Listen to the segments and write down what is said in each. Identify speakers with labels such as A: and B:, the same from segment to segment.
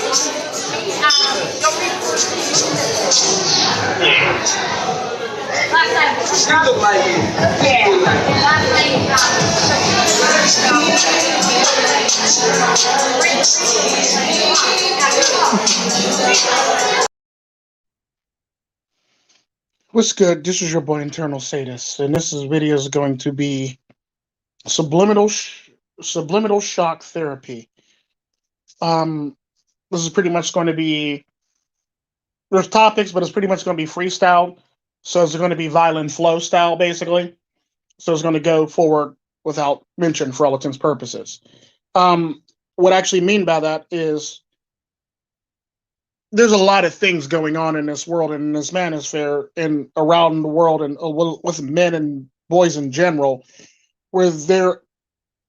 A: What's good? This is your boy Internal Sadist, and this video is going to be subliminal subliminal shock therapy. Um, this is pretty much going to be there's topics, but it's pretty much going to be freestyle. So it's going to be violent flow style, basically. So it's going to go forward without mention for all intents and purposes. What I actually mean by that is there's a lot of things going on in this world and in this manosphere and around the world and with men and boys in general, where they're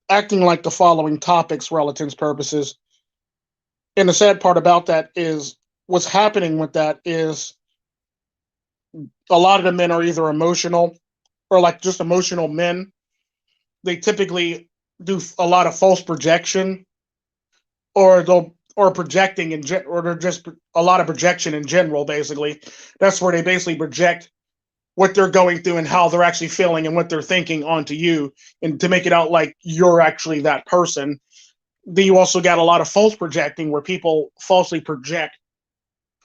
A: acting like the following topics for all intents and purposes. And the sad part about that is what's happening with that is a lot of the men are either emotional or like just emotional men. They typically do a lot of false projection, or projecting or they're just a lot of projection in general. Basically, that's where they basically project what they're going through and how they're actually feeling and what they're thinking onto you, and to make it out like you're actually that person. Then you also got a lot of false projecting where people falsely project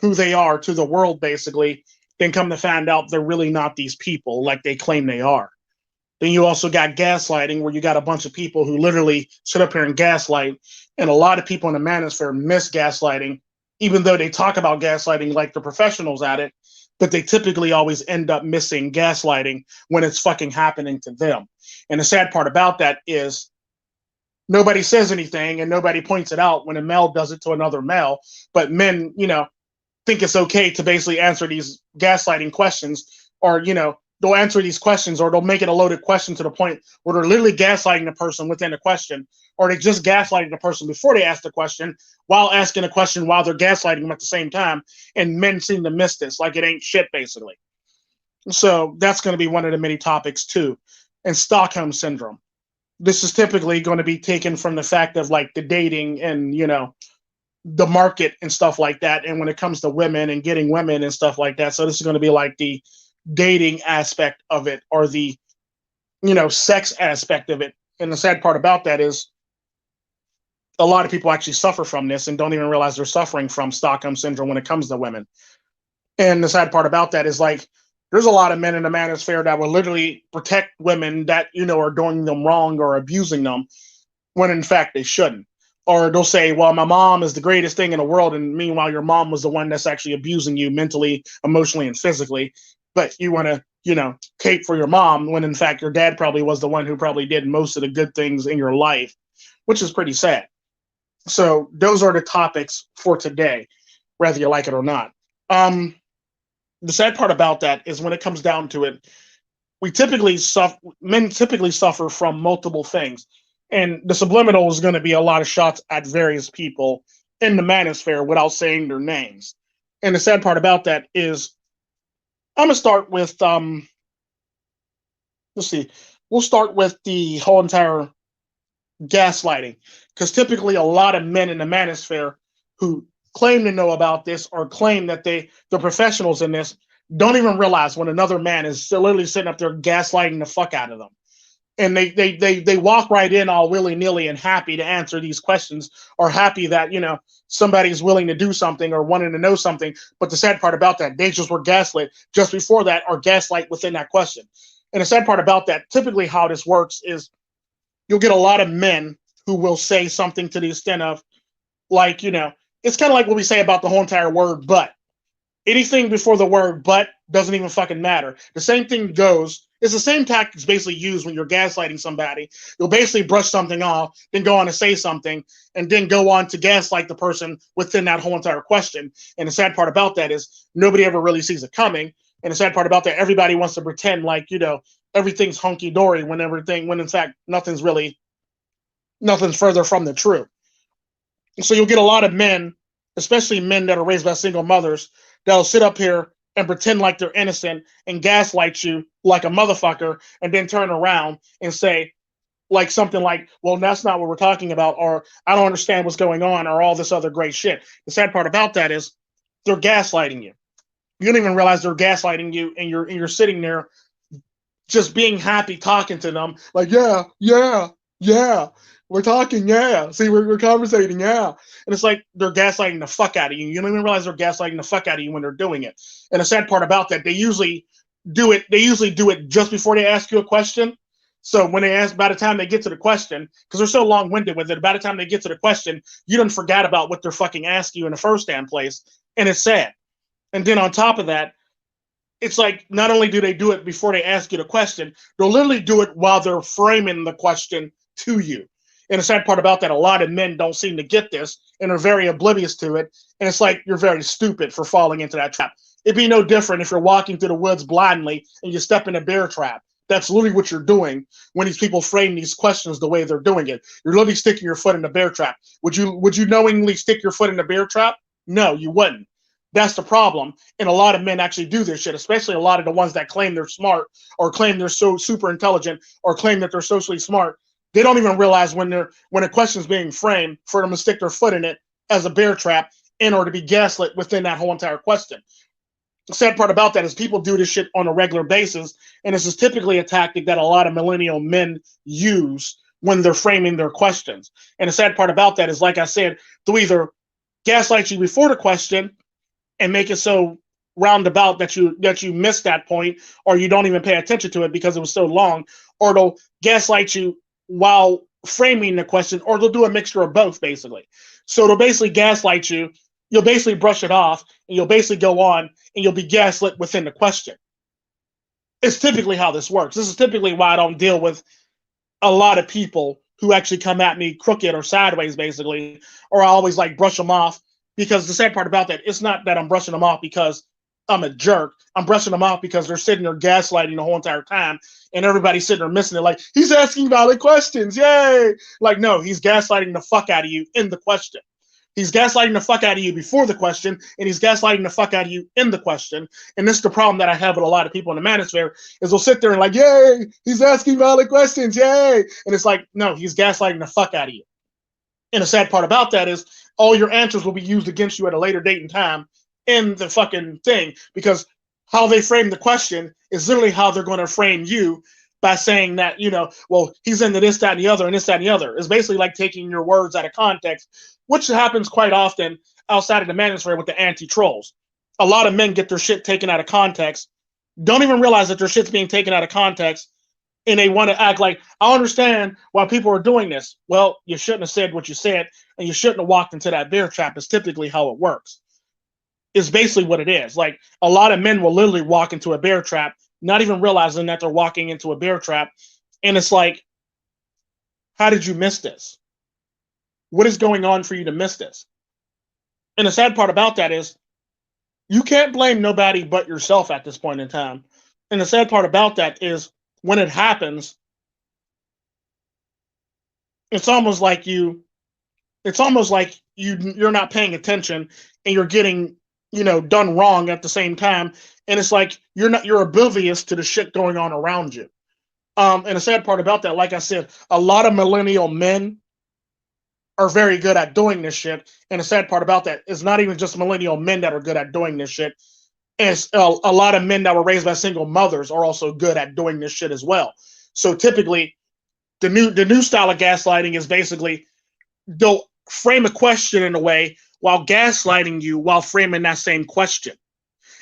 A: who they are to the world, basically, then come to find out they're really not these people like they claim they are. Then you also got gaslighting, where you got a bunch of people who literally sit up here and gaslight, and a lot of people in the manosphere miss gaslighting, even though they talk about gaslighting like the professionals at it, but they typically always end up missing gaslighting when it's fucking happening to them. And the sad part about that is nobody says anything and nobody points it out when a male does it to another male, but men, think it's okay to basically answer these gaslighting questions, or, they'll answer these questions, or they'll make it a loaded question to the point where they're literally gaslighting the person within the question, or they just gaslighting the person before they ask the question while asking a question while they're gaslighting them at the same time. And men seem to miss this like it ain't shit, basically. So that's going to be one of the many topics too. And Stockholm syndrome. This is typically going to be taken from the fact of like the dating and, the market and stuff like that. And when it comes to women and getting women and stuff like that. So this is going to be like the dating aspect of it, or the, sex aspect of it. And the sad part about that is a lot of people actually suffer from this and don't even realize they're suffering from Stockholm syndrome when it comes to women. And the sad part about that is like, there's a lot of men in the manosphere that will literally protect women that, are doing them wrong or abusing them, when in fact they shouldn't. Or they'll say, well, my mom is the greatest thing in the world, and meanwhile your mom was the one that's actually abusing you mentally, emotionally, and physically. But you want to, cape for your mom, when in fact your dad probably was the one who probably did most of the good things in your life, which is pretty sad. So those are the topics for today, whether you like it or not. The sad part about that is when it comes down to it, men typically suffer from multiple things. And the subliminal is going to be a lot of shots at various people in the manosphere without saying their names. And the sad part about that is I'm going to start with, we'll start with the whole entire gaslighting. Because typically a lot of men in the manosphere who claim to know about this, or claim that they're professionals in this, don't even realize when another man is literally sitting up there gaslighting the fuck out of them. And they walk right in all willy-nilly and happy to answer these questions, or happy that, somebody's willing to do something or wanting to know something. But the sad part about that, they just were gaslit just before that, or gaslight within that question. And the sad part about that, typically how this works is you'll get a lot of men who will say something to the extent of like, it's kind of like what we say about the whole entire word but. Anything before the word but doesn't even fucking matter. The same thing goes. It's the same tactics basically used when you're gaslighting somebody. You'll basically brush something off, then go on to say something, and then go on to gaslight the person within that whole entire question. And the sad part about that is nobody ever really sees it coming. And the sad part about that, everybody wants to pretend like, everything's hunky-dory when in fact nothing's further from the truth. So you'll get a lot of men, especially men that are raised by single mothers, that'll sit up here and pretend like they're innocent and gaslight you like a motherfucker, and then turn around and say, like something like, well, that's not what we're talking about, or I don't understand what's going on, or all this other great shit. The sad part about that is they're gaslighting you. You don't even realize they're gaslighting you, and you're sitting there just being happy talking to them, like, yeah, yeah, yeah, we're talking, yeah. See, we're conversating, yeah. And it's like they're gaslighting the fuck out of you. You don't even realize they're gaslighting the fuck out of you when they're doing it. And the sad part about that, they usually do it just before they ask you a question. So when they ask, by the time they get to the question, because they're so long-winded with it, by the time they get to the question, you done forgot about what they're fucking asked you in the first damn place, and it's sad. And then on top of that, it's like not only do they do it before they ask you the question, they'll literally do it while they're framing the question to you. And the sad part about that, a lot of men don't seem to get this and are very oblivious to it. And it's like you're very stupid for falling into that trap. It'd be no different if you're walking through the woods blindly and you step in a bear trap. That's literally what you're doing when these people frame these questions the way they're doing it. You're literally sticking your foot in the bear trap. Would you knowingly stick your foot in the bear trap? No, you wouldn't. That's the problem. And a lot of men actually do this shit, especially a lot of the ones that claim they're smart or claim they're so super intelligent or claim that they're socially smart. They don't even realize when a question is being framed for them to stick their foot in it as a bear trap in order to be gaslit within that whole entire question. The sad part about that is people do this shit on a regular basis, and this is typically a tactic that a lot of millennial men use when they're framing their questions. And the sad part about that is, like I said, they'll either gaslight you before the question and make it so roundabout that you miss that point, or you don't even pay attention to it because it was so long, or they'll gaslight you while framing the question, or they'll do a mixture of both, basically. So they'll basically gaslight you, you'll basically brush it off, and you'll basically go on, and you'll be gaslit within the question. It's typically how this works. This is typically why I don't deal with a lot of people who actually come at me crooked or sideways, basically, or I always like brush them off. Because the sad part about that, it's not that I'm brushing them off because I'm a jerk. I'm brushing them off because they're sitting there gaslighting the whole entire time, and everybody's sitting there missing it. Like, he's asking valid questions, yay! Like, no, he's gaslighting the fuck out of you in the question. He's gaslighting the fuck out of you before the question, and he's gaslighting the fuck out of you in the question. And this is the problem that I have with a lot of people in the manosphere, is they'll sit there and like, yay, he's asking valid questions, yay! And it's like, no, he's gaslighting the fuck out of you. And the sad part about that is all your answers will be used against you at a later date and time in the fucking thing, because how they frame the question is literally how they're going to frame you by saying that, well, he's into this, that, and the other, and this, that, and the other. It's basically like taking your words out of context, which happens quite often outside of the manosphere with the anti-trolls. A lot of men get their shit taken out of context, don't even realize that their shit's being taken out of context, and they want to act like, I understand why people are doing this. Well, you shouldn't have said what you said, and you shouldn't have walked into that bear trap. Is typically how it works. It's basically what it is. Like, a lot of men will literally walk into a bear trap, not even realizing that they're walking into a bear trap. And it's like, how did you miss this? What is going on for you to miss this? And the sad part about that is you can't blame nobody but yourself at this point in time. And the sad part about that is when it happens, it's almost like you're not paying attention, and you're getting, done wrong at the same time. And it's like you're oblivious to the shit going on around you. And the sad part about that, like I said, a lot of millennial men are very good at doing this shit. And the sad part about that is not even just millennial men that are good at doing this shit. It's a lot of men that were raised by single mothers are also good at doing this shit as well. So typically, the new style of gaslighting is basically they'll frame a question in a way while gaslighting you while framing that same question.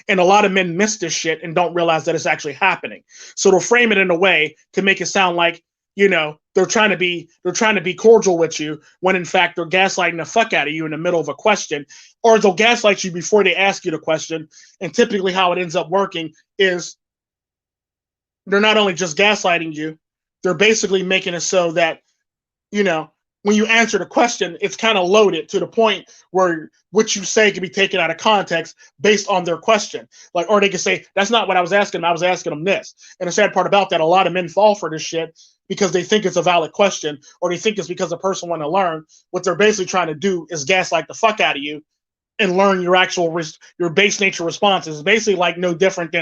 A: And a lot of men miss this shit and don't realize that it's actually happening. So they'll frame it in a way to make it sound like, they're trying to be cordial with you, when in fact they're gaslighting the fuck out of you in the middle of a question, or they'll gaslight you before they ask you the question. And typically how it ends up working is they're not only just gaslighting you, they're basically making it so that, when you answer the question, it's kind of loaded to the point where what you say can be taken out of context based on their question. Like, or they can say, that's not what I was asking them. I was asking them this. And the sad part about that, a lot of men fall for this shit because they think it's a valid question, or they think it's because a person want to learn. What they're basically trying to do is gaslight the fuck out of you and learn your base nature responses. It's basically no different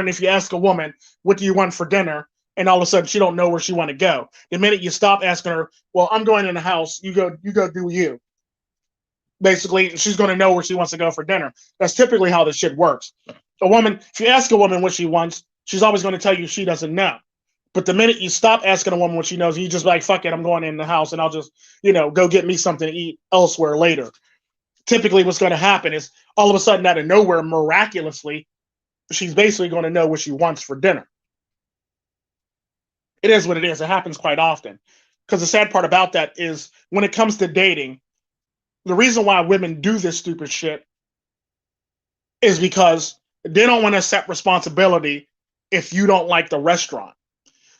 A: if you ask a woman, what do you want for dinner? and all of a sudden she don't know where she want to go. The minute you stop asking her, well, I'm going in the house, you go do you. Basically, she's going to know where she wants to go for dinner. That's typically how this shit works. A woman, if you ask a woman what she wants, she's always going to tell you she doesn't know. But the minute you stop asking a woman what she knows, you just like, fuck it, I'm going in the house and I'll just, go get me something to eat elsewhere later. Typically what's going to happen is all of a sudden out of nowhere, miraculously, she's basically going to know what she wants for dinner. It is what it is. It happens quite often. Because the sad part about that is when it comes to dating, the reason why women do this stupid shit is because they don't want to accept responsibility if you don't like the restaurant.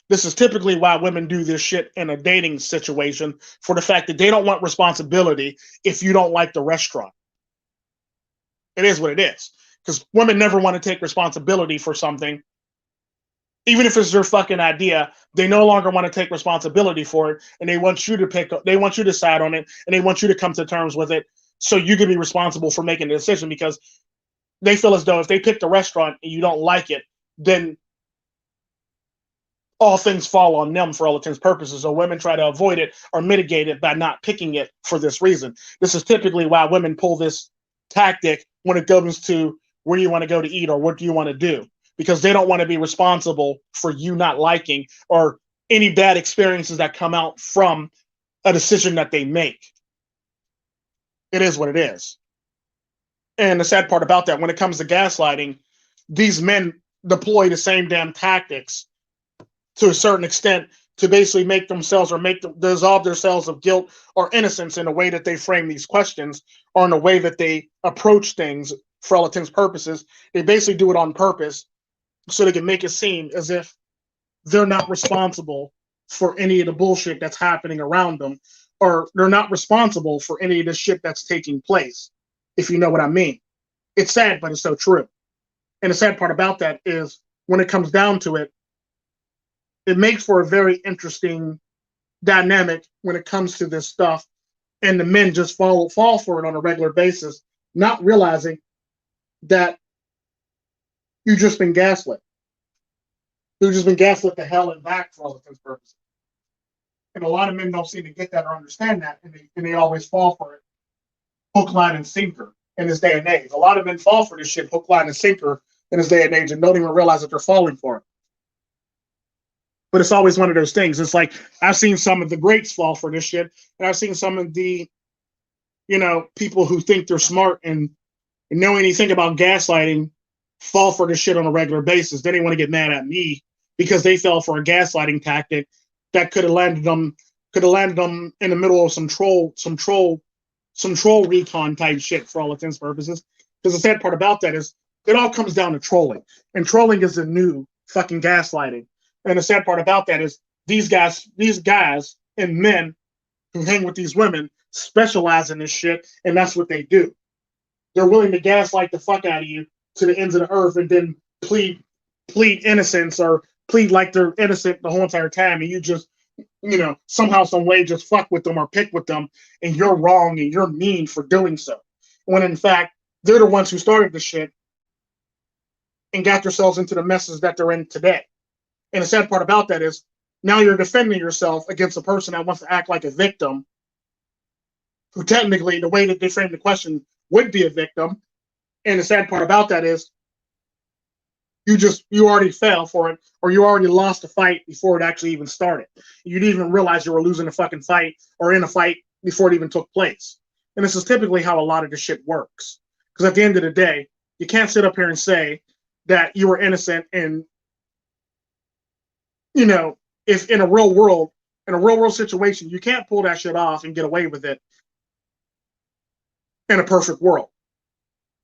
A: This is typically why women do this shit in a dating situation, for the fact that they don't want responsibility if you don't like the restaurant. It is what it is. Because women never want to take responsibility for something. Even if it's their fucking idea, they no longer want to take responsibility for it, and they want you to decide on it, and they want you to come to terms with it, so you can be responsible for making the decision, because they feel as though if they pick the restaurant and you don't like it, then all things fall on them for all intents and purposes. So women try to avoid it or mitigate it by not picking it for this reason. This is typically why women pull this tactic when it comes to where you want to go to eat or what do you want to do, because they don't want to be responsible for you not liking or any bad experiences that come out from a decision that they make. It is what it is. And the sad part about that, when it comes to gaslighting, these men deploy the same damn tactics to a certain extent to basically make themselves or make them dissolve themselves of guilt or innocence in the way that they frame these questions or in the way that they approach things for all intents and purposes. They basically do it on purpose so they can make it seem as if they're not responsible for any of the bullshit that's happening around them, or they're not responsible for any of the shit that's taking place, if you know what I mean. It's sad, but it's so true. And the sad part about that is when it comes down to it, it makes for a very interesting dynamic when it comes to this stuff, and the men just fall for it on a regular basis, not realizing that you've just been gaslit. You've just been gaslit to hell and back for all intents and purposes. And a lot of men don't seem to get that or understand that, and they always fall for it, hook, line, and sinker in this day and age. A lot of men fall for this shit, hook, line, and sinker in this day and age, and don't even realize that they're falling for it. But it's always one of those things. It's like I've seen some of the greats fall for this shit, and I've seen some of the, people who think they're smart and know anything about gaslighting fall for this shit on a regular basis. Then they want to get mad at me because they fell for a gaslighting tactic that could have landed them in the middle of some troll recon type shit for all intents and purposes. Because the sad part about that is it all comes down to trolling, and trolling is the new fucking gaslighting. And the sad part about that is these guys and men who hang with these women specialize in this shit, and that's what they do. They're willing to gaslight the fuck out of you to the ends of the earth, and then plead innocence or plead like they're innocent the whole entire time, and you just, somehow, some way just fuck with them or pick with them, and you're wrong and you're mean for doing so. When in fact, they're the ones who started the shit and got themselves into the messes that they're in today. And the sad part about that is now you're defending yourself against a person that wants to act like a victim, who technically, the way that they frame the question, would be a victim. And the sad part about that is you already fell for it, or you already lost the fight before it actually even started. You didn't even realize you were losing a fucking fight or in a fight before it even took place. And this is typically how a lot of this shit works. Because at the end of the day, you can't sit up here and say that you were innocent and, if in a real world situation, you can't pull that shit off and get away with it in a perfect world.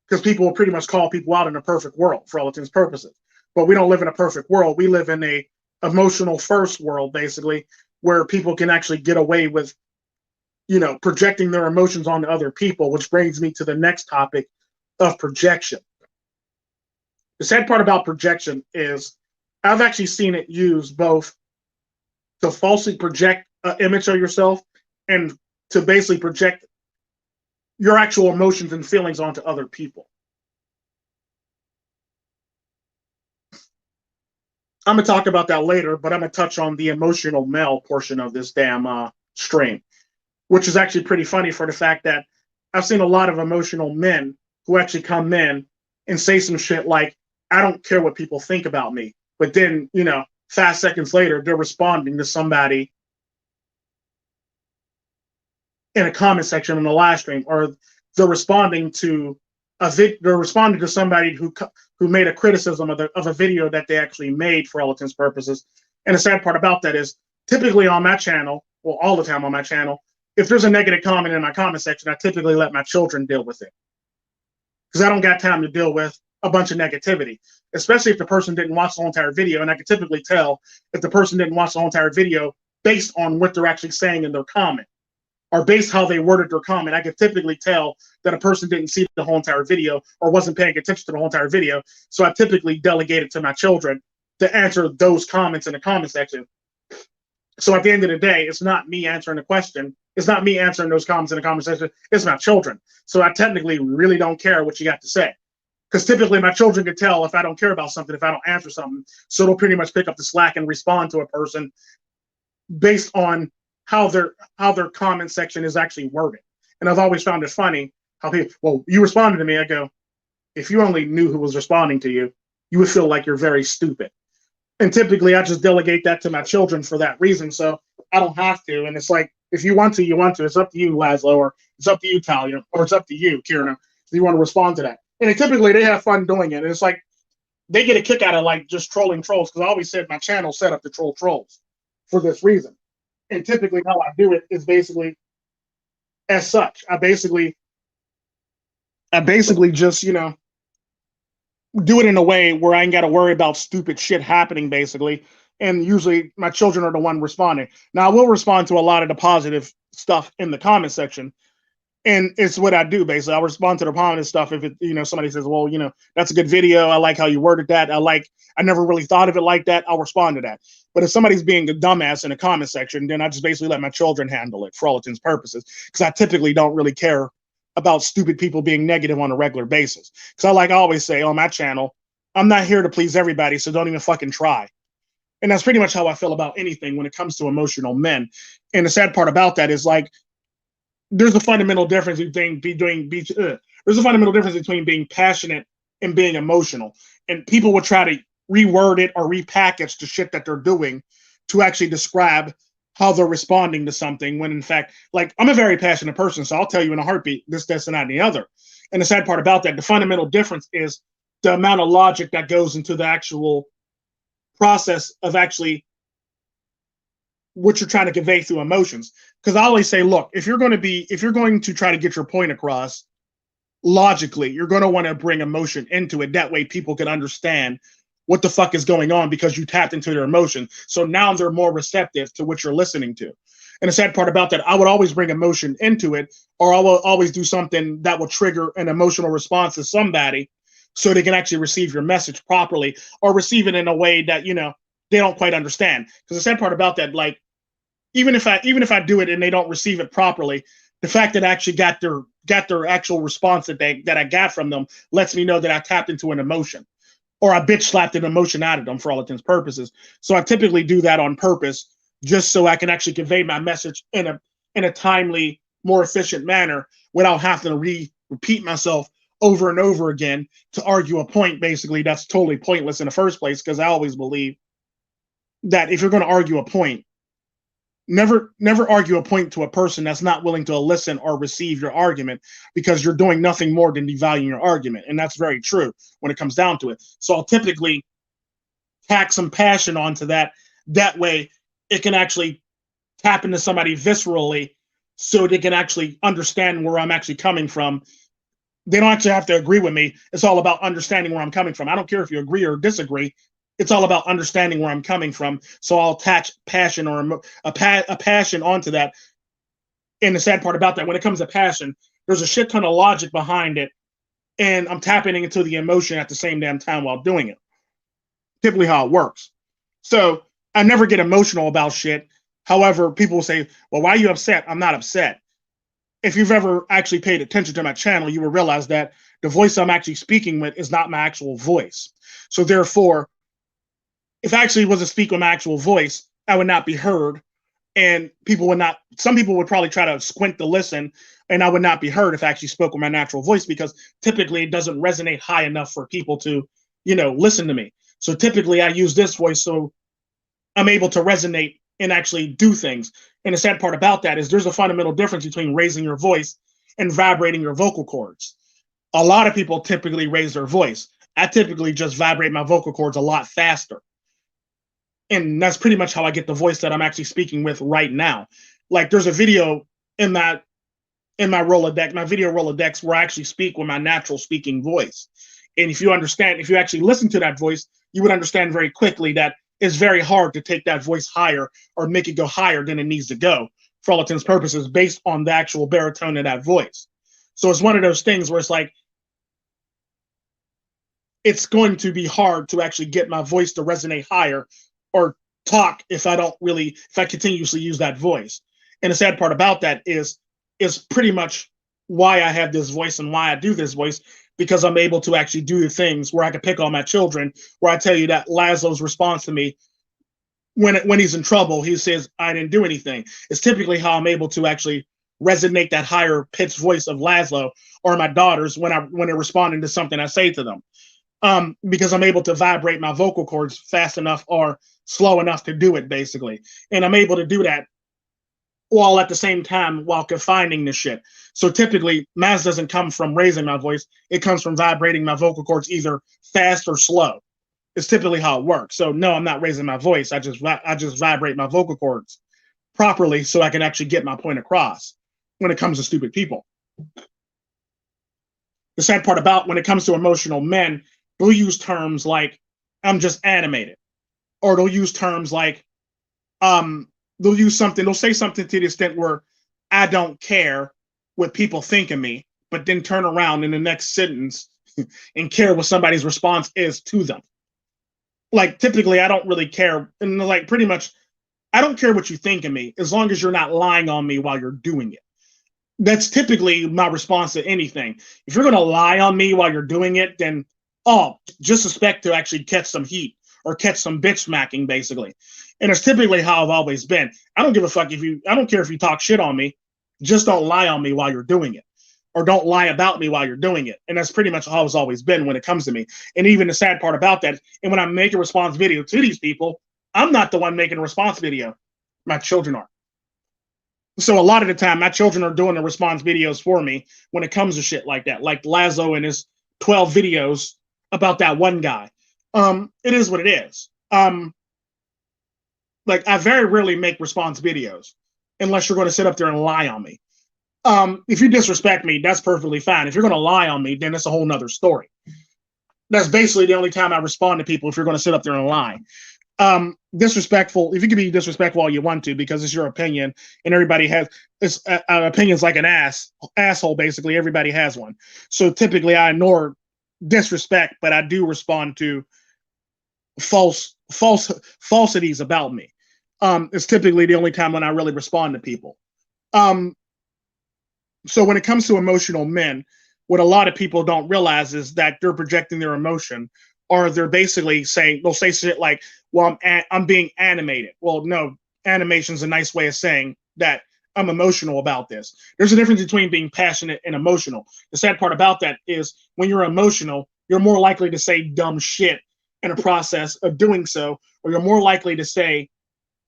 A: Because people will pretty much call people out in a perfect world for all intents and purposes. But we don't live in a perfect world. We live in a emotional first world, basically, where people can actually get away with, projecting their emotions onto other people, which brings me to the next topic of projection. The sad part about projection is I've actually seen it used both to falsely project an image of yourself and to basically project your actual emotions and feelings onto other people. I'm gonna talk about that later, but I'm gonna touch on the emotional male portion of this damn stream, which is actually pretty funny for the fact that I've seen a lot of emotional men who actually come in and say some shit like, I don't care what people think about me. But then, 5 seconds later, they're responding to somebody in a comment section in the live stream, or they're responding to somebody who made a criticism of a video that they actually made for all intents and purposes. And the sad part about that is typically on my channel, well, all the time on my channel, if there's a negative comment in my comment section, I typically let my children deal with it. Because I don't got time to deal with a bunch of negativity, especially if the person didn't watch the whole entire video. And I can typically tell if the person didn't watch the whole entire video based on what they're actually saying in their comment, or based how they worded their comment. I could typically tell that a person didn't see the whole entire video or wasn't paying attention to the whole entire video. So I typically delegate it to my children to answer those comments in the comment section. So at the end of the day, it's not me answering the question. It's not me answering those comments in the comment section. It's my children. So I technically really don't care what you got to say. Because typically my children can tell if I don't care about something, if I don't answer something. So they'll pretty much pick up the slack and respond to a person based on how their comment section is actually worded. And I've always found it funny how people, well, you responded to me. I go, if you only knew who was responding to you, you would feel like you're very stupid. And typically I just delegate that to my children for that reason. So I don't have to. And it's like, if you want to, you want to. It's up to you, Laszlo, or it's up to you, Talia, or it's up to you, Kierna, if you want to respond to that. And typically they have fun doing it. And it's like, they get a kick out of like just trolling trolls, because I always said my channel set up to troll trolls for this reason. And typically how I do it is basically as such. I basically just, do it in a way where I ain't got to worry about stupid shit happening, basically. And usually my children are the one responding. Now, I will respond to a lot of the positive stuff in the comment section. And it's what I do, basically. I'll respond to the positive stuff if somebody says, well, that's a good video. I like how you worded that. I never really thought of it like that. I'll respond to that. But if somebody's being a dumbass in the comment section, then I just basically let my children handle it for all intents and purposes. Because I typically don't really care about stupid people being negative on a regular basis. Because I always say on my channel, I'm not here to please everybody, so don't even fucking try. And that's pretty much how I feel about anything when it comes to emotional men. And the sad part about that is there's a fundamental difference between being passionate and being emotional. And people will try to reword it or repackage the shit that they're doing to actually describe how they're responding to something, when in fact, I'm a very passionate person, so I'll tell you in a heartbeat, this, and that, and the other. And the sad part about that, the fundamental difference is the amount of logic that goes into the actual process of actually what you're trying to convey through emotions. Because I always say, look, if you're going to try to get your point across logically, you're going to want to bring emotion into it. That way people can understand what the fuck is going on, because you tapped into their emotion. So now they're more receptive to what you're listening to. And the sad part about that, I would always bring emotion into it, or I will always do something that will trigger an emotional response to somebody so they can actually receive your message properly, or receive it in a way that, they don't quite understand. Because the sad part about that, even if I do it and they don't receive it properly, the fact that I actually got their actual response that I got from them lets me know that I tapped into an emotion, or I bitch slapped an emotion out of them for all intents and purposes. So I typically do that on purpose, just so I can actually convey my message in a timely, more efficient manner without having to repeat myself over and over again to argue a point, basically, that's totally pointless in the first place. Because I always believe that if you're going to argue a point, never argue a point to a person that's not willing to listen or receive your argument, because you're doing nothing more than devaluing your argument. And that's very true when it comes down to it. So I'll typically tack some passion onto that. That way it can actually tap into somebody viscerally, so they can actually understand where I'm actually coming from. They don't actually have to agree with me. It's all about understanding where I'm coming from. I don't care if you agree or disagree. It's all about understanding where I'm coming from. So I'll attach passion or a passion onto that. And the sad part about that, when it comes to passion, there's a shit ton of logic behind it. And I'm tapping into the emotion at the same damn time while doing it. Typically how it works. So I never get emotional about shit. However, people will say, well, why are you upset? I'm not upset. If you've ever actually paid attention to my channel, you will realize that the voice I'm actually speaking with is not my actual voice. So therefore, if I actually was to speak with my actual voice, I would not be heard, and people would not. Some people would probably try to squint to listen, and I would not be heard if I actually spoke with my natural voice, because typically it doesn't resonate high enough for people to, listen to me. So typically I use this voice so I'm able to resonate and actually do things. And the sad part about that is there's a fundamental difference between raising your voice and vibrating your vocal cords. A lot of people typically raise their voice. I typically just vibrate my vocal cords a lot faster. And that's pretty much how I get the voice that I'm actually speaking with right now. Like, there's a video in my Rolodex, my video Rolodex, where I actually speak with my natural speaking voice. And if you actually listen to that voice, you would understand very quickly that it's very hard to take that voice higher or make it go higher than it needs to go for all intents and purposes based on the actual baritone of that voice. So it's one of those things where it's like, it's going to be hard to actually get my voice to resonate higher or talk if I continuously use that voice. And the sad part about that is pretty much why I have this voice and why I do this voice, because I'm able to actually do the things where I can pick on my children, where I tell you that Laszlo's response to me when he's in trouble, he says, I didn't do anything. It's typically how I'm able to actually resonate that higher pitched voice of Laszlo or my daughters when they're responding to something I say to them. Because I'm able to vibrate my vocal cords fast enough or slow enough to do it, basically. And I'm able to do that while at the same time while confining the shit. So typically, Maz doesn't come from raising my voice. It comes from vibrating my vocal cords either fast or slow. It's typically how it works. So no, I'm not raising my voice. I just vibrate my vocal cords properly so I can actually get my point across when it comes to stupid people. The sad part about when it comes to emotional men, they'll use terms like, I'm just animated. Or they'll use terms like, they'll say something to the extent where I don't care what people think of me, but then turn around in the next sentence and care what somebody's response is to them. Like, typically, I don't really care. And like, pretty much, I don't care what you think of me as long as you're not lying on me while you're doing it. That's typically my response to anything. If you're going to lie on me while you're doing it, then, just expect to actually catch some heat or catch some bitch smacking, basically. And it's typically how I've always been. I don't give a fuck I don't care if you talk shit on me. Just don't lie on me while you're doing it. Or don't lie about me while you're doing it. And that's pretty much how it's always been when it comes to me. And even the sad part about that, and when I make a response video to these people, I'm not the one making a response video. My children are. So a lot of the time, my children are doing the response videos for me when it comes to shit like that. Like Laszlo and his 12 videos about that one guy. It is what it is. Like, I very rarely make response videos unless you're going to sit up there and lie on me. If you disrespect me, that's perfectly fine. If you're going to lie on me, then it's a whole nother story. That's basically the only time I respond to people, if you're going to sit up there and lie. Disrespectful, if you can be disrespectful all you want to, because it's your opinion, and everybody has opinions like an asshole, basically. Everybody has one. So typically I ignore disrespect, but I do respond to falsities about me. It's typically the only time when I really respond to people. So when it comes to emotional men, what a lot of people don't realize is that they're projecting their emotion, or they're basically saying, they'll say shit like, well, I'm being animated. Well, no, animation's a nice way of saying that I'm emotional about this. There's a difference between being passionate and emotional. The sad part about that is when you're emotional, you're more likely to say dumb shit in a process of doing so, or you're more likely to say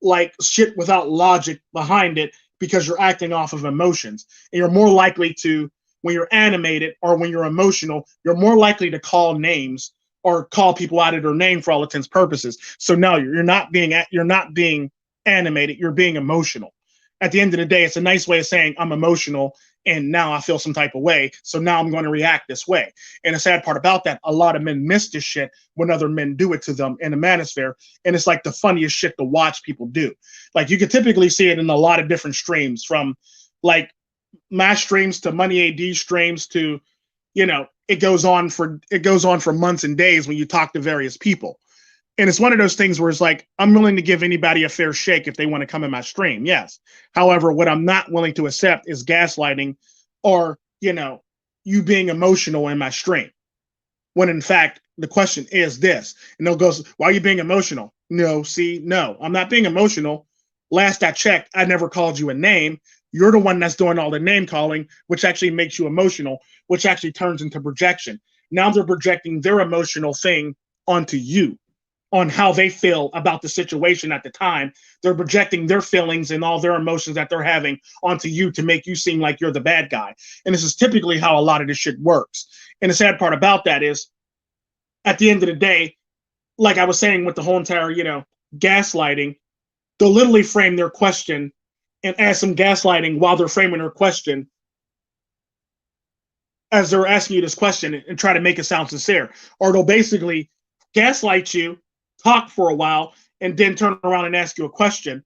A: like shit without logic behind it because you're acting off of emotions. And you're more likely to, when you're animated or when you're emotional, you're more likely to call names or call people out of their name for all intents and purposes. So no, you're not being animated, you're being emotional. At the end of the day, it's a nice way of saying I'm emotional and now I feel some type of way, so now I'm going to react this way. And the sad part about that, a lot of men miss this shit when other men do it to them in the manosphere, and it's like the funniest shit to watch people do. Like, you can typically see it in a lot of different streams, from like my streams to Money AD streams to, it goes on for months and days when you talk to various people. And it's one of those things where it's like, I'm willing to give anybody a fair shake if they want to come in my stream. Yes. However, what I'm not willing to accept is gaslighting or, you being emotional in my stream. When in fact, the question is this. And they'll go, why are you being emotional? No, see, no, I'm not being emotional. Last I checked, I never called you a name. You're the one that's doing all the name calling, which actually makes you emotional, which actually turns into projection. Now they're projecting their emotional thing onto you, on how they feel about the situation at the time. They're projecting their feelings and all their emotions that they're having onto you to make you seem like you're the bad guy. And this is typically how a lot of this shit works. And the sad part about that is, at the end of the day, like I was saying with the whole entire, gaslighting, they'll literally frame their question and ask some gaslighting while they're framing their question as they're asking you this question and try to make it sound sincere. Or they'll basically gaslight you, talk for a while, and then turn around and ask you a question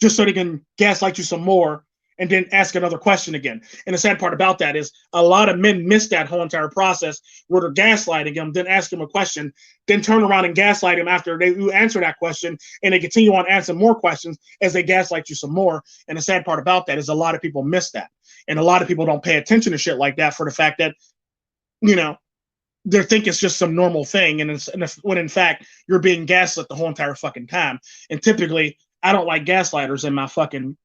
A: just so they can gaslight you some more and then ask another question again. And the sad part about that is a lot of men miss that whole entire process where they're gaslighting them, then ask them a question, then turn around and gaslight them after they answer that question, and they continue on answering more questions as they gaslight you some more. And the sad part about that is a lot of people miss that. And a lot of people don't pay attention to shit like that for the fact that, they think it's just some normal thing, when in fact you're being gaslit the whole entire fucking time. And typically, I don't like gaslighters in my fucking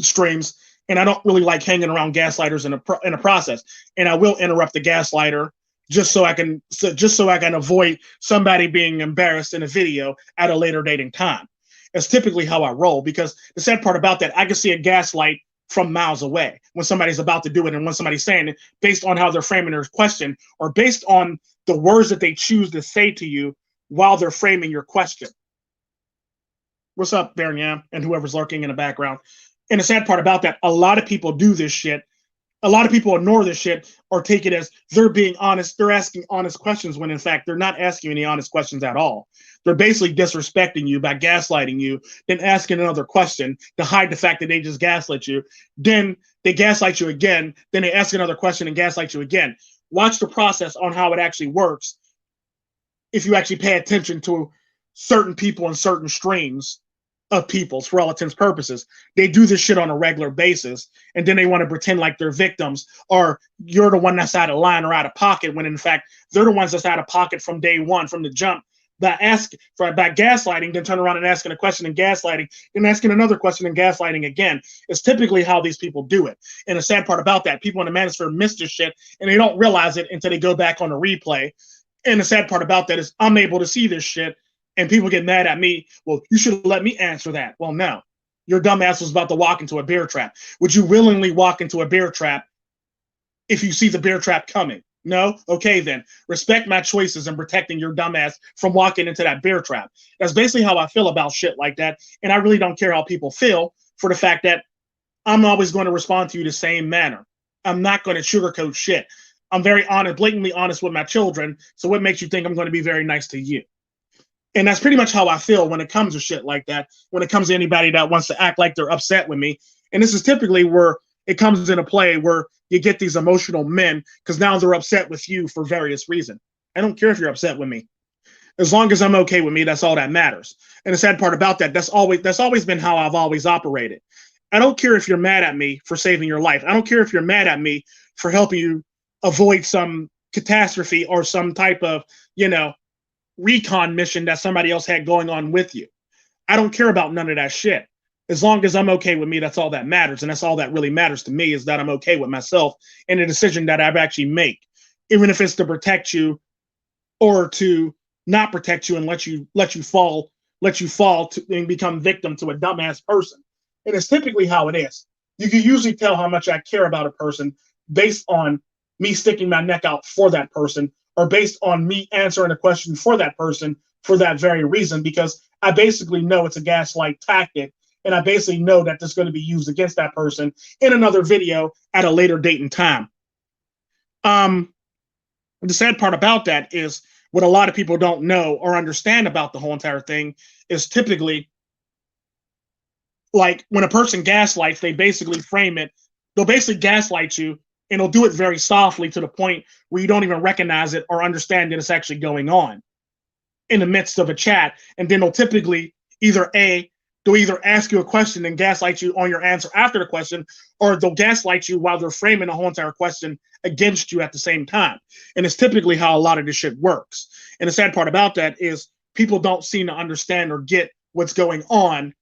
A: streams, and I don't really like hanging around gaslighters in a process. And I will interrupt the gaslighter just so I can avoid somebody being embarrassed in a video at a later date and time. It's typically how I roll, because the sad part about that, I can see a gaslight from miles away when somebody's about to do it and when somebody's saying it, based on how they're framing their question or based on the words that they choose to say to you while they're framing your question. What's up, Baron Yam, and whoever's lurking in the background? And the sad part about that, a lot of people do this shit. A lot of people ignore this shit or take it as they're being honest. They're asking honest questions when in fact they're not asking any honest questions at all. They're basically disrespecting you by gaslighting you, then asking another question to hide the fact that they just gaslit you. Then they gaslight you again. Then they ask another question and gaslight you again. Watch the process on how it actually works if you actually pay attention to certain people and certain streams of people's, for all intents and purposes. They do this shit on a regular basis, and then they want to pretend like they're victims, or you're the one that's out of line or out of pocket, when in fact they're the ones that's out of pocket from day one, from the jump, by gaslighting, then turn around and asking a question and gaslighting, then asking another question and gaslighting again. It's typically how these people do it. And the sad part about that, people in the manosphere miss this shit, and they don't realize it until they go back on the replay. And the sad part about that is I'm able to see this shit, and people get mad at me. Well, you should let me answer that. Well, no. Your dumbass was about to walk into a bear trap. Would you willingly walk into a bear trap if you see the bear trap coming? No? Okay, then. Respect my choices in protecting your dumbass from walking into that bear trap. That's basically how I feel about shit like that. And I really don't care how people feel, for the fact that I'm always going to respond to you the same manner. I'm not going to sugarcoat shit. I'm very honest, blatantly honest with my children. So what makes you think I'm going to be very nice to you? And that's pretty much how I feel when it comes to shit like that, when it comes to anybody that wants to act like they're upset with me. And this is typically where it comes into play, where you get these emotional men, because now they're upset with you for various reasons. I don't care if you're upset with me. As long as I'm okay with me, that's all that matters. And the sad part about that, that's always been how I've always operated. I don't care if you're mad at me for saving your life. I don't care if you're mad at me for helping you avoid some catastrophe or some type of, recon mission that somebody else had going on with you. I don't care about none of that shit. As long as I'm okay with me, that's all that matters. And that's all that really matters to me, is that I'm okay with myself and the decision that I've actually make, even if it's to protect you or to not protect you and let you fall to, and become victim to a dumbass person. And it's typically how it is. You can usually tell how much I care about a person based on me sticking my neck out for that person, or based on me answering a question for that person for that very reason, because I basically know it's a gaslight tactic, and I basically know that this is going to be used against that person in another video at a later date and time. The sad part about that is, what a lot of people don't know or understand about the whole entire thing is, typically, like when a person gaslights, they basically frame it, they'll basically gaslight you, and they'll do it very softly to the point where you don't even recognize it or understand that it's actually going on in the midst of a chat. And then they'll typically they'll either ask you a question and gaslight you on your answer after the question, or they'll gaslight you while they're framing the whole entire question against you at the same time. And it's typically how a lot of this shit works. And the sad part about that is people don't seem to understand or get what's going on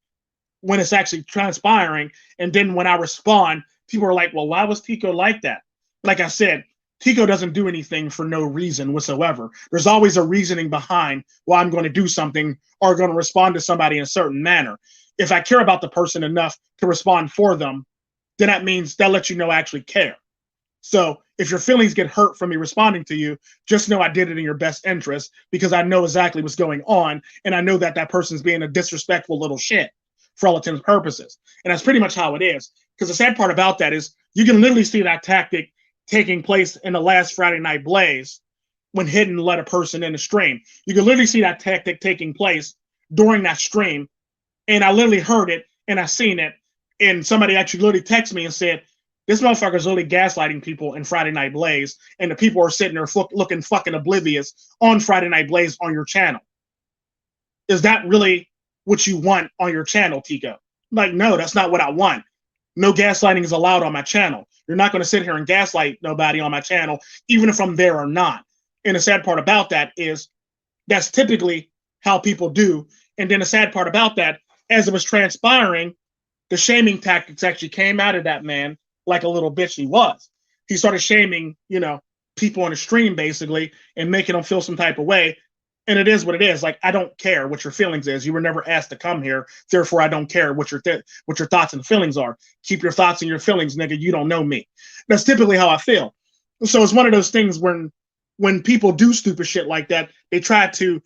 A: when it's actually transpiring. And then when I respond, people are like, well, why was Tico like that? Like I said, Tico doesn't do anything for no reason whatsoever. There's always a reasoning behind why I'm going to do something or going to respond to somebody in a certain manner. If I care about the person enough to respond for them, then that means that lets you know I actually care. So if your feelings get hurt from me responding to you, just know I did it in your best interest because I know exactly what's going on. And I know that that person's being a disrespectful little shit for all intents and purposes. And that's pretty much how it is. Because the sad part about that is you can literally see that tactic taking place in the last Friday Night Blaze when Hidden let a person in the stream. You can literally see that tactic taking place during that stream. And I literally heard it and I seen it. And somebody actually literally texted me and said, this motherfucker's literally gaslighting people in Friday Night Blaze. And the people are sitting there looking fucking oblivious on Friday Night Blaze on your channel. Is that really what you want on your channel, Tico? Like, no, that's not what I want. No gaslighting is allowed on my channel. You're not going to sit here and gaslight nobody on my channel, even if I'm there or not. And the sad part about that is that's typically how people do. And then the sad part about that, as it was transpiring, the shaming tactics actually came out of that man like a little bitch he was. He started shaming, you know, people on the stream basically and making them feel some type of way. And it is what it is. Like, I don't care what your feelings is. You were never asked to come here. Therefore, I don't care what your thoughts and feelings are. Keep your thoughts and your feelings, nigga. You don't know me. That's typically how I feel. So it's one of those things when people do stupid shit like that, they try to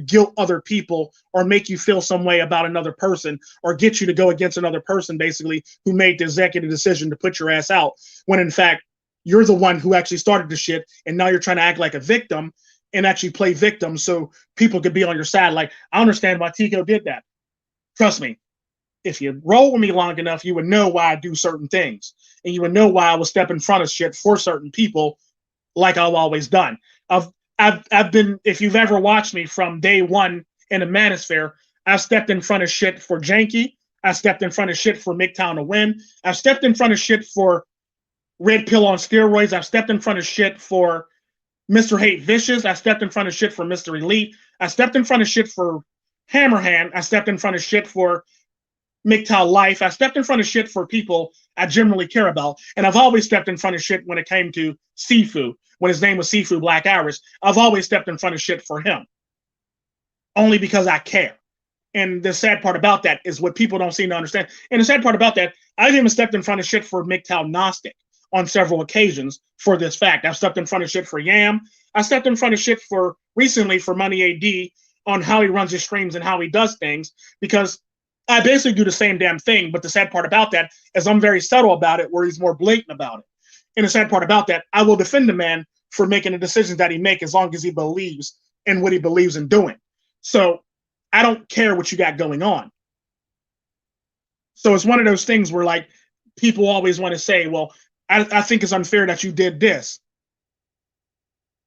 A: guilt other people or make you feel some way about another person or get you to go against another person, basically, who made the executive decision to put your ass out. When in fact, you're the one who actually started the shit, and now you're trying to act like a victim and actually play victim so people could be on your side. Like, I understand why Tico did that. Trust me, if you roll with me long enough, you would know why I do certain things. And you would know why I will step in front of shit for certain people like I've always done. I've been, if you've ever watched me from day one in the Manosphere, I've stepped in front of shit for Janky. I stepped in front of shit for MGTOW to win. I've stepped in front of shit for Red Pill on steroids. I've stepped in front of shit for Mr. Hate Vicious. I stepped in front of shit for Mr. Elite. I stepped in front of shit for Hammerhand. I stepped in front of shit for MGTOW Life. I stepped in front of shit for people I generally care about. And I've always stepped in front of shit when it came to Sifu. When his name was Sifu Black Iris, I've always stepped in front of shit for him. Only because I care. And the sad part about that is what people don't seem to understand. And the sad part about that, I've even stepped in front of shit for MGTOW Gnostic on several occasions for this fact. I've stepped in front of shit for Yam. I stepped in front of shit for recently for Money AD on how he runs his streams and how he does things, because I basically do the same damn thing. But the sad part about that is I'm very subtle about it, where he's more blatant about it. And the sad part about that, I will defend the man for making the decisions that he makes as long as he believes in what he believes in doing. So I don't care what you got going on. So it's one of those things where, like, people always want to say, well, I think it's unfair that you did this.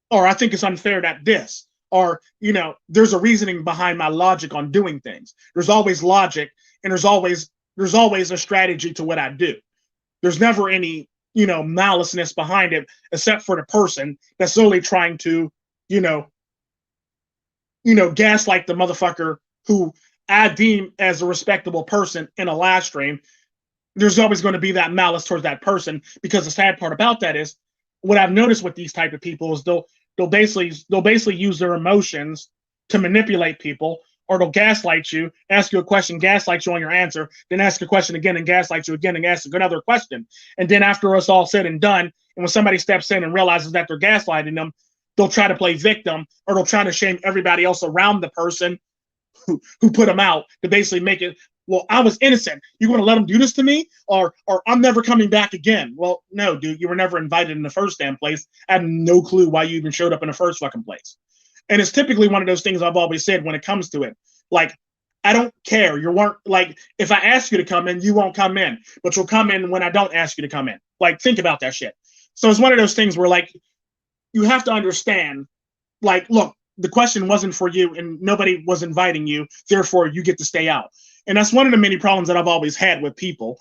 A: Or I think it's unfair that this. Or, you know, there's a reasoning behind my logic on doing things. There's always logic, and there's always a strategy to what I do. There's never any, you know, maliceness behind it, except for the person that's solely trying to, you know, gaslight the motherfucker who I deem as a respectable person in a live stream. There's always going to be that malice towards that person, because the sad part about that is what I've noticed with these type of people is they'll basically use their emotions to manipulate people, or they'll gaslight you, ask you a question, gaslight you on your answer, then ask a question again and gaslight you again and ask another question. And then after it's all said and done, and when somebody steps in and realizes that they're gaslighting them, they'll try to play victim, or they'll try to shame everybody else around the person who put them out to basically make it, well, I was innocent. You want to let them do this to me? Or I'm never coming back again. Well, no, dude, you were never invited in the first damn place. I had no clue why you even showed up in the first fucking place. And it's typically one of those things I've always said when it comes to it. Like, I don't care. You weren't, like, if I ask you to come in, you won't come in. But you'll come in when I don't ask you to come in. Like, think about that shit. So it's one of those things where, like, you have to understand, like, look, the question wasn't for you and nobody was inviting you. Therefore, you get to stay out. And that's one of the many problems that I've always had with people.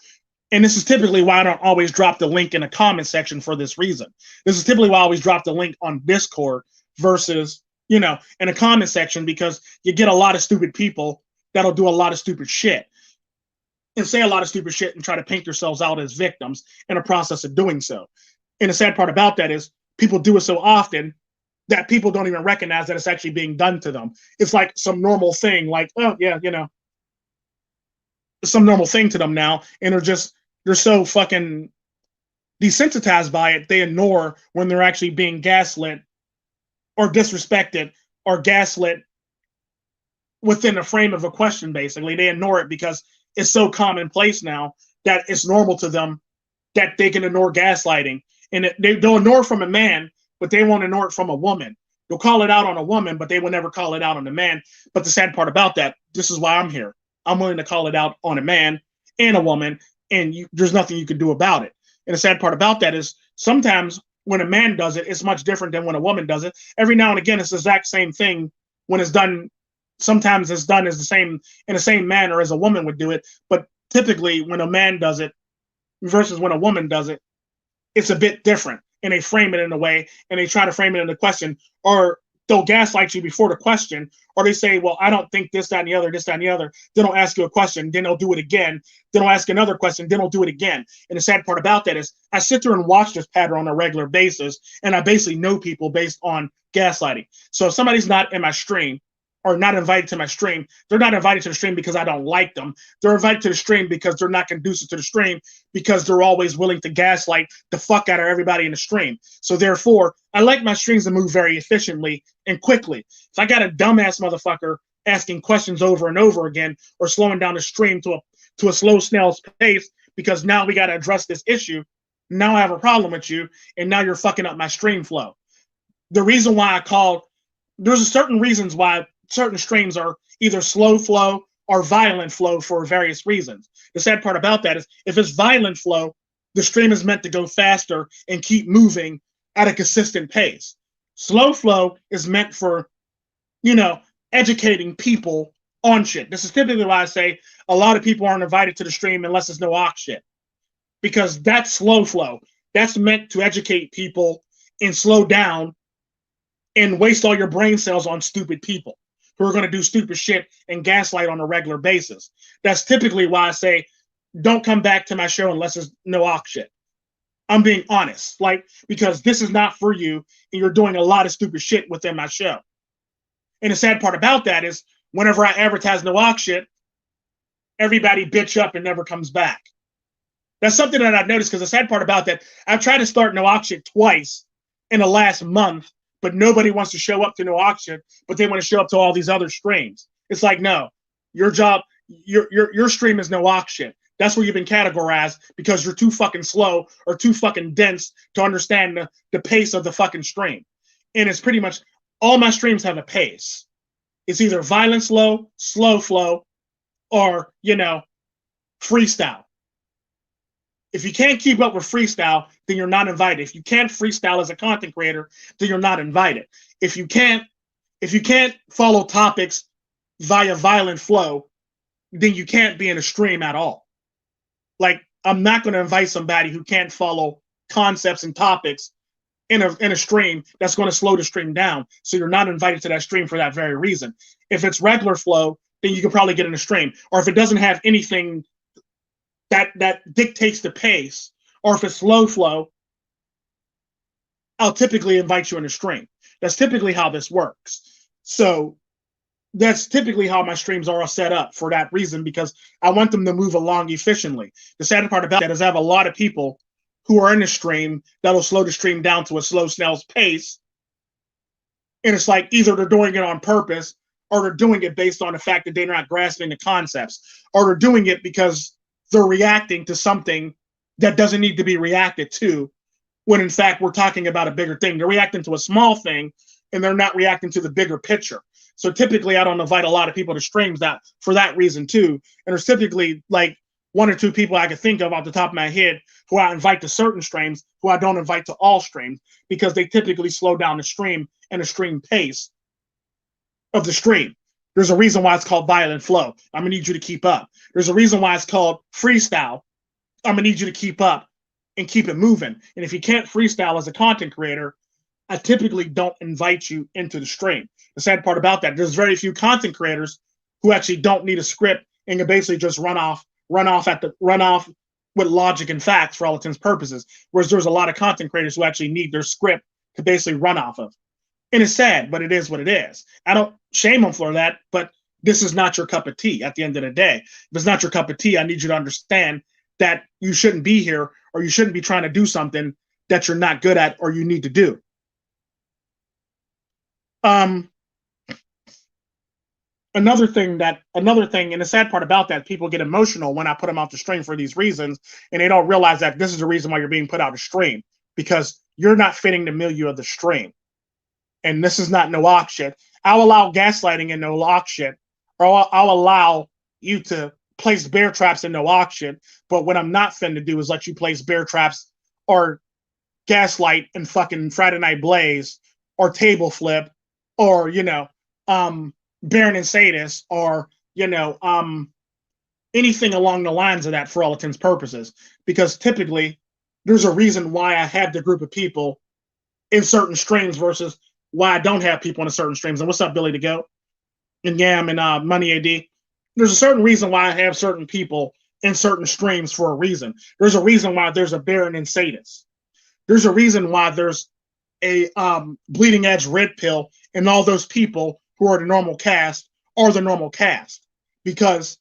A: And this is typically why I don't always drop the link in the comment section for this reason. This is typically why I always drop the link on Discord versus, in a comment section, because you get a lot of stupid people that'll do a lot of stupid shit and say a lot of stupid shit and try to paint themselves out as victims in the process of doing so. And the sad part about that is people do it so often that people don't even recognize that it's actually being done to them. It's like some normal thing, like, oh yeah, some normal thing to them now, and they're so fucking desensitized by it, they ignore when they're actually being gaslit or disrespected or gaslit within the frame of a question. Basically, they ignore it because it's so commonplace now that it's normal to them that they can ignore gaslighting. And they'll ignore it from a man, but they won't ignore it from a woman. They'll call it out on a woman, but they will never call it out on a man. But the sad part about that, this is why I'm here. I'm willing to call it out on a man and a woman, and there's nothing you can do about it. And the sad part about that is sometimes when a man does it, it's much different than when a woman does it. Every now and again, it's the exact same thing when it's done. Sometimes it's done as in the same manner as a woman would do it. But typically when a man does it versus when a woman does it, it's a bit different. And they frame it in a way, and they try to frame it in a question, or they'll gaslight you before the question, or they say, well, I don't think this, that, and the other, this, that, and the other. Then they'll ask you a question, then they'll do it again. Then they'll ask another question, then they'll do it again. And the sad part about that is I sit there and watch this pattern on a regular basis, and I basically know people based on gaslighting. So if somebody's not in my stream, or not invited to my stream, they're not invited to the stream because I don't like them. They're invited to the stream because they're not conducive to the stream, because they're always willing to gaslight the fuck out of everybody in the stream. So therefore, I like my streams to move very efficiently and quickly. If I got a dumbass motherfucker asking questions over and over again, or slowing down the stream to a slow snail's pace, because now we got to address this issue, now I have a problem with you, and now you're fucking up my stream flow. The reason why there's certain reasons why certain streams are either slow flow or violent flow for various reasons. The sad part about that is if it's violent flow, the stream is meant to go faster and keep moving at a consistent pace. Slow flow is meant for, educating people on shit. This is typically why I say a lot of people aren't invited to the stream unless it's no ox shit, because that's slow flow. That's meant to educate people and slow down and waste all your brain cells on stupid people who are going to do stupid shit and gaslight on a regular basis. That's typically why I say, don't come back to my show unless there's no ox shit. I'm being honest, because this is not for you, and you're doing a lot of stupid shit within my show. And the sad part about that is whenever I advertise no ox shit, everybody bitch up and never comes back. That's something that I've noticed, because the sad part about that, I've tried to start no ox shit twice in the last month, but nobody wants to show up to no auction, but they want to show up to all these other streams. It's like, no, your stream is no auction. That's where you've been categorized, because you're too fucking slow or too fucking dense to understand the pace of the fucking stream. And it's pretty much all my streams have a pace. It's either violent slow flow, or, freestyle. If you can't keep up with freestyle, then you're not invited. If you can't freestyle as a content creator, then you're not invited. If you can't follow topics via violent flow, then you can't be in a stream at all. I'm not going to invite somebody who can't follow concepts and topics in a stream that's going to slow the stream down. So you're not invited to that stream for that very reason. If it's regular flow, then you can probably get in a stream. Or if it doesn't have anything that dictates the pace, or if it's slow flow, I'll typically invite you in a stream. That's typically how this works. So that's typically how my streams are all set up, for that reason, because I want them to move along efficiently. The sad part about that is I have a lot of people who are in the stream that'll slow the stream down to a slow snail's pace. And it's like either they're doing it on purpose, or they're doing it based on the fact that they're not grasping the concepts, or they're doing it because they're reacting to something that doesn't need to be reacted to, when in fact we're talking about a bigger thing. They're reacting to a small thing, and they're not reacting to the bigger picture. So typically I don't invite a lot of people to streams that for that reason too. And there's typically like one or two people I can think of off the top of my head who I invite to certain streams, who I don't invite to all streams, because they typically slow down the stream and the stream pace of the stream. There's a reason why it's called violent flow. I'm gonna need you to keep up. There's a reason why it's called freestyle. I'm gonna need you to keep up and keep it moving. And if you can't freestyle as a content creator, I typically don't invite you into the stream. the sad part about that, there's very few content creators who actually don't need a script and can basically just run off with logic and facts for all intents and purposes. Whereas there's a lot of content creators who actually need their script to basically run off of. And it's sad, but it is what it is. I don't shame them for that, but this is not your cup of tea at the end of the day. If it's not your cup of tea, I need you to understand that you shouldn't be here, or you shouldn't be trying to do something that you're not good at or you need to do. Another thing, and the sad part about that, people get emotional when I put them out the stream for these reasons, and they don't realize that this is the reason why you're being put out of stream, because you're not fitting the milieu of the stream. And this is not no shit. I'll allow gaslighting and no shit, or I'll allow you to place bear traps in no shit. But what I'm not finna do is let you place bear traps or gaslight and fucking Friday Night Blaze or table flip or, you know, Baron and Sadist or, you know, anything along the lines of that for all intents and purposes. Because typically there's a reason why I have the group of people in certain streams versus why I don't have people in a certain streams. And what's up, Billy to Go? And Yam and Money AD. There's a certain reason why I have certain people in certain streams for a reason. There's a reason why there's a Baron and Sadist. There's a reason why there's a Bleeding Edge Red Pill, and all those people who are the normal cast are the normal cast, because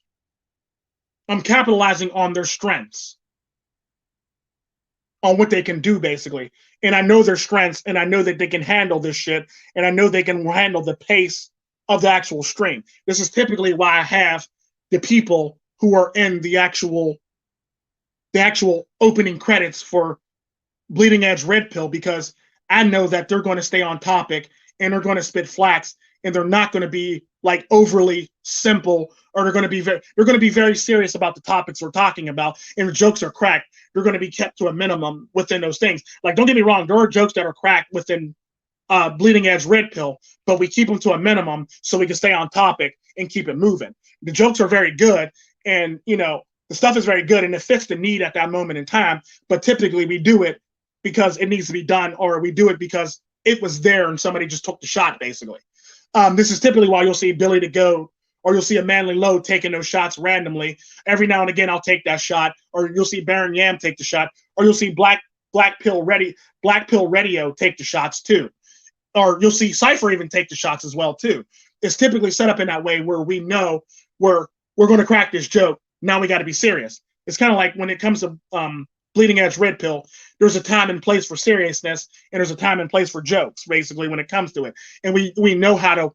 A: I'm capitalizing on their strengths, on what they can do, basically. And I know their strengths, and I know that they can handle this shit, and I know they can handle the pace of the actual stream. This is typically why I have the people who are in the actual opening credits for Bleeding Edge Red Pill, because I know that they're going to stay on topic and they're going to spit flax, and they're not going to be like overly simple, or they're going to be very serious about the topics we're talking about, and the jokes are cracked. They're going to be kept to a minimum within those things. Like, don't get me wrong, there are jokes that are cracked within Bleeding Edge Red Pill, but we keep them to a minimum so we can stay on topic and keep it moving. The jokes are very good, and you know, the stuff is very good, and it fits the need at that moment in time. But typically we do it because it needs to be done, or we do it because it was there and somebody just took the shot, basically. This is typically why you'll see Billy to Go, or you'll see a Manly Low taking those shots randomly. Every now and again, I'll take that shot, or you'll see Baron Yam take the shot, or you'll see Black Pill Radio take the shots too, or you'll see Cypher even take the shots as well too. It's typically set up in that way where we know we're going to crack this joke. Now we got to be serious. It's kind of like when it comes to Bleeding Edge Red Pill, there's a time and place for seriousness, and there's a time and place for jokes, basically, when it comes to it. And we know how to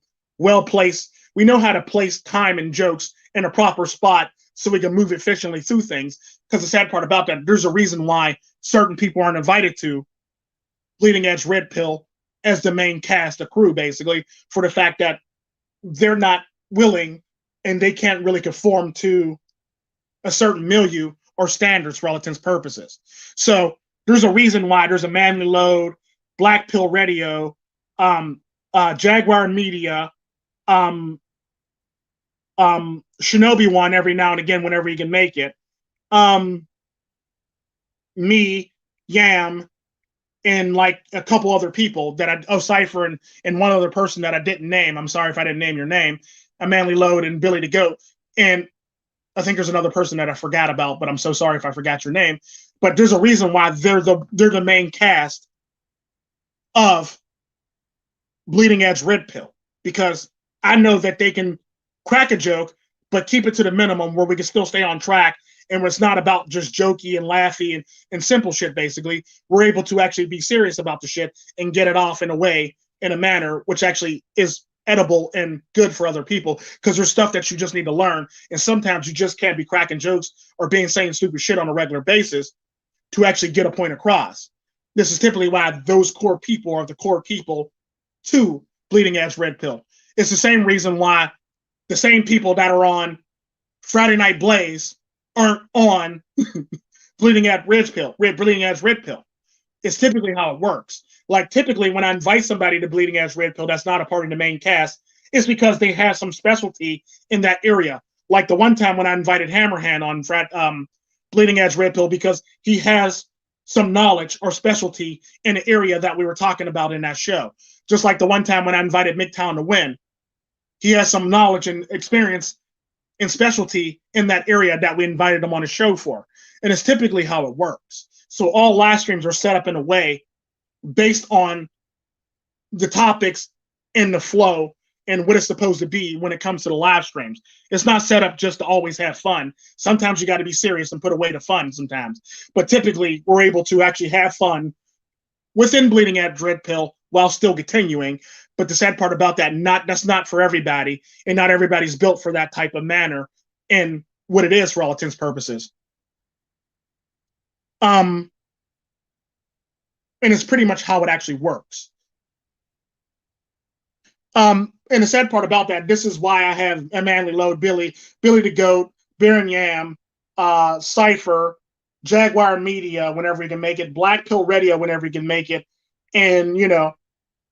A: place time and jokes in a proper spot so we can move efficiently through things. Because the sad part about that, there's a reason why certain people aren't invited to Bleeding Edge Red Pill as the main cast, a crew, basically, for the fact that they're not willing and they can't really conform to a certain milieu or standards for all intents and purposes. So there's a reason why there's a Manly Load, Black Pill Radio, Jaguar Media, Shinobi One every now and again whenever he can make it, me, Yam, and like a couple other people that Cypher and one other person that I didn't name. I'm sorry if I didn't name your name. A Manly Load and Billy to Go. And I think there's another person that I forgot about, but I'm so sorry if I forgot your name. But there's a reason why they're the main cast of Bleeding Edge Red Pill, because I know that they can crack a joke, but keep it to the minimum where we can still stay on track, and where it's not about just jokey and laughy and simple shit, basically. We're able to actually be serious about the shit and get it off in a manner which actually is edible and good for other people, because there's stuff that you just need to learn, and sometimes you just can't be cracking jokes or saying stupid shit on a regular basis to actually get a point across. This is typically why those core people are the core people to Bleeding Edge Red Pill. It's the same reason why the same people that are on Friday Night Blaze aren't on Bleeding Edge Red Pill. It's typically how it works. Like, typically when I invite somebody to Bleeding Edge Red Pill that's not a part of the main cast, it's because they have some specialty in that area. Like the one time when I invited Hammerhand on Bleeding Edge Red Pill, because he has some knowledge or specialty in the area that we were talking about in that show. Just like the one time when I invited MGTOW to win, he has some knowledge and experience and specialty in that area that we invited him on a show for. And it's typically how it works. So all live streams are set up in a way based on the topics and the flow and what it's supposed to be when it comes to the live streams. It's not set up just to always have fun. Sometimes you got to be serious and put away the fun sometimes. But typically, we're able to actually have fun within Bleeding Edge Red Pill while still continuing. But the sad part about that, that's not for everybody, and not everybody's built for that type of manner and what it is for all intents and purposes. And it's pretty much how it actually works. And the sad part about that, this is why I have a Manly Load, Billy the Goat, Baron Yam, Cypher, Jaguar Media whenever he can make it, Black Pill Radio whenever he can make it, and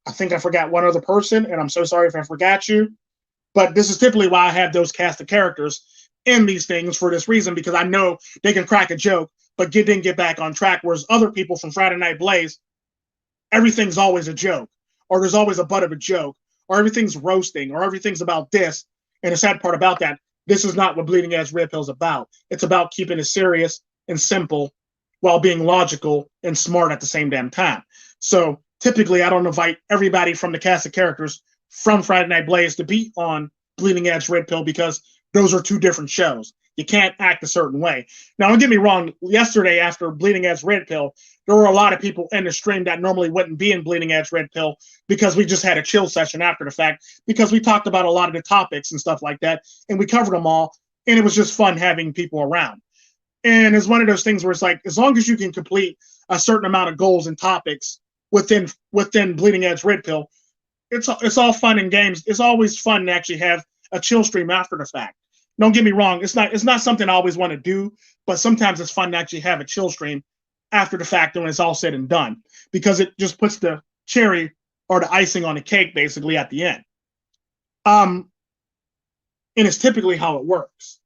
A: I think I forgot one other person, and I'm so sorry if I forgot you. But this is typically why I have those cast of characters in these things for this reason, because I know they can crack a joke, but didn't get back on track. Whereas other people from Friday Night Blaze, everything's always a joke, or there's always a butt of a joke, or everything's roasting, or everything's about this. And the sad part about that, this is not what Bleeding Edge Red Pill is about. It's about keeping it serious and simple while being logical and smart at the same damn time. So typically, I don't invite everybody from the cast of characters from Friday Night Blaze to be on Bleeding Edge Red Pill, because those are two different shows. You can't act a certain way. Now, don't get me wrong. Yesterday, after Bleeding Edge Red Pill, there were a lot of people in the stream that normally wouldn't be in Bleeding Edge Red Pill, because we just had a chill session after the fact, because we talked about a lot of the topics and stuff like that, and we covered them all, and it was just fun having people around. And it's one of those things where it's like, as long as you can complete a certain amount of goals and topics within Bleeding Edge Red Pill, it's all fun and games. It's always fun to actually have a chill stream after the fact. Don't get me wrong, it's not something I always want to do, but sometimes it's fun to actually have a chill stream after the fact when it's all said and done, because it just puts the cherry or the icing on the cake basically at the end. And it's typically how it works.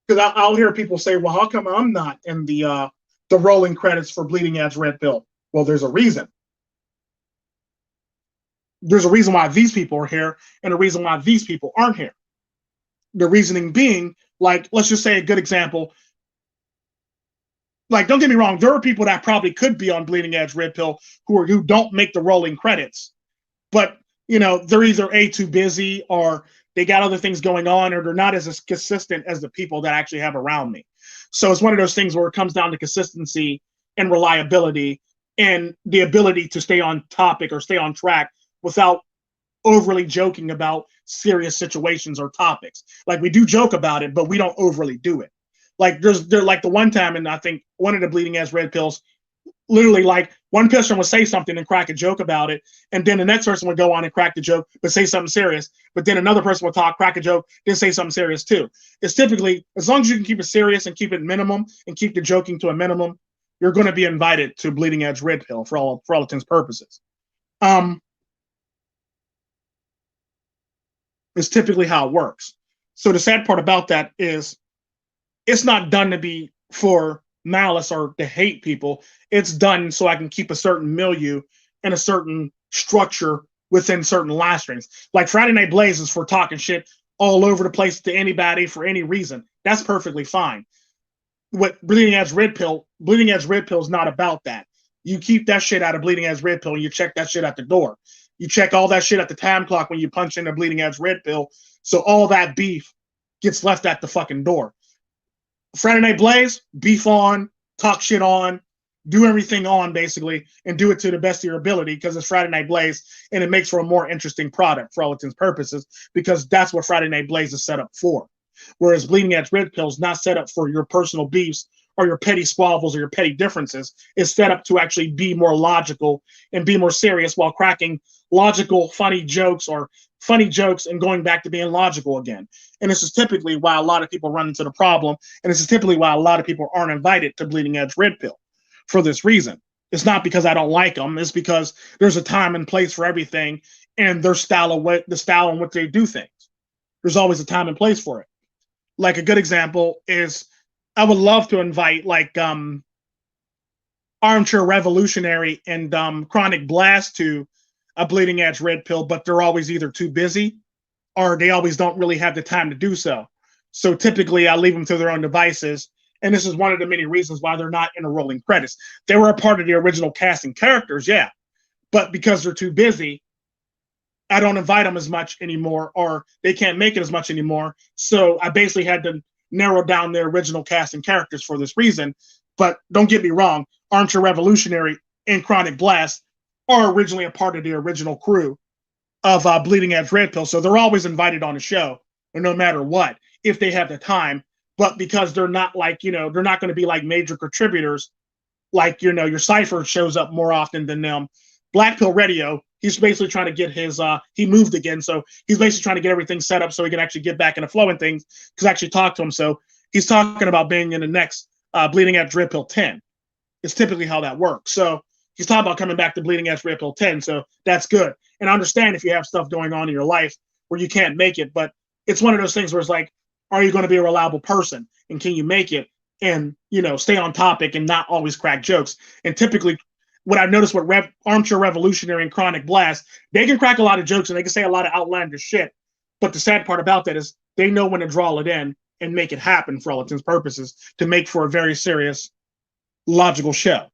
A: Because I'll hear people say, well, how come I'm not in the rolling credits for Bleeding Edge Red Pill? Well, there's a reason. There's a reason why these people are here, and a reason why these people aren't here. The reasoning being, like, let's just say a good example. Like, don't get me wrong, there are people that probably could be on Bleeding Edge Red Pill who don't make the rolling credits. But, they're either A, too busy, or they got other things going on, or they're not as consistent as the people that actually have around me. So it's one of those things where it comes down to consistency and reliability and the ability to stay on topic or stay on track without overly joking about serious situations or topics. Like, we do joke about it, but we don't overly do it. Like, there's like the one time, and I think one of the Bleeding Edge Red Pills, literally, like, one person would say something and crack a joke about it, and then the next person would go on and crack the joke, but say something serious. But then another person would talk, crack a joke, then say something serious too. It's typically, as long as you can keep it serious and keep it minimum and keep the joking to a minimum, you're going to be invited to Bleeding Edge Red Pill for all intents and purposes. It's typically how it works. So the sad part about that is it's not done to be for malice or to hate people. It's done so I can keep a certain milieu and a certain structure within certain live streams. Like Friday Night Blaze is for talking shit all over the place to anybody for any reason. That's perfectly fine. What Bleeding Edge Red Pill is not about that. You keep that shit out of Bleeding Edge Red Pill and you check that shit at the door. You check all that shit at the time clock when you punch in the Bleeding Edge Red Pill. So all that beef gets left at the fucking door. Friday Night Blaze, beef on, talk shit on, do everything on basically, and do it to the best of your ability because it's Friday Night Blaze and it makes for a more interesting product for all intents and purposes because that's what Friday Night Blaze is set up for. Whereas Bleeding Edge Red Pill is not set up for your personal beefs or your petty squabbles or your petty differences. It's set up to actually be more logical and be more serious while cracking logical, funny jokes and going back to being logical again. And this is typically why a lot of people run into the problem. And this is typically why a lot of people aren't invited to Bleeding Edge Red Pill for this reason. It's not because I don't like them. It's because there's a time and place for everything and their style in which they do things. There's always a time and place for it. Like a good example is I would love to invite like Armchair Revolutionary and Chronic Blast to a Bleeding Edge Red Pill, but they're always either too busy or they always don't really have the time to do so. So typically I leave them to their own devices. And this is one of the many reasons why they're not in the rolling credits. They were a part of the original casting characters, yeah. But because they're too busy, I don't invite them as much anymore, or they can't make it as much anymore. So I basically had to narrow down their original casting characters for this reason. But don't get me wrong, Armchair Revolutionary and Chronic Blast are originally a part of the original crew of Bleeding Edge Red Pill. So they're always invited on the show, no matter what, if they have the time. But because they're not like, you know, they're not going to be like major contributors, like, you know, your Cypher shows up more often than them. Black Pill Radio, he's basically trying to get his, he moved again. So he's basically trying to get everything set up so he can actually get back in the flow and things, because I actually talked to him. So he's talking about being in the next Bleeding Edge Red Pill 10. It's typically how that works. So he's talking about coming back to Bleeding Edge Red Pill 10. So that's good. And I understand if you have stuff going on in your life where you can't make it, but it's one of those things where it's like, are you going to be a reliable person? And can you make it and, you know, stay on topic and not always crack jokes? And typically what I've noticed with Armchair Revolutionary and Chronic Blast, they can crack a lot of jokes and they can say a lot of outlandish shit. But the sad part about that is they know when to draw it in and make it happen for all intents and purposes to make for a very serious, logical show.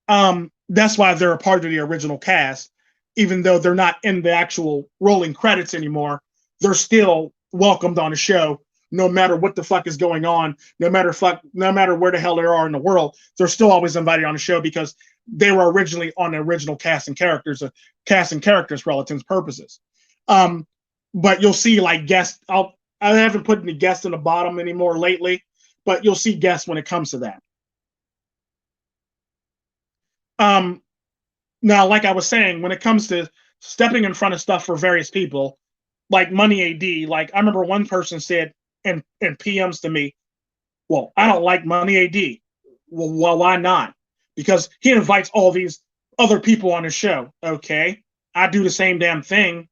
A: That's why they're a part of the original cast. Even though they're not in the actual rolling credits anymore, they're still welcomed on the show. No matter what the fuck is going on, no matter where the hell they are in the world, they're still always invited on the show because they were originally on the original cast and characters for all intents and purposes. But you'll see like guests. I haven't put any guests in the bottom anymore lately, but you'll see guests when it comes to that. Now, like I was saying, when it comes to stepping in front of stuff for various people, like Money AD, like I remember one person said in PMs to me, well, I don't like Money AD. Well, why not? Because he invites all these other people on his show. Okay, I do the same damn thing.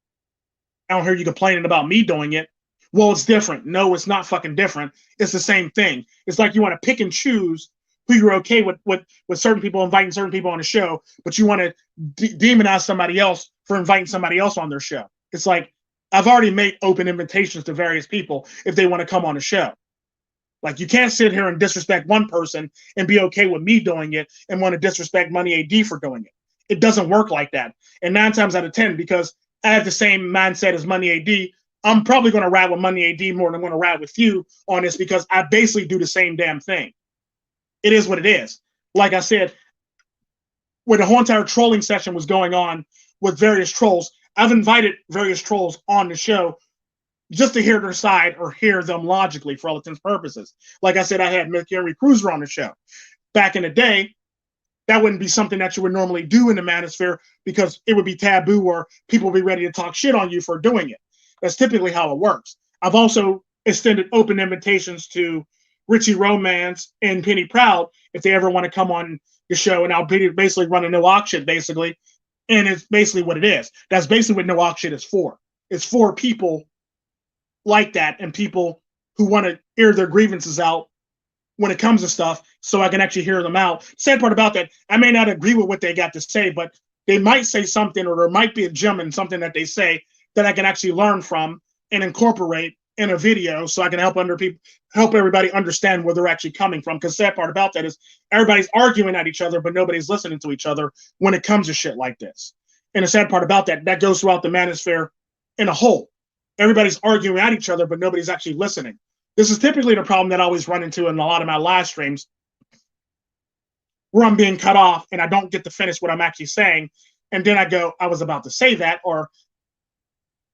A: I don't hear you complaining about me doing it. Well, it's different. No, it's not fucking different. It's the same thing. It's like you want to pick and choose who you're okay with certain people inviting certain people on the show, but you want to demonize somebody else for inviting somebody else on their show. It's like, I've already made open invitations to various people if they want to come on the show. Like, you can't sit here and disrespect one person and be okay with me doing it and want to disrespect Money AD for doing it. It doesn't work like that. And 9 times out of 10, because I have the same mindset as Money AD, I'm probably going to ride with Money AD more than I'm going to ride with you on this, because I basically do the same damn thing. It is what it is. Like I said, when the whole entire trolling session was going on with various trolls, I've invited various trolls on the show just to hear their side or hear them logically for all intents and purposes. Like I said, I had Mercury Cruiser on the show. Back in the day, that wouldn't be something that you would normally do in the manosphere because it would be taboo or people would be ready to talk shit on you for doing it. That's typically how it works. I've also extended open invitations to Richie Romance and Penny Proud if they ever want to come on the show, and I'll basically run a no-ox shit, basically. And it's basically what it is. That's basically what no-ox shit is for. It's for people like that and people who want to air their grievances out when it comes to stuff so I can actually hear them out. Sad part about that, I may not agree with what they got to say, but they might say something, or there might be a gem in something that they say that I can actually learn from and incorporate in a video so I can help everybody understand where they're actually coming from. Because the sad part about that is everybody's arguing at each other, but nobody's listening to each other when it comes to shit like this. And the sad part about that, that goes throughout the manosphere in a whole. Everybody's arguing at each other, but nobody's actually listening. This is typically the problem that I always run into in a lot of my live streams, where I'm being cut off and I don't get to finish what I'm actually saying. And then I go, I was about to say that, or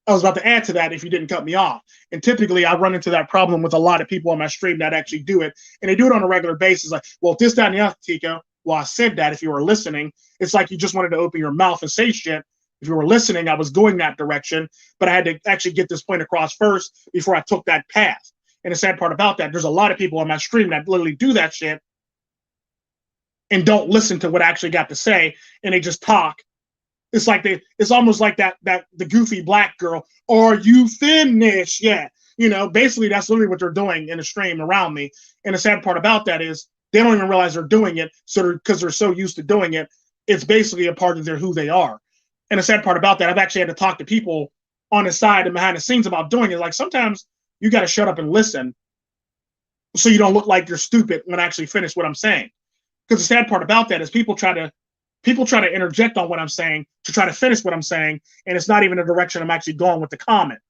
A: I was about to add to that if you didn't cut me off. And typically I run into that problem with a lot of people on my stream that actually do it. And they do it on a regular basis. Like, well, this, that, and the other, Tico. Well, I said that if you were listening. It's like you just wanted to open your mouth and say shit. If you were listening, I was going that direction, but I had to actually get this point across first before I took that path. And the sad part about that, there's a lot of people on my stream that literally do that shit and don't listen to what I actually got to say, and they just talk. It's like it's almost like that the goofy black girl. Are you finished? Yeah. You know, basically that's literally what they're doing in the stream around me. And the sad part about that is they don't even realize they're doing it. So because they're so used to doing it, it's basically a part of their who they are. And the sad part about that, I've actually had to talk to people on the side and behind the scenes about doing it. Like sometimes you got to shut up and listen so you don't look like you're stupid when I actually finish what I'm saying. Because the sad part about that is people try to interject on what I'm saying to try to finish what I'm saying, and it's not even the direction I'm actually going with the comment.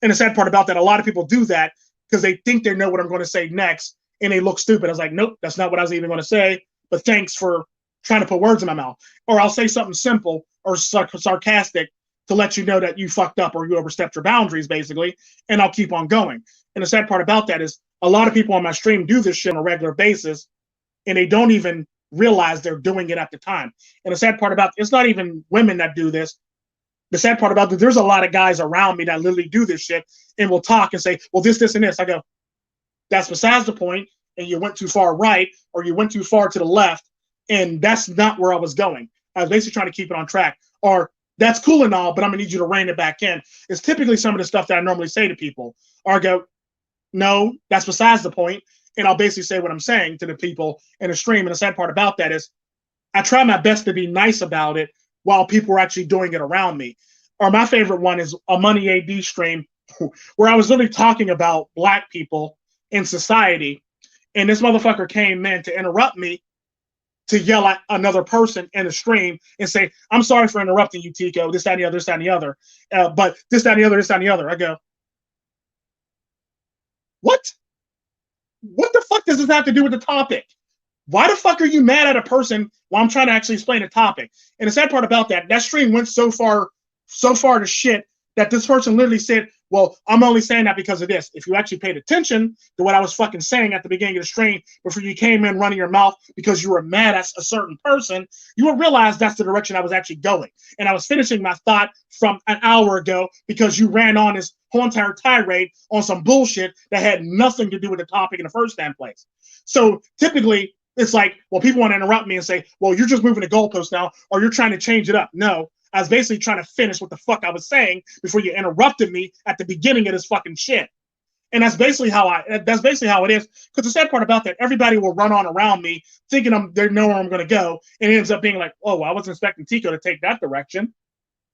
A: And the sad part about that, a lot of people do that because they think they know what I'm going to say next, and they look stupid. I was like, nope, that's not what I was even going to say, but thanks for trying to put words in my mouth. Or I'll say something simple or sarcastic to let you know that you fucked up or you overstepped your boundaries, basically, and I'll keep on going. And the sad part about that is a lot of people on my stream do this shit on a regular basis, and they don't even realize they're doing it at the time. And the sad part about it's not even women that do this. The sad part about it, there's a lot of guys around me that literally do this shit and will talk and say, well, this, and this. I go, that's besides the point, and you went too far right or you went too far to the left, and that's not where I was going. I was basically trying to keep it on track. Or that's cool and all, but I'm gonna need you to rein it back in. It's typically some of the stuff that I normally say to people. Or I go, no, that's besides the point. And I'll basically say what I'm saying to the people in the stream. And the sad part about that is I try my best to be nice about it while people are actually doing it around me. Or my favorite one is a Money AD stream where I was literally talking about Black people in society. And this motherfucker came in to interrupt me to yell at another person in the stream and say, I'm sorry for interrupting you, Tico, this, that, and the other, this, that, and the other. But this, that, and the other, this, that, and the other. I go, what? What the fuck does this have to do with the topic? Why the fuck are you mad at a person while I'm trying to actually explain a topic? And the sad part about that, that stream went so far to shit that this person literally said, well, I'm only saying that because of this. If you actually paid attention to what I was fucking saying at the beginning of the stream before you came in running your mouth because you were mad at a certain person, you would realize that's the direction I was actually going. And I was finishing my thought from an hour ago because you ran on this whole entire tirade on some bullshit that had nothing to do with the topic in the first damn place. So typically, it's like, well, people want to interrupt me and say, well, you're just moving the goalpost now, or you're trying to change it up. No, I was basically trying to finish what the fuck I was saying before you interrupted me at the beginning of this fucking shit. And that's basically how it is. Because the sad part about that, everybody will run on around me thinking they know where I'm going to go. And it ends up being like, oh, I wasn't expecting Tico to take that direction.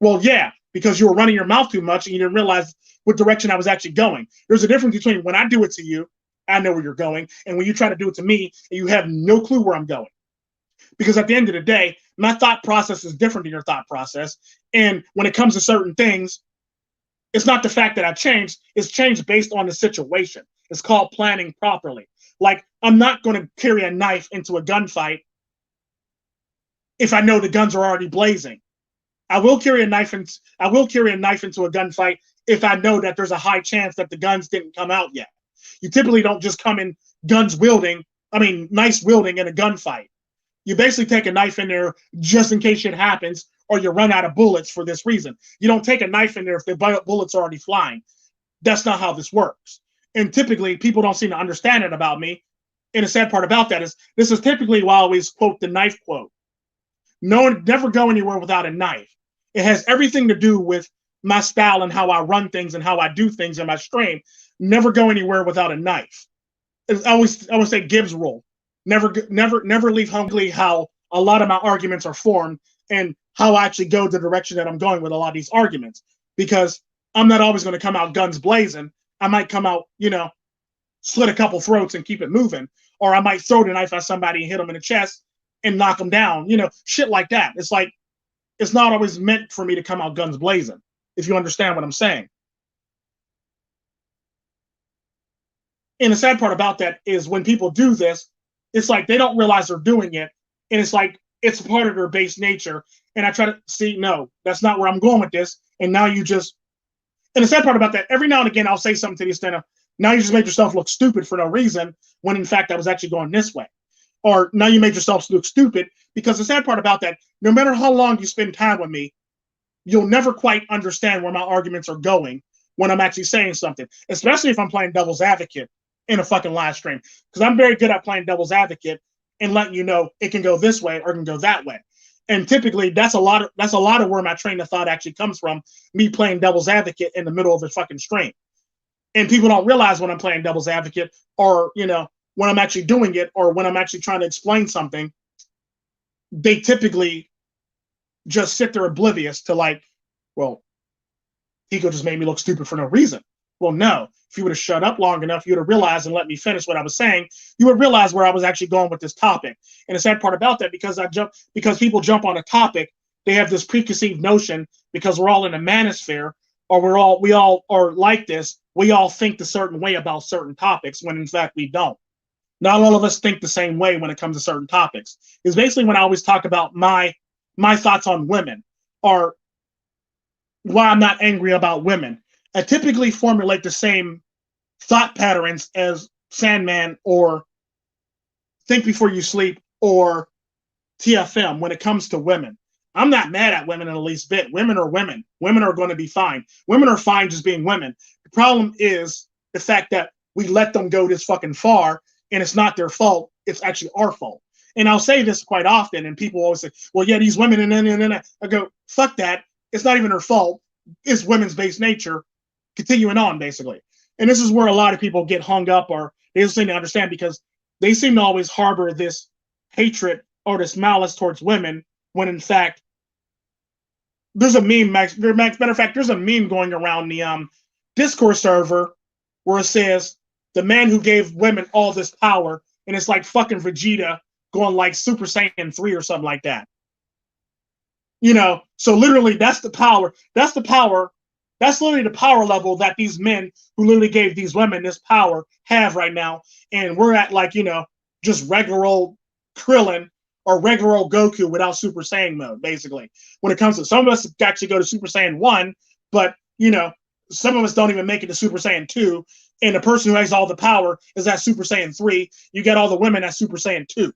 A: Well, yeah, because you were running your mouth too much and you didn't realize what direction I was actually going. There's a difference between when I do it to you, I know where you're going, and when you try to do it to me, and you have no clue where I'm going. Because at the end of the day, my thought process is different than your thought process. And when it comes to certain things, it's not the fact that I changed, it's changed based on the situation. It's called planning properly. Like, I'm not going to carry a knife into a gunfight if I know the guns are already blazing. I will carry a knife into a gunfight if I know that there's a high chance that the guns didn't come out yet. You typically don't just come in knife wielding in a gunfight. You basically take a knife in there just in case shit happens, or you run out of bullets for this reason. You don't take a knife in there if the bullets are already flying. That's not how this works. And typically, people don't seem to understand it about me. And the sad part about that is, this is typically why I always quote the knife quote. Never go anywhere without a knife. It has everything to do with my style and how I run things and how I do things in my stream. Never go anywhere without a knife. I always say Gibbs rule. Never leave home. How a lot of my arguments are formed and how I actually go the direction that I'm going with a lot of these arguments. Because I'm not always going to come out guns blazing. I might come out, slit a couple throats and keep it moving. Or I might throw the knife at somebody and hit them in the chest and knock them down. Shit like that. It's like, it's not always meant for me to come out guns blazing, if you understand what I'm saying. And the sad part about that is when people do this, it's like they don't realize they're doing it. And it's like, it's part of their base nature. And I try to see, no, that's not where I'm going with this. And now and the sad part about that, every now and again, I'll say something to the extent of, now you just made yourself look stupid for no reason, when in fact I was actually going this way. Or now you made yourself look stupid, because the sad part about that, no matter how long you spend time with me, you'll never quite understand where my arguments are going when I'm actually saying something, especially if I'm playing devil's advocate in a fucking live stream. Because I'm very good at playing devil's advocate and letting you know it can go this way or it can go that way. And typically that's a lot of where my train of thought actually comes from, me playing devil's advocate in the middle of a fucking stream. And people don't realize when I'm playing devil's advocate, or when I'm actually doing it or when I'm actually trying to explain something, they typically just sit there oblivious to like, well, Ego just made me look stupid for no reason. Well, no. If you would have shut up long enough, you would have realized and let me finish what I was saying. You would realize where I was actually going with this topic. And the sad part about that, because people jump on a topic, they have this preconceived notion because we're all in a manosphere, or we all are like this. We all think a certain way about certain topics when in fact we don't. Not all of us think the same way when it comes to certain topics. It's basically when I always talk about my thoughts on women, or why I'm not angry about women. I typically formulate the same thought patterns as Sandman or Think Before You Sleep or TFM when it comes to women. I'm not mad at women in the least bit. Women are women. Women are going to be fine. Women are fine just being women. The problem is the fact that we let them go this fucking far, and it's not their fault. It's actually our fault. And I'll say this quite often, and people always say, well, yeah, these women, and then I go, fuck that. It's not even their fault. It's women's based nature continuing on, basically. And this is where a lot of people get hung up, or they just seem to understand, because they seem to always harbor this hatred or this malice towards women, when in fact, there's a meme, matter of fact, there's a meme going around the Discord server where it says, the man who gave women all this power, and it's like fucking Vegeta going like Super Saiyan 3 or something like that. You know, so literally that's the power. That's literally the power level that these men who literally gave these women this power have right now. And we're at like, you know, just regular old Krillin or regular old Goku without Super Saiyan mode, basically. When it comes to, some of us actually go to Super Saiyan 1, but, you know, some of us don't even make it to Super Saiyan 2. And the person who has all the power is at Super Saiyan 3. You get all the women at Super Saiyan 2.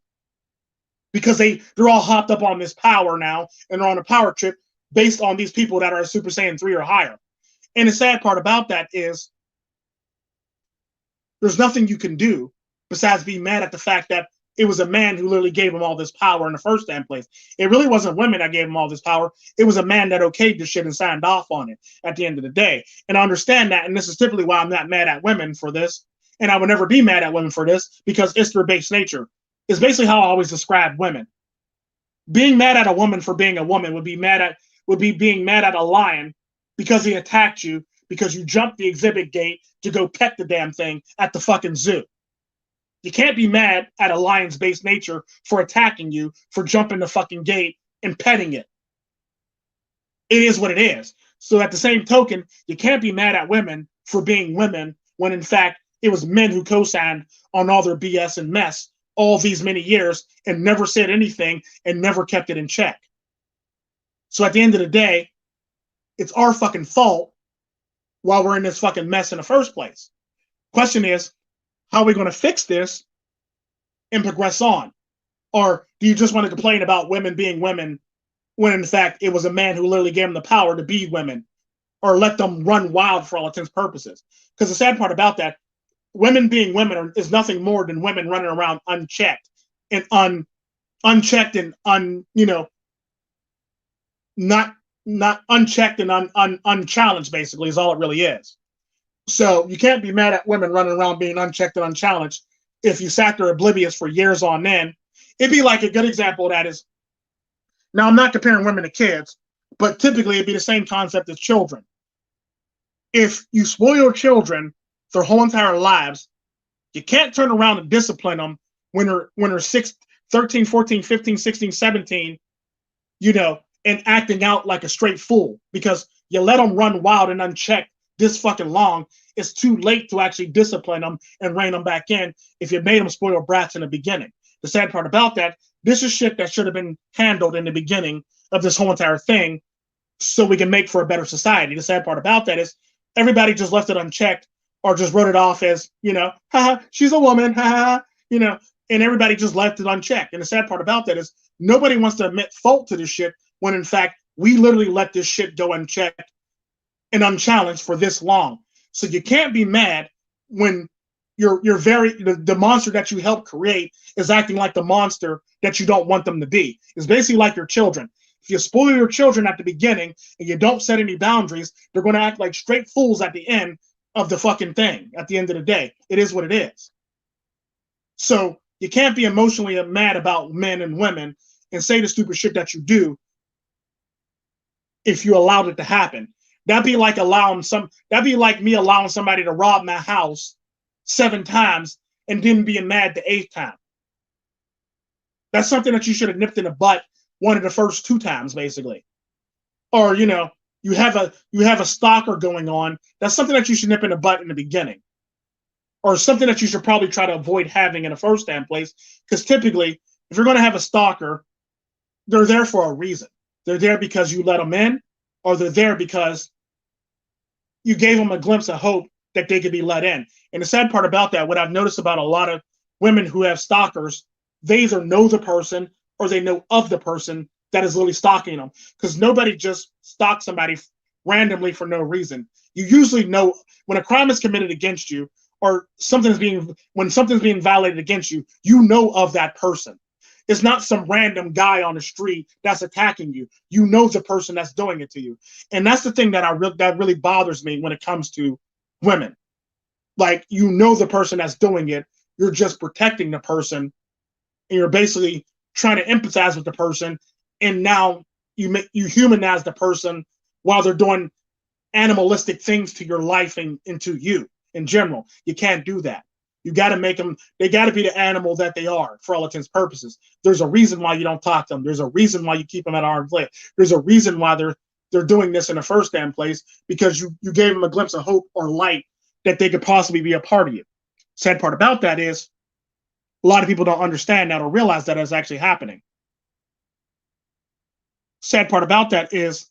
A: Because they're all hopped up on this power now, and they're on a power trip based on these people that are Super Saiyan 3 or higher. And the sad part about that is there's nothing you can do besides be mad at the fact that it was a man who literally gave him all this power in the first damn place. It really wasn't women that gave him all this power. It was a man that okayed this shit and signed off on it at the end of the day. And I understand that, and this is typically why I'm not mad at women for this, and I would never be mad at women for this, because it's their base nature. It's basically how I always describe women. Being mad at a woman for being a woman would be being mad at a lion because he attacked you because you jumped the exhibit gate to go pet the damn thing at the fucking zoo. You can't be mad at a lion's base nature for attacking you for jumping the fucking gate and petting it. It is what it is. So at the same token, you can't be mad at women for being women when in fact it was men who co-signed on all their BS and mess all these many years and never said anything and never kept it in check. So at the end of the day, it's our fucking fault while we're in this fucking mess in the first place. Question is, how are we going to fix this and progress on? Or do you just want to complain about women being women when in fact it was a man who literally gave them the power to be women, or let them run wild for all intents and purposes? Because the sad part about that, women being women is nothing more than women running around unchecked and unchecked and not unchecked and unchallenged, basically, is all it really is. So you can't be mad at women running around being unchecked and unchallenged if you sat there oblivious for years on end. It'd be like, a good example of that is, now I'm not comparing women to kids, but typically it'd be the same concept as children. If you spoil your children their whole entire lives, you can't turn around and discipline them when they're 13, 14, 15, 16, 17, and acting out like a straight fool, because you let them run wild and unchecked this fucking long. It's too late to actually discipline them and rein them back in if you made them spoiled brats in the beginning. The sad part about that, this is shit that should have been handled in the beginning of this whole entire thing so we can make for a better society. The sad part about that is everybody just left it unchecked, or just wrote it off as, haha, she's a woman, haha, and everybody just left it unchecked. And the sad part about that is nobody wants to admit fault to this shit when in fact we literally let this shit go unchecked and unchallenged for this long. So you can't be mad when the monster that you helped create is acting like the monster that you don't want them to be. It's basically like your children. If you spoil your children at the beginning and you don't set any boundaries, they're going to act like straight fools at the end of the fucking thing. At the end of the day, it is what it is. So you can't be emotionally mad about men and women and say the stupid shit that you do if you allowed it to happen. That'd be like me allowing somebody to rob my house 7 times and then being mad the 8th time. That's something that you should have nipped in the butt one of the first 2 times, basically. Or, you know, you have a stalker going on. That's something that you should nip in the butt in the beginning. Or something that you should probably try to avoid having in the first damn place. Because typically, if you're going to have a stalker, they're there for a reason. They're there because you let them in, or they're there because you gave them a glimpse of hope that they could be let in. And the sad part about that, what I've noticed about a lot of women who have stalkers, they either know the person or they know of the person that is literally stalking them. Because nobody just stalks somebody randomly for no reason. You usually know when a crime is committed against you, or when something's being violated against you, you know of that person. It's not some random guy on the street that's attacking you. You know the person that's doing it to you. And that's the thing that really bothers me when it comes to women. Like, you know the person that's doing it. You're just protecting the person, and you're basically trying to empathize with the person. And now you humanize the person while they're doing animalistic things to your life and to you in general. You can't do that. You got to make them, they got to be the animal that they are for all intents and purposes. There's a reason why you don't talk to them. There's a reason why you keep them at arm's length. There's a reason why they're doing this in the first damn place, because you gave them a glimpse of hope or light that they could possibly be a part of you. Sad part about that is a lot of people don't understand that or realize that is actually happening. Sad part about that is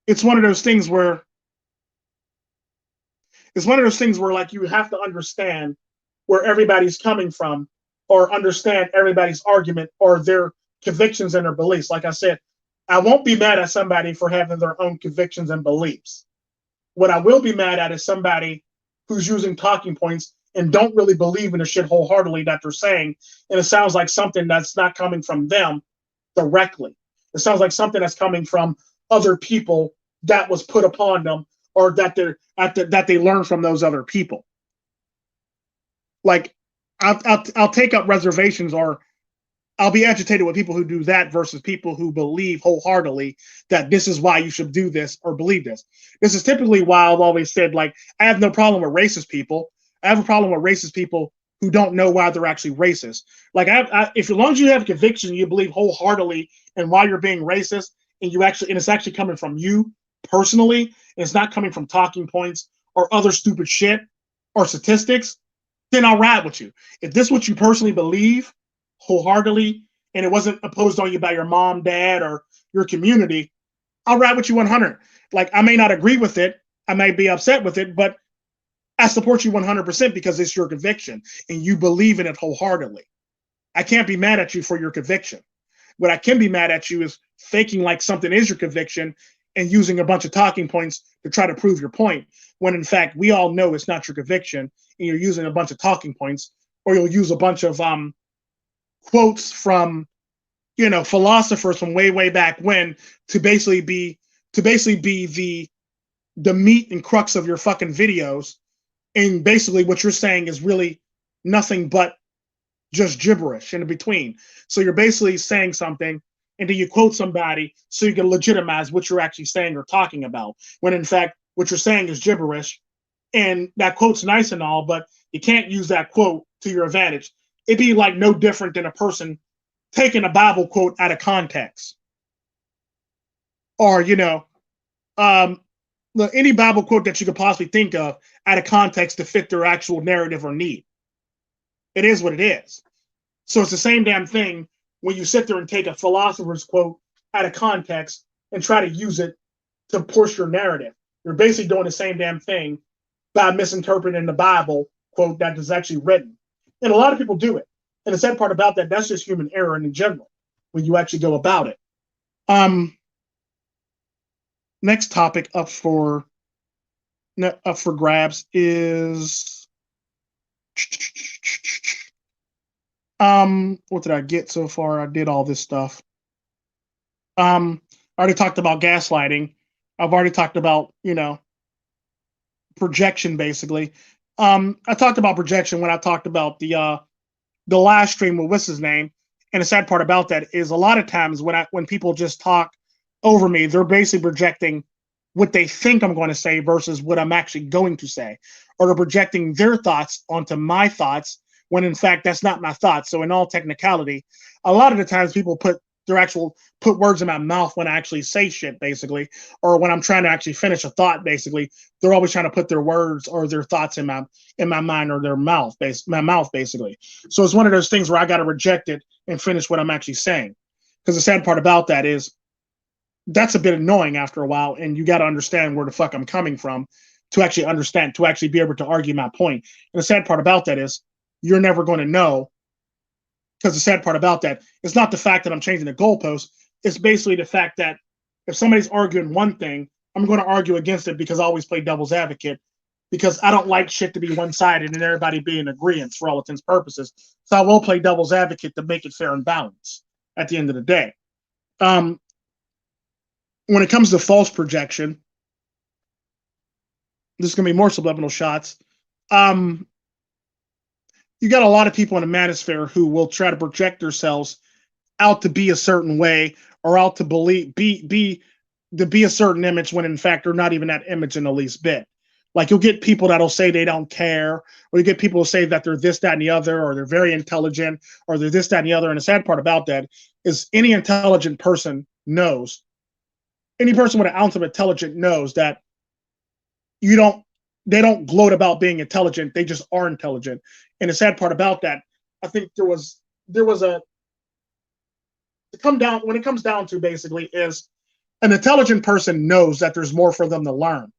A: it's one of those things where like you have to understand where everybody's coming from, or understand everybody's argument or their convictions and their beliefs. Like I said, I won't be mad at somebody for having their own convictions and beliefs. What I will be mad at is somebody who's using talking points and don't really believe in the shit wholeheartedly that they're saying, and it sounds like something that's not coming from them directly. It sounds like something that's coming from other people that was put upon them, or that they learn from those other people. Like, I'll take up reservations, or I'll be agitated with people who do that versus people who believe wholeheartedly that this is why you should do this or believe this. This is typically why I've always said, like, I have no problem with racist people. I have a problem with racist people who don't know why they're actually racist. Like, if as long as you have conviction, you believe wholeheartedly in why you're being racist, and it's actually coming from you personally, and it's not coming from talking points or other stupid shit or statistics, then I'll ride with you. If this is what you personally believe wholeheartedly, and it wasn't imposed on you by your mom, dad, or your community, I'll ride with you 100. Like, I may not agree with it, I may be upset with it, but I support you 100% because it's your conviction and you believe in it wholeheartedly. I can't be mad at you for your conviction. What I can be mad at you is faking like something is your conviction and using a bunch of talking points to try to prove your point, when in fact we all know it's not your conviction, and you're using a bunch of talking points, or you'll use a bunch of quotes from, you know, philosophers from way back when to basically be the meat and crux of your fucking videos. And basically what you're saying is really nothing but just gibberish in between. So you're basically saying something, and then you quote somebody so you can legitimize what you're actually saying or talking about, when in fact what you're saying is gibberish. And that quote's nice and all, but you can't use that quote to your advantage. It'd be like no different than a person taking a Bible quote out of context, or, you know, any Bible quote that you could possibly think of out of context to fit their actual narrative or need. It is what it is. So it's the same damn thing when you sit there and take a philosopher's quote out of context and try to use it to push your narrative. You're basically doing the same damn thing by misinterpreting the Bible quote that is actually written. And a lot of people do it. And the sad part about that, that's just human error in general when you actually go about it. Next topic up for grabs is what did I get so far? I did all this stuff. I already talked about gaslighting. I've already talked about, you know, projection, basically. I talked about projection when I talked about the last stream with what's his name. And the sad part about that is a lot of times when people just talk over me, they're basically projecting what they think I'm going to say versus what I'm actually going to say, or they're projecting their thoughts onto my thoughts when in fact that's not my thoughts. So in all technicality, a lot of the times people put words in my mouth when I actually say shit, basically, or when I'm trying to actually finish a thought, basically, they're always trying to put their words or their thoughts in my mind or my mouth, basically. So it's one of those things where I got to reject it and finish what I'm actually saying. Because the sad part about that is that's a bit annoying after a while, and you got to understand where the fuck I'm coming from to actually understand, to actually be able to argue my point. And the sad part about that is you're never going to know, because the sad part about that is not the fact that I'm changing the goalpost. It's basically the fact that if somebody's arguing one thing, I'm going to argue against it because I always play devil's advocate, because I don't like shit to be one-sided and everybody be in agreement for all intents and purposes. So I will play devil's advocate to make it fair and balanced at the end of the day. When it comes to false projection, there's going to be more subliminal shots. You got a lot of people in the manosphere who will try to project themselves out to be a certain way, or out to be a certain image when in fact they're not even that image in the least bit. Like you'll get people that'll say they don't care, or you get people who say that they're this, that, and the other, or they're very intelligent, or they're this, that, and the other. And the sad part about that is any intelligent person knows, any person with an ounce of intelligence knows that they don't gloat about being intelligent. They just are intelligent. And the sad part about that, I think there was when it comes down to basically is an intelligent person knows that there's more for them to learn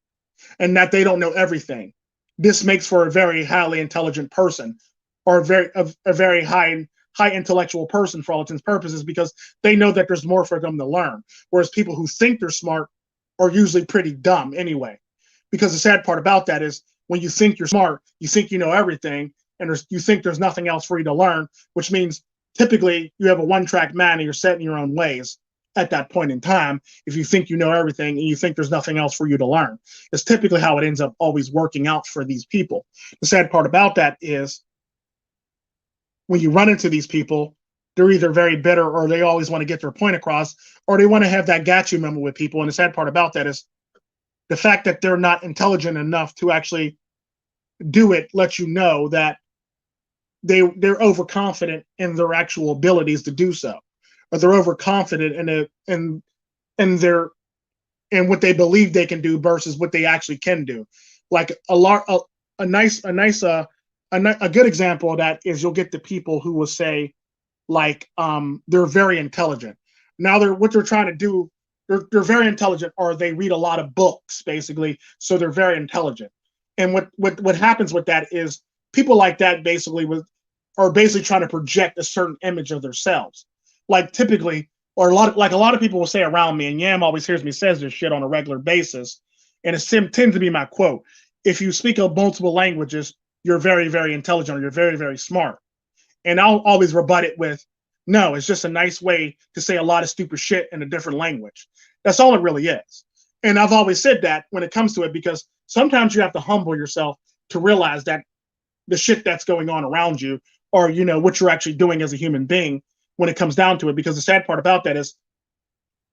A: and that they don't know everything. This makes for a very highly intelligent person, or a very high intellectual person for all intents and purposes, because they know that there's more for them to learn. Whereas people who think they're smart are usually pretty dumb anyway. Because the sad part about that is when you think you're smart, you think you know everything, and you think there's nothing else for you to learn, which means typically you have a one-track mind and you're set in your own ways at that point in time. If you think you know everything and you think there's nothing else for you to learn, it's typically how it ends up always working out for these people. The sad part about that is when you run into these people, they're either very bitter, or they always want to get their point across, or they want to have that got you moment with people. And the sad part about that is the fact that they're not intelligent enough to actually do it lets you know that they're overconfident in their actual abilities to do so, or they're overconfident in what they believe they can do versus what they actually can do. Like a good example of that is you'll get the people who will say like they're very intelligent. Now what they're trying to do, they're very intelligent, or they read a lot of books basically, so they're very intelligent. And what happens with that is people like that basically are basically trying to project a certain image of themselves. Like typically, or a lot of people will say around me, and Yam always hears me says this shit on a regular basis, and it tends to be my quote: if you speak of multiple languages, you're very, very intelligent, or you're very, very smart. And I'll always rebut it with, no, it's just a nice way to say a lot of stupid shit in a different language. That's all it really is. And I've always said that when it comes to it, because sometimes you have to humble yourself to realize that the shit that's going on around you, or what you're actually doing as a human being when it comes down to it. Because the sad part about that is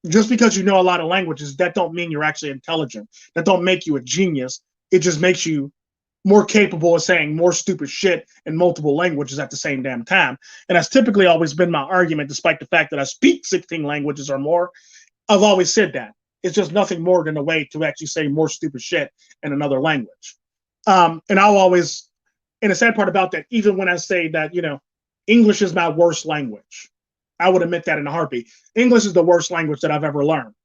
A: just because you know a lot of languages, that don't mean you're actually intelligent. That don't make you a genius. It just makes you more capable of saying more stupid shit in multiple languages at the same damn time. And that's typically always been my argument, despite the fact that I speak 16 languages or more. I've always said that. It's just nothing more than a way to actually say more stupid shit in another language. And I'll always, and the sad part about that, even when I say that, English is my worst language, I would admit that in a heartbeat. English is the worst language that I've ever learned.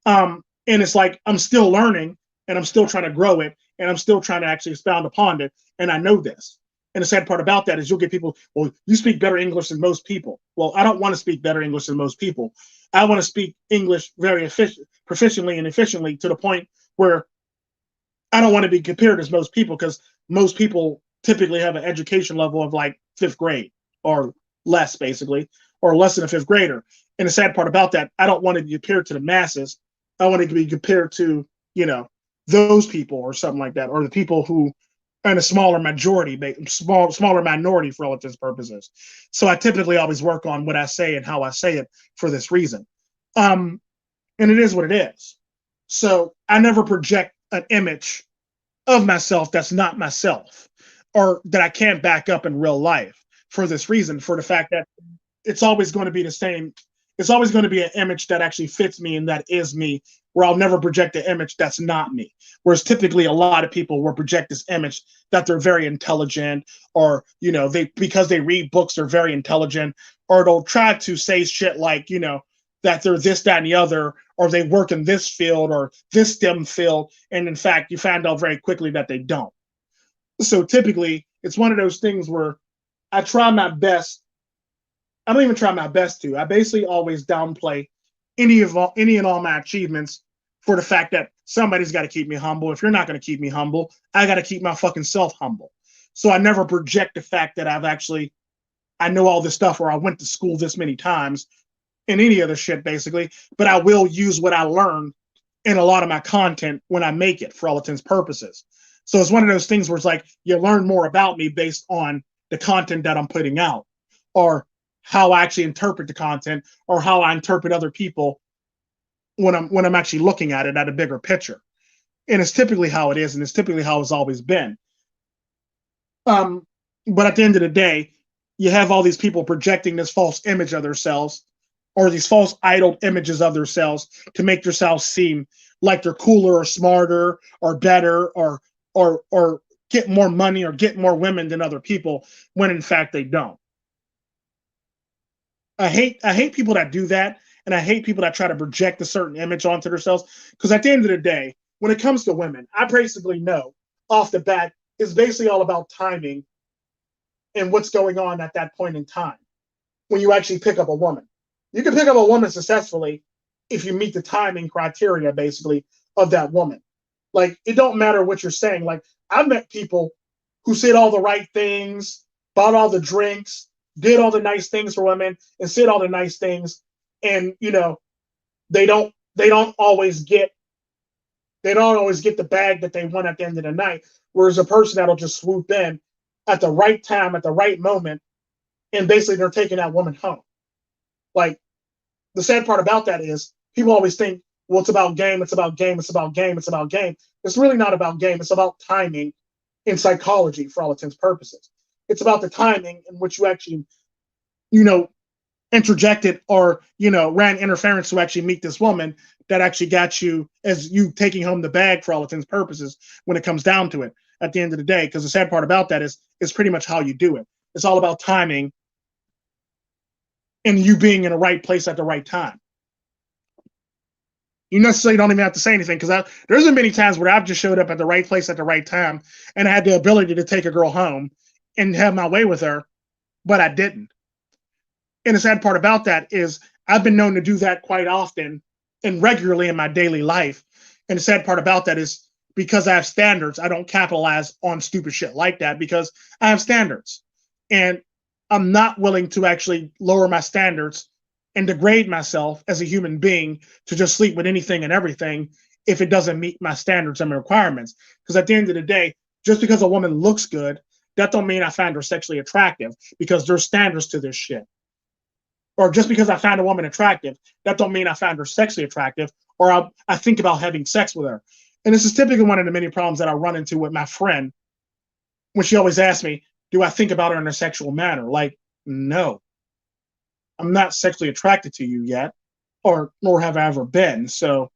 A: And it's like, I'm still learning, and I'm still trying to grow it, and I'm still trying to actually expound upon it. And I know this. And the sad part about that is you'll get people, well, you speak better English than most people. Well, I don't want to speak better English than most people. I want to speak English very proficiently and efficiently, to the point where I don't want to be compared as most people, because most people typically have an education level of like 5th grade or less, basically, or less than a 5th grader. And the sad part about that, I don't want to be compared to the masses. I want to be compared to, those people or something like that, or the people who and a smaller majority, smaller minority for all intents and purposes. So I typically always work on what I say and how I say it for this reason. And it is what it is. So I never project an image of myself that's not myself or that I can't back up in real life for this reason, for the fact that it's always going to be the same. It's always going to be an image that actually fits me and that is me, where I'll never project an image that's not me. Whereas typically a lot of people will project this image that they're very intelligent, or, you know, they, because they read books, they're very intelligent, or they'll try to say shit like, you know, that they're this, that, and the other, or they work in this field or this STEM field. And in fact, you find out very quickly that they don't. So typically it's one of those things where I try my best. I don't even try my best to. I basically always downplay any and all my achievements for the fact that somebody's got to keep me humble. If you're not going to keep me humble, I got to keep my fucking self humble. So I never project the fact that I know all this stuff, or I went to school this many times, and any other shit basically. But I will use what I learned in a lot of my content when I make it, for all intents and purposes. So it's one of those things where it's like you learn more about me based on the content that I'm putting out, or how I actually interpret the content, or how I interpret other people when I'm actually looking at it at a bigger picture. And it's typically how it is, and it's typically how it's always been. But at the end of the day, you have all these people projecting this false image of themselves, or these false idol images of themselves, to make themselves seem like they're cooler or smarter or better, or get more money or get more women than other people, when in fact they don't. I hate people that do that, and I hate people that try to project a certain image onto themselves. Because at the end of the day, when it comes to women, I basically know off the bat it's basically all about timing and what's going on at that point in time. When you actually pick up a woman, you can pick up a woman successfully if you meet the timing criteria, basically, of that woman. Like, it don't matter what you're saying. Like, I've met people who said all the right things, bought all the drinks, did all the nice things for women, and said all the nice things, and, you know, they don't always get the bag that they want at the end of the night. Whereas a person that'll just swoop in at the right time, at the right moment, and basically they're taking that woman home. Like, the sad part about that is people always think, well, it's about game, it's about game, it's about game, it's about game. It's really not about game. It's about timing in psychology, for all intents and purposes. It's about the timing in which you actually, you know, interjected, or, you know, ran interference to actually meet this woman that actually got you, as you taking home the bag, for all intents and purposes, when it comes down to it at the end of the day. Because the sad part about that is pretty much how you do it. It's all about timing and you being in the right place at the right time. You necessarily don't even have to say anything, because there's been many times where I've just showed up at the right place at the right time, and I had the ability to take a girl home and have my way with her, but I didn't. And the sad part about that is I've been known to do that quite often and regularly in my daily life. And the sad part about that is, because I have standards, I don't capitalize on stupid shit like that, because I have standards. And I'm not willing to actually lower my standards and degrade myself as a human being to just sleep with anything and everything if it doesn't meet my standards and my requirements. Because at the end of the day, just because a woman looks good, that don't mean I find her sexually attractive, because there's standards to this shit. Or just because I find a woman attractive, that don't mean I find her sexually attractive, or I think about having sex with her. And this is typically one of the many problems that I run into with my friend, when she always asks me, do I think about her in a sexual manner? Like, no. I'm not sexually attracted to you yet, or nor have I ever been. So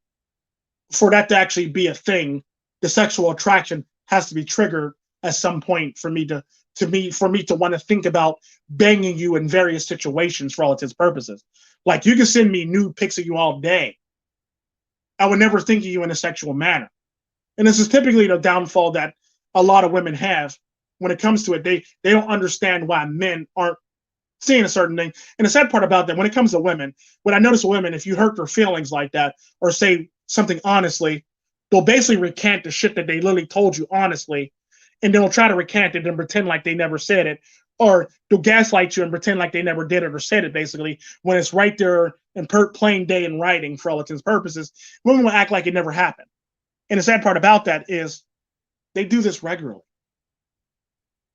A: for that to actually be a thing, the sexual attraction has to be triggered at some point for me to want to think about banging you in various situations, for all intents and purposes. Like, you can send me nude pics of you all day. I would never think of you in a sexual manner. And this is typically the downfall that a lot of women have when it comes to it. They don't understand why men aren't seeing a certain thing. And the sad part about that, when it comes to women, what I notice with women, if you hurt their feelings like that, or say something honestly, they'll basically recant the shit that they literally told you honestly, and they'll try to recant it and pretend like they never said it, or they'll gaslight you and pretend like they never did it or said it, basically, when it's right there in plain day in writing, for all intents and purposes. Women will act like it never happened. And the sad part about that is they do this regularly.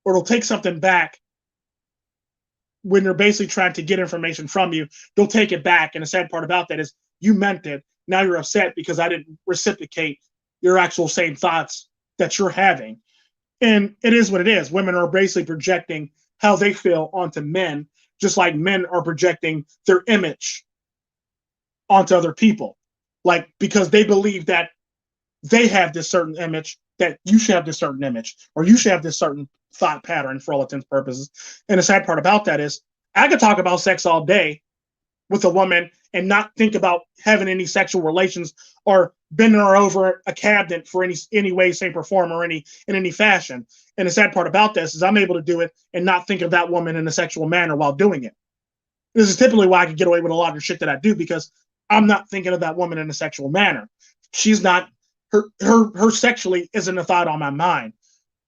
A: or it'll take something back when they're basically trying to get information from you. They'll take it back. And the sad part about that is you meant it. Now you're upset because I didn't reciprocate your actual same thoughts that you're having. And it is what it is. Women are basically projecting how they feel onto men, just like men are projecting their image onto other people. Like, because they believe that they have this certain image, that you should have this certain image, or you should have this certain thought pattern for all intents and purposes. And the sad part about that is I could talk about sex all day with a woman and not think about having any sexual relations or bending her over a cabinet for any way, shape, or form, or in any fashion. And the sad part about this is I'm able to do it and not think of that woman in a sexual manner while doing it. This is typically why I can get away with a lot of shit that I do, because I'm not thinking of that woman in a sexual manner. She's not, her sexually isn't a thought on my mind.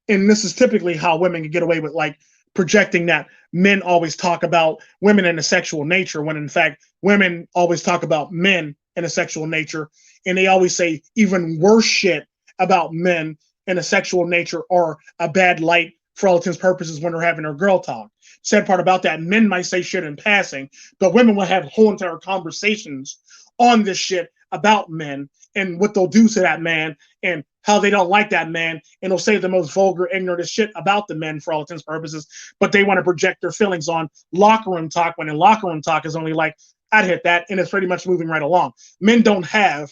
A: And this is typically how women can get away with, like, projecting that men always talk about women in a sexual nature, when in fact women always talk about men in a sexual nature, and they always say even worse shit about men in a sexual nature or a bad light for all intents and purposes when they're having their girl talk. Sad part about that, men might say shit in passing, but women will have whole entire conversations on this shit about men and what they'll do to that man and how they don't like that man, and they'll say the most vulgar, ignorant shit about the men for all intents and purposes, but they want to project their feelings on locker room talk, when in locker room talk is only like, I'd hit that, and it's pretty much moving right along. Men don't have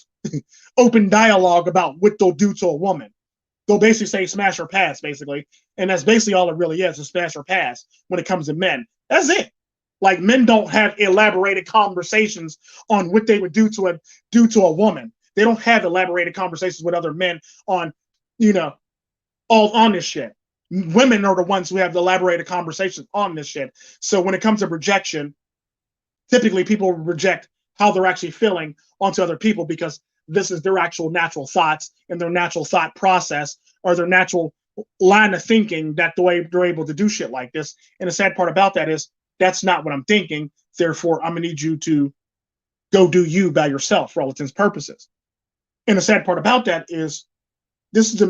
A: open dialogue about what they'll do to a woman. They'll basically say smash or pass, basically, and that's basically all it really is smash or pass when it comes to men. That's it. Like, men don't have elaborated conversations on what they would do to a woman. They don't have elaborated conversations with other men on, all on this shit. Women are the ones who have the elaborated conversations on this shit. So when it comes to projection, typically people reject how they're actually feeling onto other people, because this is their actual natural thoughts and their natural thought process, or their natural line of thinking, that the way they're able to do shit like this. And the sad part about that is that's not what I'm thinking. Therefore, I'm gonna need you to go do you by yourself for all intents and purposes. And the sad part about that is this is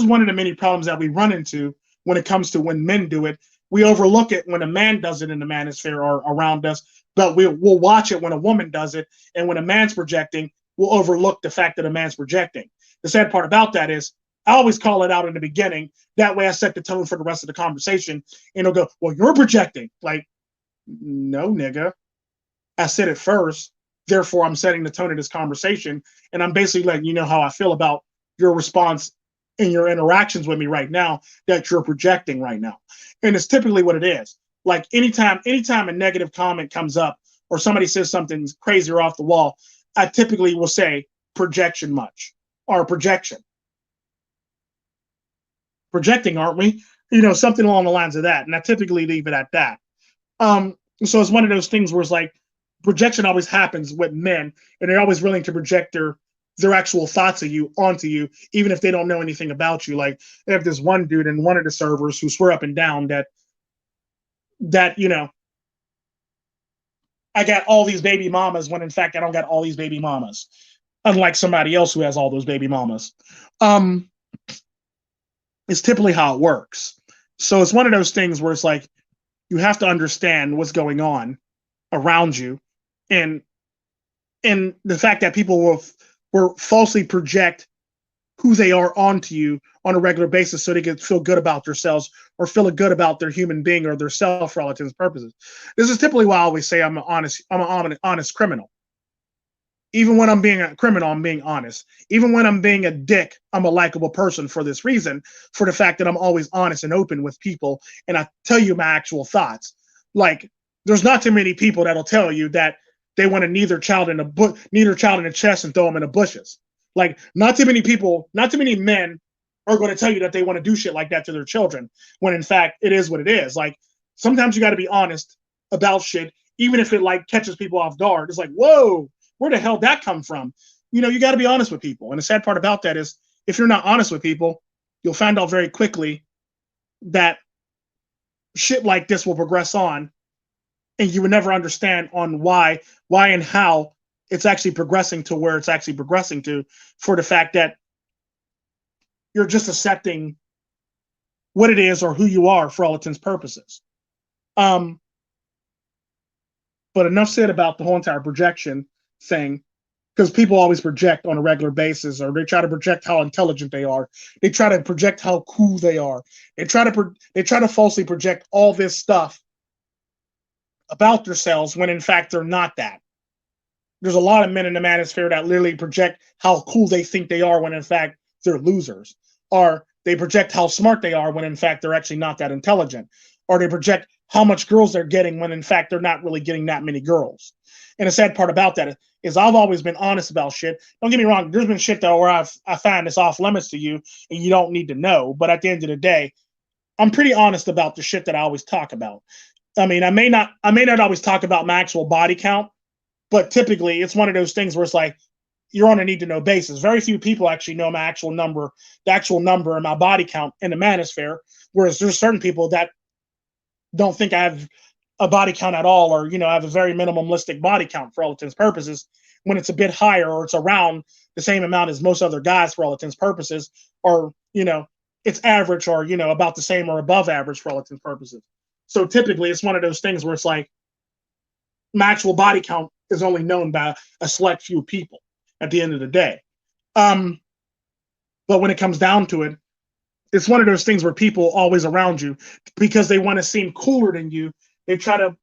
A: one of the many problems that we run into when it comes to when men do it. We overlook it when a man does it in the manosphere or around us, but we'll watch it when a woman does it. And when a man's projecting, we'll overlook the fact that a man's projecting. The sad part about that is I always call it out in the beginning. That way I set the tone for the rest of the conversation, and it'll go, well, you're projecting. Like, no, nigga. I said it first. Therefore, I'm setting the tone of this conversation, and I'm basically letting you know how I feel about your response in your interactions with me right now, that you're projecting right now. And it's typically what it is. Like, anytime a negative comment comes up or somebody says something crazy or off the wall, I typically will say projection much, or projection. Projecting, aren't we? Something along the lines of that. And I typically leave it at that. So it's one of those things where it's like, projection always happens with men, and they're always willing to project their actual thoughts of you onto you, even if they don't know anything about you. Like, they have this one dude in one of the servers who swear up and down that I got all these baby mamas, when in fact I don't got all these baby mamas, unlike somebody else who has all those baby mamas. It's typically how it works. So it's one of those things where it's like, you have to understand what's going on around you, and the fact that people will falsely project who they are onto you on a regular basis, so they can feel good about themselves or feel good about their human being or their self for all intents and purposes. This is typically why I always say I'm an honest criminal. Even when I'm being a criminal, I'm being honest. Even when I'm being a dick, I'm a likable person for this reason, for the fact that I'm always honest and open with people, and I tell you my actual thoughts. Like, there's not too many people that'll tell you that they want to knee their child in the chest and throw them in the bushes. Like, not too many men are going to tell you that they want to do shit like that to their children, when in fact it is what it is. Like, sometimes you got to be honest about shit, even if it like catches people off guard. It's like, whoa, where the hell did that come from? You got to be honest with people. And the sad part about that is, if you're not honest with people, you'll find out very quickly that shit like this will progress on, and you would never understand on why and how it's actually progressing to where it's actually progressing to, for the fact that you're just accepting what it is or who you are for all intents and purposes. But enough said about the whole entire projection thing, because people always project on a regular basis, or they try to project how intelligent they are. They try to project how cool they are. They try to falsely project all this stuff about themselves when in fact they're not that. There's a lot of men in the manosphere that literally project how cool they think they are when in fact they're losers. Or they project how smart they are when in fact they're actually not that intelligent. Or they project how much girls they're getting when in fact they're not really getting that many girls. And the sad part about that is I've always been honest about shit. Don't get me wrong, there's been shit though where I find it's off limits to you and you don't need to know. But at the end of the day, I'm pretty honest about the shit that I always talk about. I mean, I may not always talk about my actual body count, but typically it's one of those things where it's like you're on a need to know basis. Very few people actually know my actual number, the actual number and my body count in the manosphere. Whereas there's certain people that don't think I have a body count at all, or I have a very minimalistic body count for all intents and purposes, when it's a bit higher or it's around the same amount as most other guys for all intents and purposes, or it's average or about the same or above average for all intents and purposes. So typically it's one of those things where it's like my actual body count is only known by a select few people at the end of the day. But when it comes down to it, it's one of those things where people always around you, because they want to seem cooler than you, they try to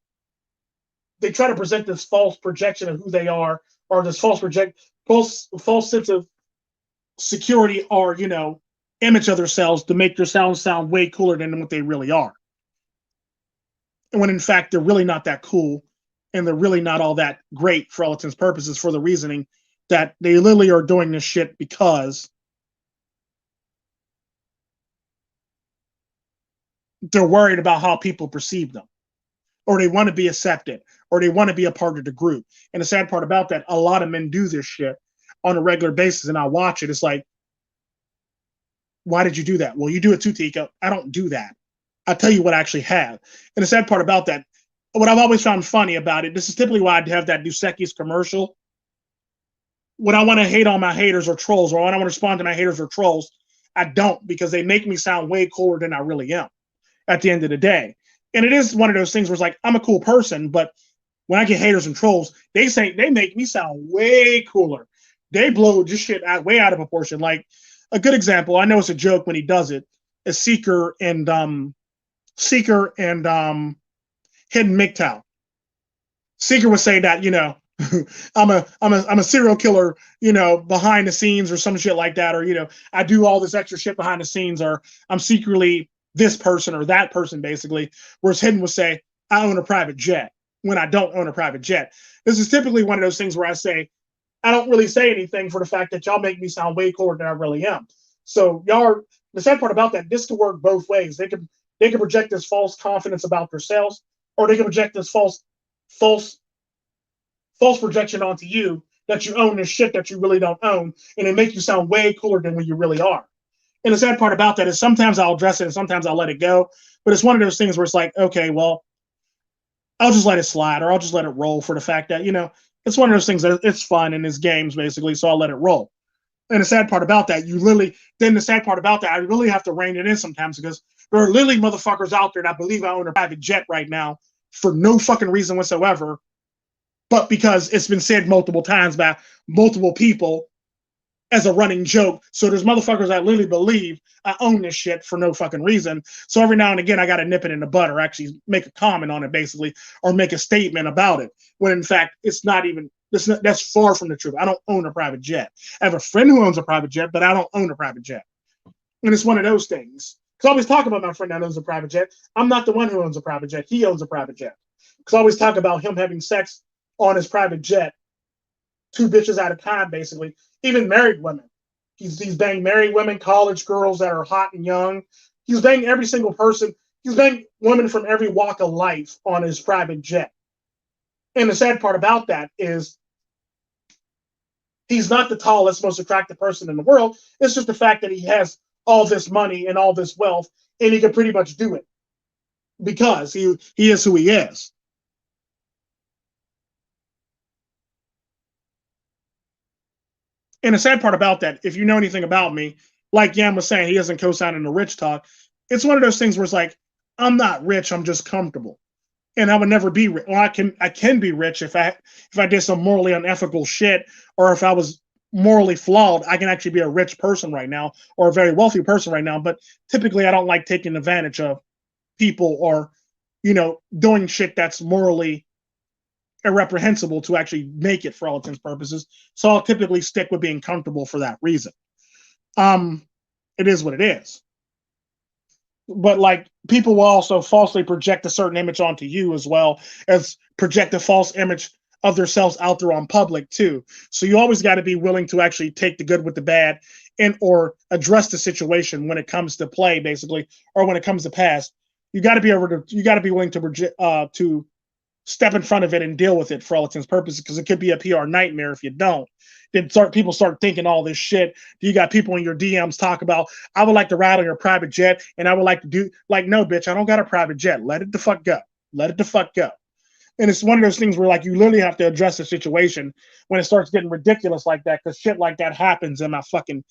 A: present this false projection of who they are, or this false sense of security, or image of themselves to make themselves sound way cooler than what they really are. And when in fact they're really not that cool, and they're really not all that great for all intents and purposes, for the reasoning that they literally are doing this shit because they're worried about how people perceive them, or they want to be accepted, or they want to be a part of the group. And the sad part about that, a lot of men do this shit on a regular basis, and I watch it. It's like, why did you do that? Well, you do it too, Tika. I don't do that. I'll tell you what I actually have. And the sad part about that, what I've always found funny about it, this is typically why I have that Dos Equis commercial. When I want to hate on my haters or trolls, or when I want to respond to my haters or trolls, I don't, because they make me sound way cooler than I really am at the end of the day. And it is one of those things where it's like, I'm a cool person, but when I get haters and trolls, they make me sound way cooler. They blow this shit way out of proportion. Like a good example, I know it's a joke when he does it, is Seeker and Hidden MGTOW. Seeker would say that, I'm a serial killer, behind the scenes or some shit like that, or I do all this extra shit behind the scenes, or I'm secretly this person or that person, basically. Whereas Hidden would say, I own a private jet, when I don't own a private jet. This is typically one of those things where I say, I don't really say anything, for the fact that y'all make me sound way cooler than I really am. So the sad part about that, this could work both ways. They can project this false confidence about themselves, or they can project this false projection onto you that you own this shit that you really don't own, and it make you sound way cooler than what you really are. And the sad part about that is sometimes I'll address it and sometimes I'll let it go. But it's one of those things where it's like, okay, well, I'll just let it slide, or I'll just let it roll, for the fact that, it's one of those things that it's fun and it's games, basically, so I'll let it roll. And the sad part about that, I really have to rein it in sometimes, because there are literally motherfuckers out there that believe I own a private jet right now for no fucking reason whatsoever, but because it's been said multiple times by multiple people as a running joke. So there's motherfuckers that literally believe I own this shit for no fucking reason. So every now and again, I got to nip it in the bud, or actually make a comment on it, basically, or make a statement about it, when in fact it's not even, that's far from the truth. I don't own a private jet. I have a friend who owns a private jet, but I don't own a private jet. And it's one of those things. Because I always talk about my friend that owns a private jet. I'm not the one who owns a private jet. He owns a private jet. Because I always talk about him having sex on his private jet, 2 bitches at a time, basically. Even married women. He's banged married women, college girls that are hot and young. He's banged every single person. He's banged women from every walk of life on his private jet. And the sad part about that is he's not the tallest, most attractive person in the world. It's just the fact that he has all this money and all this wealth, and he can pretty much do it because he is who he is. And the sad part about that, if you know anything about me, like Yam was saying, he doesn't co-sign in the rich talk. it's one of those things where it's like, I'm not rich, I'm just comfortable. And I would never be rich. Well, I can be rich if I did some morally unethical shit, or if I was morally flawed. I can actually be a rich person right now, or a very wealthy person right now. But typically, I don't like taking advantage of people, or doing shit that's morally irreprehensible to actually make it for all intents and purposes. So I'll typically stick with being comfortable for that reason. It is what it is. But like, people will also falsely project a certain image onto you, as well as project a false image of themselves out there on public too. So you always got to be willing to actually take the good with the bad, and or address the situation when it comes to play, basically, or when it comes to pass. You got to be able to. You got to be willing to step in front of it and deal with it for all intents and purposes, because it could be a PR nightmare if you don't. Then people start thinking all this shit. You got people in your DMs talk about, I would like to ride on your private jet, and I would like to do, like, no, bitch, I don't got a private jet. Let it the fuck go. Let it the fuck go. And it's one of those things where, like, you literally have to address the situation when it starts getting ridiculous like that, because shit like that happens in my fucking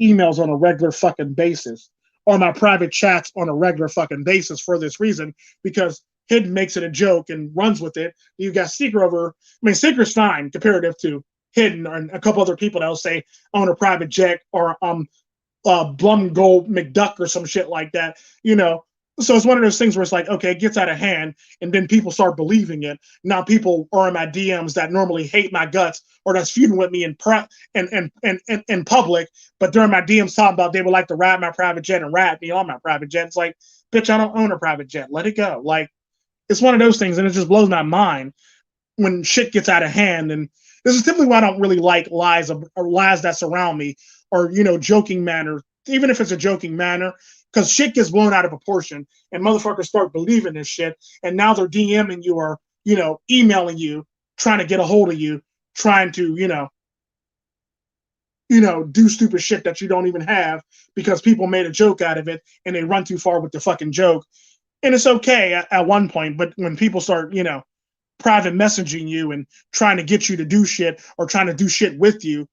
A: emails on a regular fucking basis, or my private chats on a regular fucking basis, for this reason, because Hidden makes it a joke and runs with it. You got Seeker over. I mean, Seeker's fine comparative to Hidden and a couple other people that'll say own a private jet, or Blumgold McDuck or some shit like that. So it's one of those things where it's like, okay, it gets out of hand, and then people start believing it. Now people are in my DMs that normally hate my guts, or that's feuding with me in public, but during my DMs talking about they would like to ride my private jet and ride me on my private jet. It's like, bitch, I don't own a private jet. Let it go. Like, it's one of those things, and it just blows my mind when shit gets out of hand. And this is typically why I don't really like lies, or lies that surround me, or joking manner, even if it's a joking manner, because shit gets blown out of proportion, and motherfuckers start believing this shit, and now they're DMing you, or emailing you, trying to get a hold of you, trying to do stupid shit that you don't even have, because people made a joke out of it, and they run too far with the fucking joke. And it's okay at one point, but when people start, private messaging you and trying to get you to do shit, or trying to do shit with you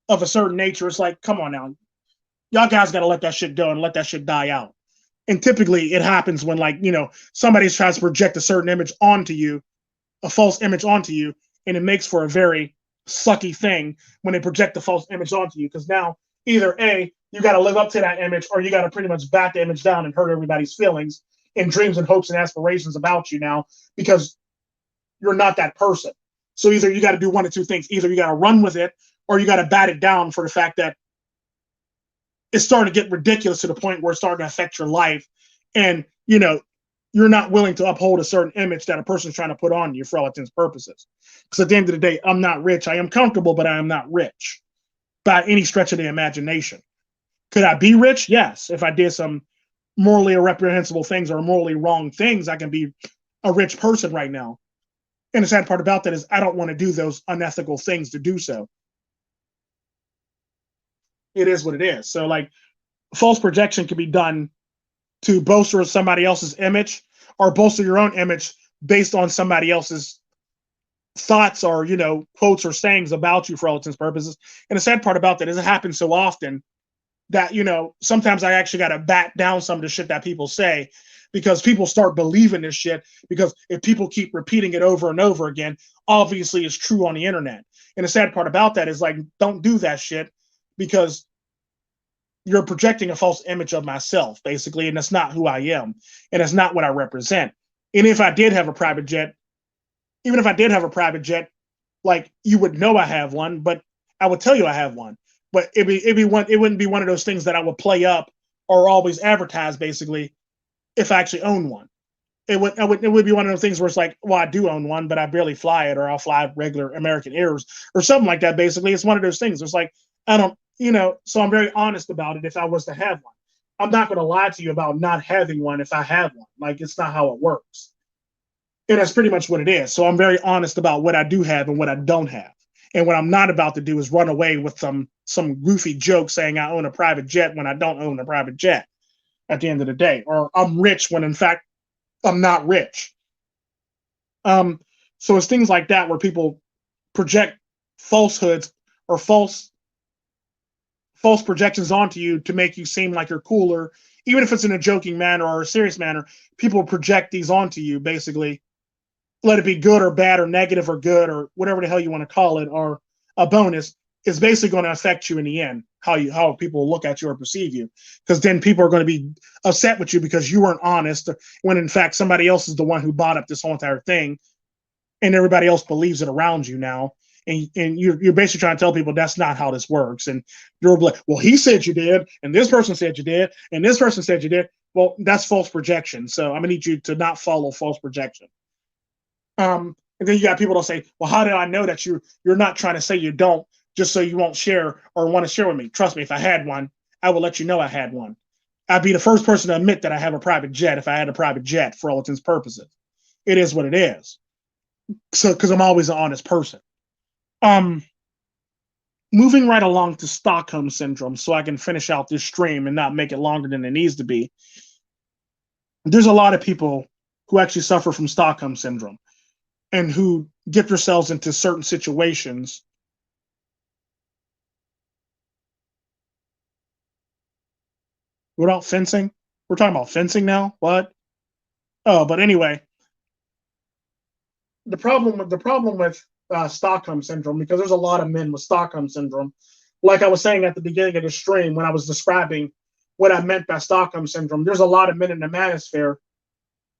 A: of a certain nature, it's like, come on now. Y'all guys got to let that shit go and let that shit die out. And typically it happens when, like, somebody tries to project a certain image onto you, a false image onto you, and it makes for a very sucky thing when they project the false image onto you, because now either A, you got to live up to that image, or you got to pretty much back the image down and hurt everybody's feelings and dreams and hopes and aspirations about you now, because you're not that person. So either you got to do one of two things. Either you got to run with it, or you got to bat it down for the fact that it's starting to get ridiculous to the point where it's starting to affect your life. And, you're not willing to uphold a certain image that a person's trying to put on you for all intents and purposes. Because at the end of the day, I'm not rich. I am comfortable, but I am not rich by any stretch of the imagination. Could I be rich? Yes. If I did some morally irreprehensible things or morally wrong things, I can be a rich person right now. And the sad part about that is I don't want to do those unethical things to do so. It is what it is. So, like, false projection can be done to bolster somebody else's image, or bolster your own image based on somebody else's thoughts, or quotes or sayings about you for all intents and purposes. And the sad part about that is it happens so often that sometimes I actually got to bat down some of the shit that people say, because people start believing this shit, because if people keep repeating it over and over again, obviously it's true on the internet. And the sad part about that is, like, don't do that shit, because you're projecting a false image of myself, basically, and that's not who I am, and it's not what I represent. And if I did have a private jet, even if I did have a private jet, like, you would know I have one, but I would tell you I have one. But it wouldn't be one of those things that I would play up or always advertise, basically, if I actually own one. It would be one of those things where it's like, well, I do own one, but I barely fly it, or I'll fly regular American Airs or something like that. Basically, it's one of those things. It's like, I don't, so I'm very honest about it if I was to have one. I'm not going to lie to you about not having one if I have one. Like, it's not how it works. And that's pretty much what it is. So I'm very honest about what I do have and what I don't have. And what I'm not about to do is run away with some goofy joke saying I own a private jet when I don't own a private jet at the end of the day. Or I'm rich when, in fact, I'm not rich. So it's things like that where people project falsehoods or false projections onto you to make you seem like you're cooler, even if it's in a joking manner or a serious manner, people project these onto you, basically. Let it be good or bad or negative or good or whatever the hell you want to call it, or a bonus, is basically going to affect you in the end, how people look at you or perceive you. Because then people are going to be upset with you because you weren't honest, when in fact somebody else is the one who bought up this whole entire thing, and everybody else believes it around you now. And you're basically trying to tell people that's not how this works. And you're like, well, he said you did, and this person said you did, and this person said you did. Well, that's false projection. So I'm gonna need you to not follow false projection. And then you got people that say, well, how did I know that you're not trying to say you don't, just so you won't share or want to share with me? Trust me, if I had one, I will let you know I had one. I'd be the first person to admit that I have a private jet if I had a private jet, for all intents and purposes. It is what it is. So, because I'm always an honest person. Moving right along to Stockholm syndrome, so I can finish out this stream and not make it longer than it needs to be. There's a lot of people who actually suffer from Stockholm syndrome and who get themselves into certain situations without fencing. We're talking about fencing now. What? Oh, but anyway, the problem with Stockholm syndrome, because there's a lot of men with Stockholm syndrome. Like I was saying at the beginning of the stream when I was describing what I meant by Stockholm syndrome, there's a lot of men in the manosphere,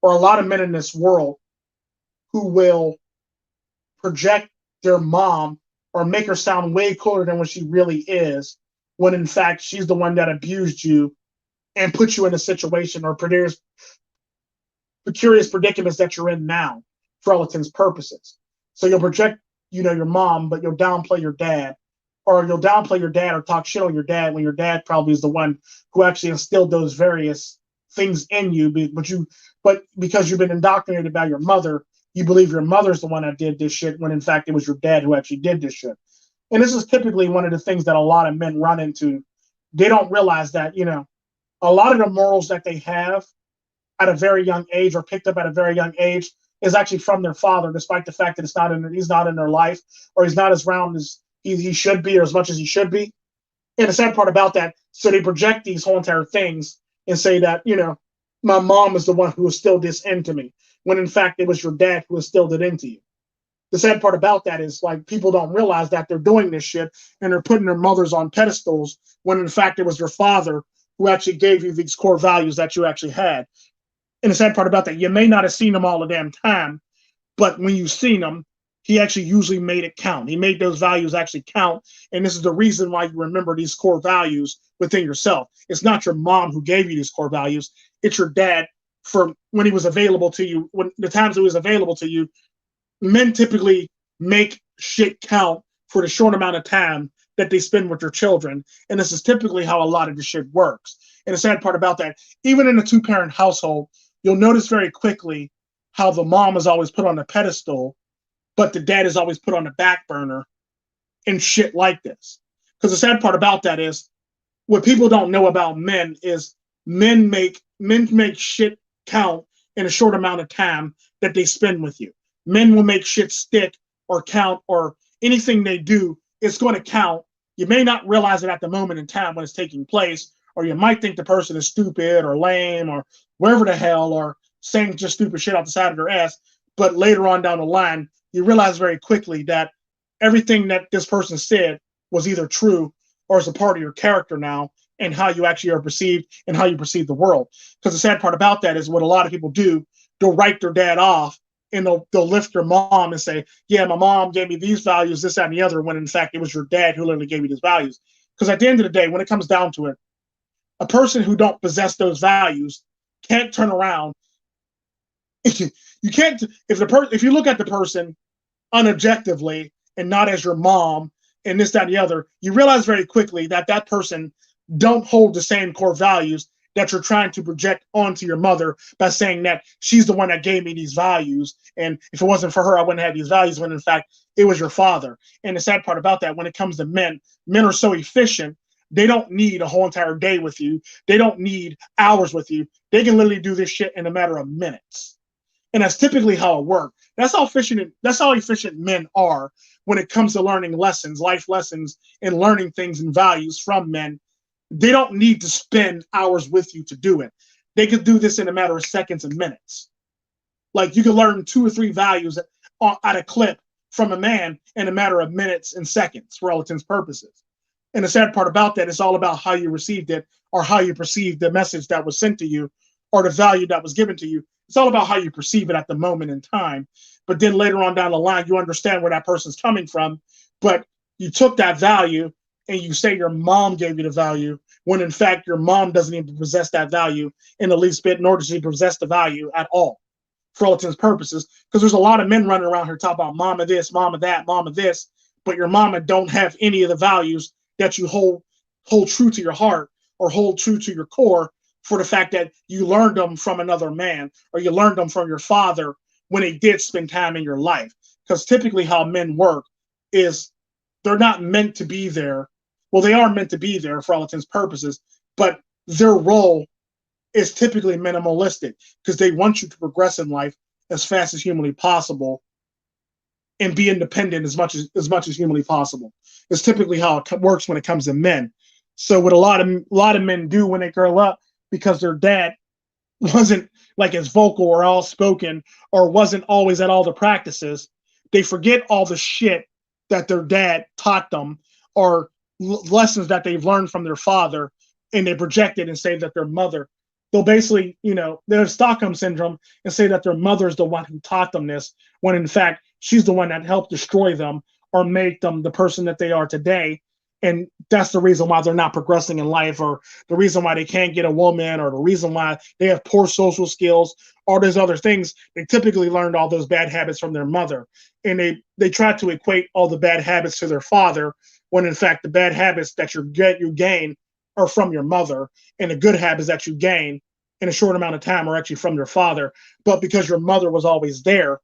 A: or a lot of men in this world, who will project their mom or make her sound way cooler than what she really is, when in fact she's the one that abused you and put you in a situation or precarious predicaments that you're in now, for all intents and purposes. So you'll project, your mom, but you'll downplay your dad, or you'll downplay your dad or talk shit on your dad when your dad probably is the one who actually instilled those various things in you. But because you've been indoctrinated by your mother, you believe your mother's the one that did this shit, when in fact it was your dad who actually did this shit. And this is typically one of the things that a lot of men run into. They don't realize that, a lot of the morals that they have at a very young age, or picked up at a very young age, is actually from their father, despite the fact that he's not in their life, or he's not as round as he should be, or as much as he should be. And the sad part about that, so they project these whole entire things and say that, my mom is the one who instilled this into me, when in fact it was your dad who instilled it into you. The sad part about that is, like, people don't realize that they're doing this shit and they're putting their mothers on pedestals, when in fact it was your father who actually gave you these core values that you actually had. And the sad part about that, you may not have seen them all the damn time, but when you've seen them, he actually usually made it count. He made those values actually count. And this is the reason why you remember these core values within yourself. It's not your mom who gave you these core values. It's your dad, from when he was available to you, when the times it was available to you. Men typically make shit count for the short amount of time that they spend with their children. And this is typically how a lot of the shit works. And the sad part about that, even in a two-parent household, you'll notice very quickly how the mom is always put on a pedestal, but the dad is always put on the back burner, and shit like this. Because the sad part about that is, what people don't know about men is men make shit count in a short amount of time that they spend with you. Men will make shit stick or count, or anything they do, it's going to count. You may not realize it at the moment in time when it's taking place, or you might think the person is stupid or lame or wherever the hell, or saying just stupid shit off the side of their ass. But later on down the line, you realize very quickly that everything that this person said was either true or is a part of your character now, and how you actually are perceived and how you perceive the world. Because the sad part about that is, what a lot of people do, they'll write their dad off, and they'll lift their mom and say, yeah, my mom gave me these values, this, that, and the other, when in fact it was your dad who literally gave you these values. Because at the end of the day, when it comes down to it, a person who don't possess those values can't turn around. You can't, if you look at the person unobjectively and not as your mom and this, that, and the other, you realize very quickly that that person don't hold the same core values that you're trying to project onto your mother by saying that she's the one that gave me these values, and if it wasn't for her, I wouldn't have these values, when in fact it was your father. And the sad part about that, when it comes to men are so efficient. They don't need a whole entire day with you. They don't need hours with you. They can literally do this shit in a matter of minutes. And that's typically how it works. That's how efficient men are when it comes to learning lessons, life lessons, and learning things and values from men. they don't need to spend hours with you to do it. They could do this in a matter of seconds and minutes. Like you can learn 2 or 3 values at a clip from a man in a matter of minutes and seconds for all intents and purposes. And the sad part about that is all about how you received it or how you perceived the message that was sent to you or the value that was given to you. It's all about how you perceive it at the moment in time. But then later on down the line, you understand where that person's coming from. But you took that value and you say your mom gave you the value when in fact your mom doesn't even possess that value in the least bit, nor does she possess the value at all for all intents and purposes. Because there's a lot of men running around here talking about mama this, mama that, mama this, but your mama don't have any of the values that you hold true to your heart or hold true to your core for the fact that you learned them from another man or you learned them from your father when they did spend time in your life. Because typically how men work is they're not meant to be there. Well, they are meant to be there for all intents and purposes, but their role is typically minimalistic because they want you to progress in life as fast as humanly possible and be independent as much as humanly possible. It's typically how it works when it comes to men. So what a lot of men do when they grow up, because their dad wasn't like as vocal or outspoken or wasn't always at all the practices, they forget all the shit that their dad taught them or lessons that they've learned from their father, and they project it and say that their mother, they'll basically, there's Stockholm syndrome and say that their mother's the one who taught them this, when in fact she's the one that helped destroy them or make them the person that they are today. And that's the reason why they're not progressing in life, or the reason why they can't get a woman, or the reason why they have poor social skills, or there's other things. They typically learned all those bad habits from their mother, and they try to equate all the bad habits to their father, when in fact the bad habits that you gain are from your mother, and the good habits that you gain in a short amount of time are actually from your father. But because your mother was always there,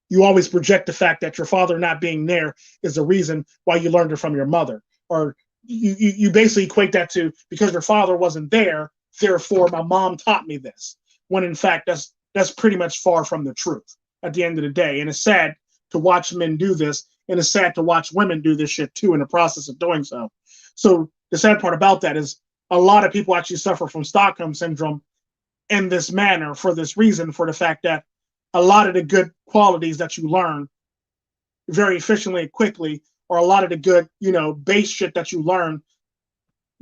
A: you always project the fact that your father not being there is the reason why you learned it from your mother. Or you basically equate that to, because your father wasn't there, therefore my mom taught me this. When in fact, that's pretty much far from the truth at the end of the day. And it's sad to watch men do this, and it's sad to watch women do this shit too in the process of doing so. So the sad part about that is a lot of people actually suffer from Stockholm syndrome in this manner for this reason, for the fact that a lot of the good qualities that you learn very efficiently and quickly, or a lot of the good, base shit that you learn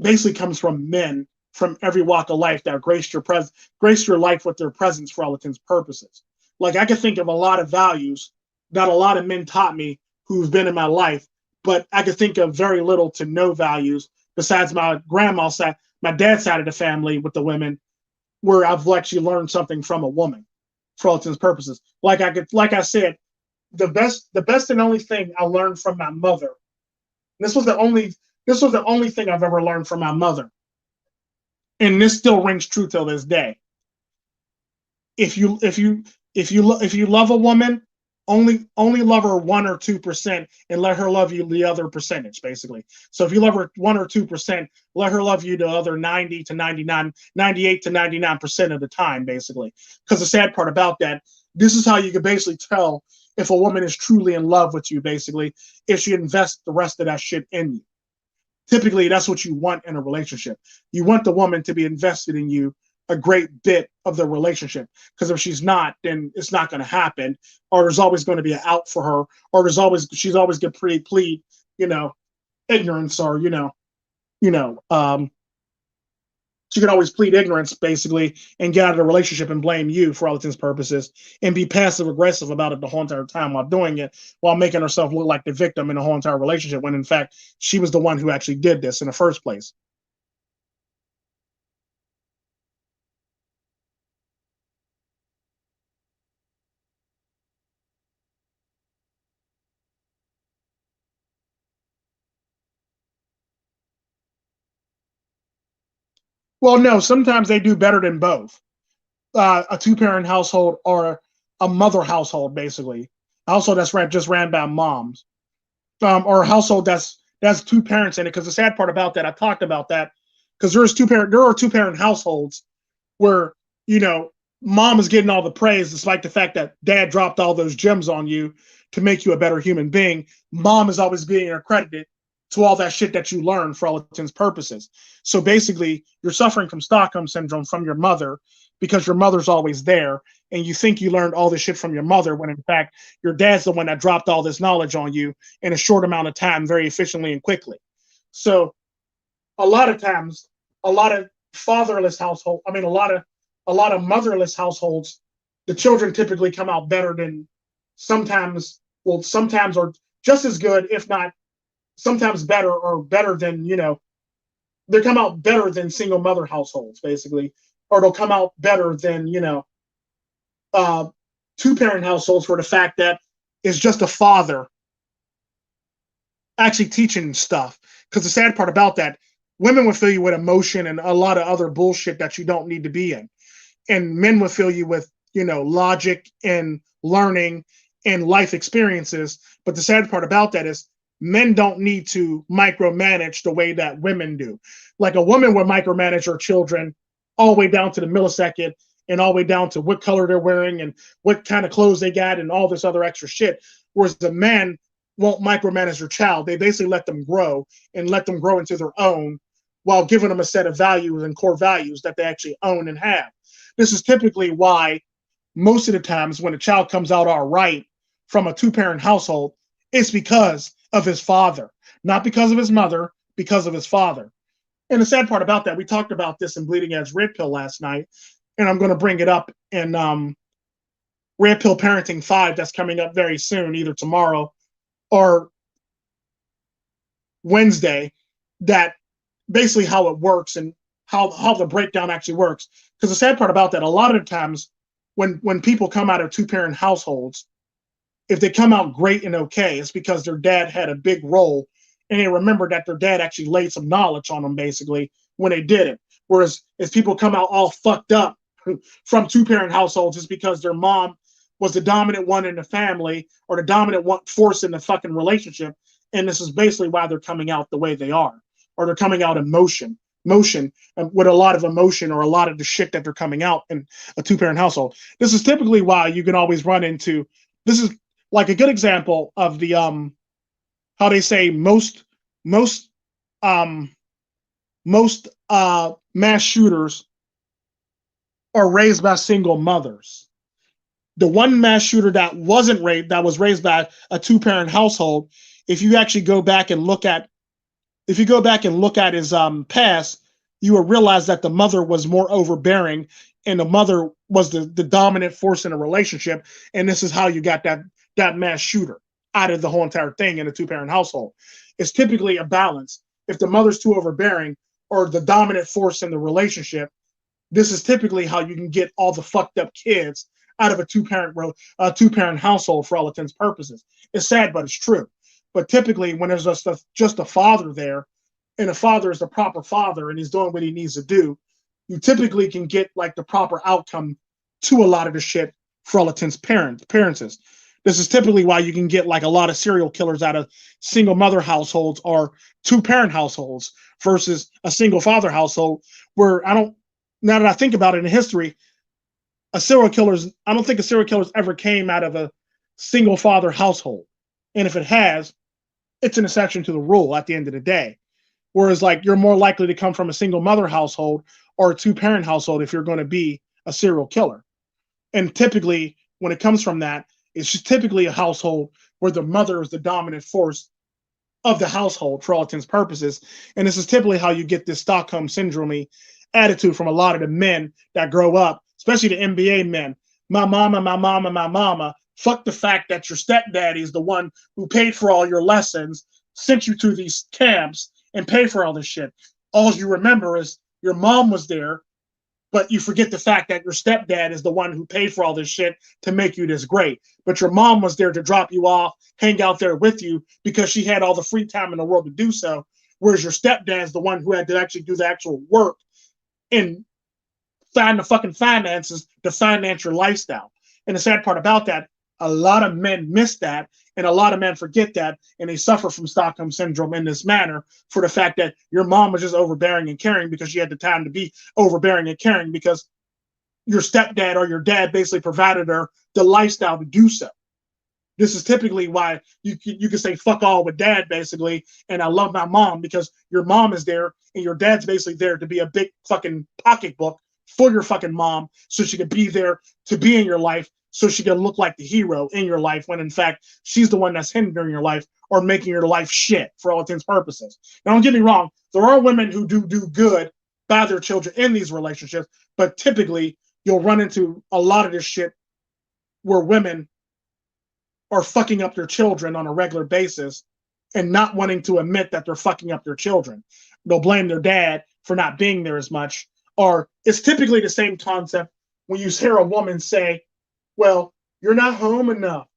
A: basically comes from men from every walk of life that grace your life with their presence for all intents and purposes. Like I could think of a lot of values that a lot of men taught me who've been in my life, but I could think of very little to no values besides my grandma's side, my dad's side of the family with the women, where I've actually learned something from a woman for all intents and purposes. Like I said, the best and only thing I learned from my mother. This was the only thing I've ever learned from my mother, and this still rings true till this day. If you love a woman, only love her 1 or 2% and let her love you the other percentage, basically. So if you love her 1 or 2%, let her love you the other 98 to 99% of the time, basically. Because the sad part about that, this is how you can basically tell if a woman is truly in love with you, basically, if she invests the rest of that shit in you. Typically, that's what you want in a relationship. You want the woman to be invested in you a great bit of the relationship, because if she's not, then it's not going to happen, or there's always going to be an out for her, or she's always going to plead, ignorance, or she can always plead ignorance, basically, and get out of the relationship and blame you for all intents and purposes, and be passive aggressive about it the whole entire time while doing it, while making herself look like the victim in the whole entire relationship, when in fact she was the one who actually did this in the first place. Well, no, sometimes they do better than both. A two-parent household or a mother household, basically. A household that's just ran by moms. Or a household that's two parents in it. Because the sad part about that, I talked about that, because there are two-parent households where, mom is getting all the praise despite the fact that dad dropped all those gems on you to make you a better human being. Mom is always being accredited to all that shit that you learned for all intents and purposes. So basically, you're suffering from Stockholm syndrome from your mother because your mother's always there, and you think you learned all this shit from your mother when in fact your dad's the one that dropped all this knowledge on you in a short amount of time, very efficiently and quickly. So a lot of times, a lot of fatherless household, I mean a lot of motherless households, the children typically come out better than sometimes or just as good, if not sometimes better or better than, they come out better than single mother households, basically, or they'll come out better than, two-parent households, for the fact that it's just a father actually teaching stuff. Because the sad part about that, women will fill you with emotion and a lot of other bullshit that you don't need to be in. And men will fill you with, logic and learning and life experiences. But the sad part about that is men don't need to micromanage the way that women do. Like a woman would micromanage her children all the way down to the millisecond and all the way down to what color they're wearing and what kind of clothes they got and all this other extra shit. Whereas the men won't micromanage their child. They basically let them grow and let them grow into their own while giving them a set of values and core values that they actually own and have. This is typically why most of the times when a child comes out all right from a two-parent household, it's because of his father, not because of his mother, because of his father. And the sad part about that, we talked about this in Bleeding Edge Red Pill last night, and I'm going to bring it up in Red Pill Parenting 5 that's coming up very soon, either tomorrow or Wednesday, that basically how it works and how the breakdown actually works. Because the sad part about that, a lot of the times when people come out of two-parent households, if they come out great and okay, it's because their dad had a big role and they remember that their dad actually laid some knowledge on them basically when they did it. Whereas if people come out all fucked up from two-parent households, it's because their mom was the dominant one in the family or the dominant one force in the fucking relationship. And this is basically why they're coming out the way they are, or they're coming out in motion with a lot of emotion or a lot of the shit that they're coming out in a two-parent household. This is typically why you can always run into, this is like a good example of the how they say most mass shooters are raised by single mothers. The one mass shooter that wasn't raised, that was raised by a two-parent household, if you actually go back and look at his past, you will realize that the mother was more overbearing and the mother was the dominant force in a relationship. And this is how you got that mass shooter out of the whole entire thing in a two-parent household. It's typically a balance. If the mother's too overbearing or the dominant force in the relationship, this is typically how you can get all the fucked up kids out of a two-parent household for all intents and purposes. It's sad, but it's true. But typically, when there's just a father there, and the father is the proper father and he's doing what he needs to do, you typically can get like the proper outcome to a lot of the shit for all intents appearances. This is typically why you can get like a lot of serial killers out of single mother households or two-parent households versus a single father household, where now that I think about it in history, I don't think a serial killer's ever came out of a single father household. And if it has, it's an exception to the rule at the end of the day. Whereas like you're more likely to come from a single mother household or a two-parent household if you're going to be a serial killer. And typically when it comes from that, it's just typically a household where the mother is the dominant force of the household for all intents and purposes. And this is typically how you get this Stockholm syndrome attitude from a lot of the men that grow up, especially the NBA men. My mama, my mama, my mama. Fuck the fact that your stepdaddy is the one who paid for all your lessons, sent you to these camps, and paid for all this shit. All you remember is your mom was there, but you forget the fact that your stepdad is the one who paid for all this shit to make you this great. But your mom was there to drop you off, hang out there with you because she had all the free time in the world to do so, whereas your stepdad is the one who had to actually do the actual work and find the fucking finances to finance your lifestyle. And the sad part about that, a lot of men miss that, and a lot of men forget that, and they suffer from Stockholm syndrome in this manner for the fact that your mom was just overbearing and caring because she had the time to be overbearing and caring because your stepdad or your dad basically provided her the lifestyle to do so. This is typically why you can say fuck all with dad, basically, and I love my mom, because your mom is there and your dad's basically there to be a big fucking pocketbook for your fucking mom, so she could be there to be in your life, so she can look like the hero in your life, when in fact she's the one that's hindering your life or making your life shit for all intents and purposes. Now, don't get me wrong, there are women who do good by their children in these relationships, but typically you'll run into a lot of this shit where women are fucking up their children on a regular basis and not wanting to admit that they're fucking up their children. They'll blame their dad for not being there as much. Or it's typically the same concept when you hear a woman say, well, you're not home enough.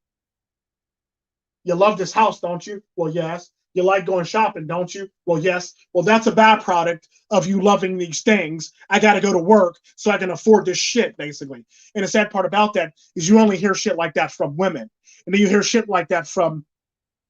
A: You love this house, don't you? Well, yes. You like going shopping, don't you? Well, yes. Well, that's a byproduct of you loving these things. I got to go to work so I can afford this shit, basically. And the sad part about that is you only hear shit like that from women. And then you hear shit like that from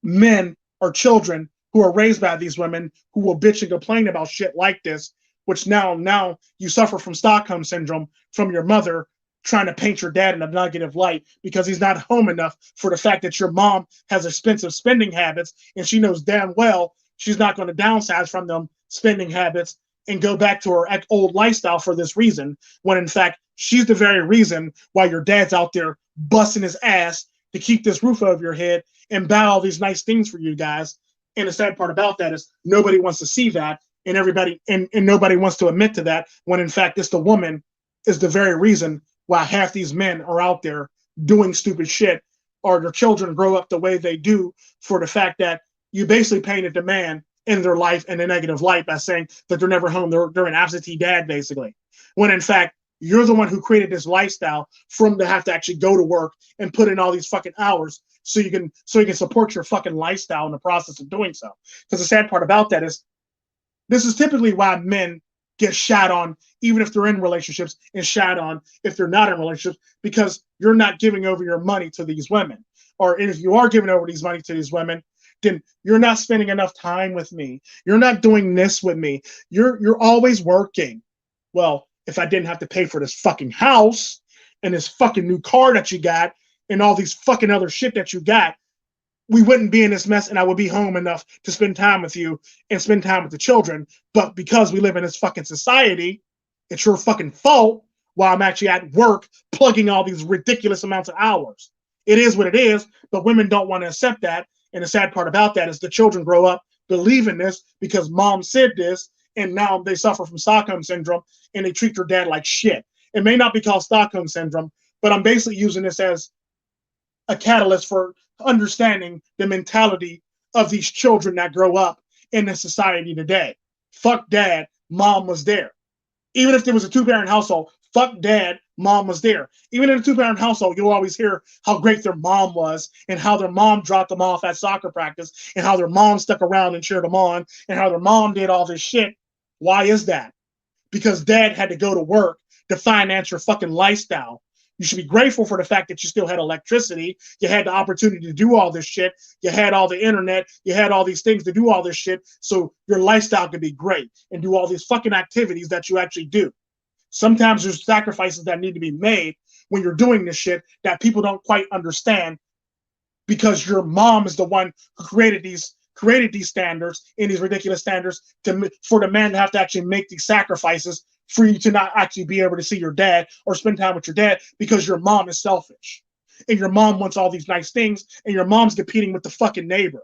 A: men or children who are raised by these women who will bitch and complain about shit like this, which now you suffer from Stockholm syndrome from your mother trying to paint your dad in a negative light because he's not home enough, for the fact that your mom has expensive spending habits and she knows damn well she's not going to downsize from them spending habits and go back to her old lifestyle for this reason, when in fact she's the very reason why your dad's out there busting his ass to keep this roof over your head and buy all these nice things for you guys. And the sad part about that is nobody wants to see that, and everybody and nobody wants to admit to that, when in fact it's the woman is the very reason why half these men are out there doing stupid shit, or their children grow up the way they do, for the fact that you basically painted the man in their life in a negative light by saying that they're never home, they're an absentee dad, basically. When in fact, you're the one who created this lifestyle for them to have to actually go to work and put in all these fucking hours so you can support your fucking lifestyle in the process of doing so. Because the sad part about that is this is typically why men get shot on, even if they're in relationships, and shot on if they're not in relationships, because you're not giving over your money to these women. Or if you are giving over these money to these women, then you're not spending enough time with me. You're not doing this with me. You're always working. Well, if I didn't have to pay for this fucking house and this fucking new car that you got and all these fucking other shit that you got, we wouldn't be in this mess, and I would be home enough to spend time with you and spend time with the children. But because we live in this fucking society, it's your fucking fault while I'm actually at work plugging all these ridiculous amounts of hours. It is what it is, but women don't want to accept that. And the sad part about that is the children grow up believing this because mom said this, and now they suffer from Stockholm syndrome and they treat their dad like shit. It may not be called Stockholm syndrome, but I'm basically using this as a catalyst for understanding the mentality of these children that grow up in the society today. Fuck dad, mom was there. Even if there was a two-parent household, fuck dad, mom was there. Even in a two-parent household, you'll always hear how great their mom was and how their mom dropped them off at soccer practice and how their mom stuck around and cheered them on and how their mom did all this shit. Why is that? Because dad had to go to work to finance your fucking lifestyle. You should be grateful for the fact that you still had electricity. You had the opportunity to do all this shit. You had all the internet. You had all these things to do all this shit. So your lifestyle could be great and do all these fucking activities that you actually do. Sometimes there's sacrifices that need to be made when you're doing this shit that people don't quite understand, because your mom is the one who created these standards and these ridiculous standards for the man to have to actually make these sacrifices for you to not actually be able to see your dad or spend time with your dad, because your mom is selfish and your mom wants all these nice things and your mom's competing with the fucking neighbor.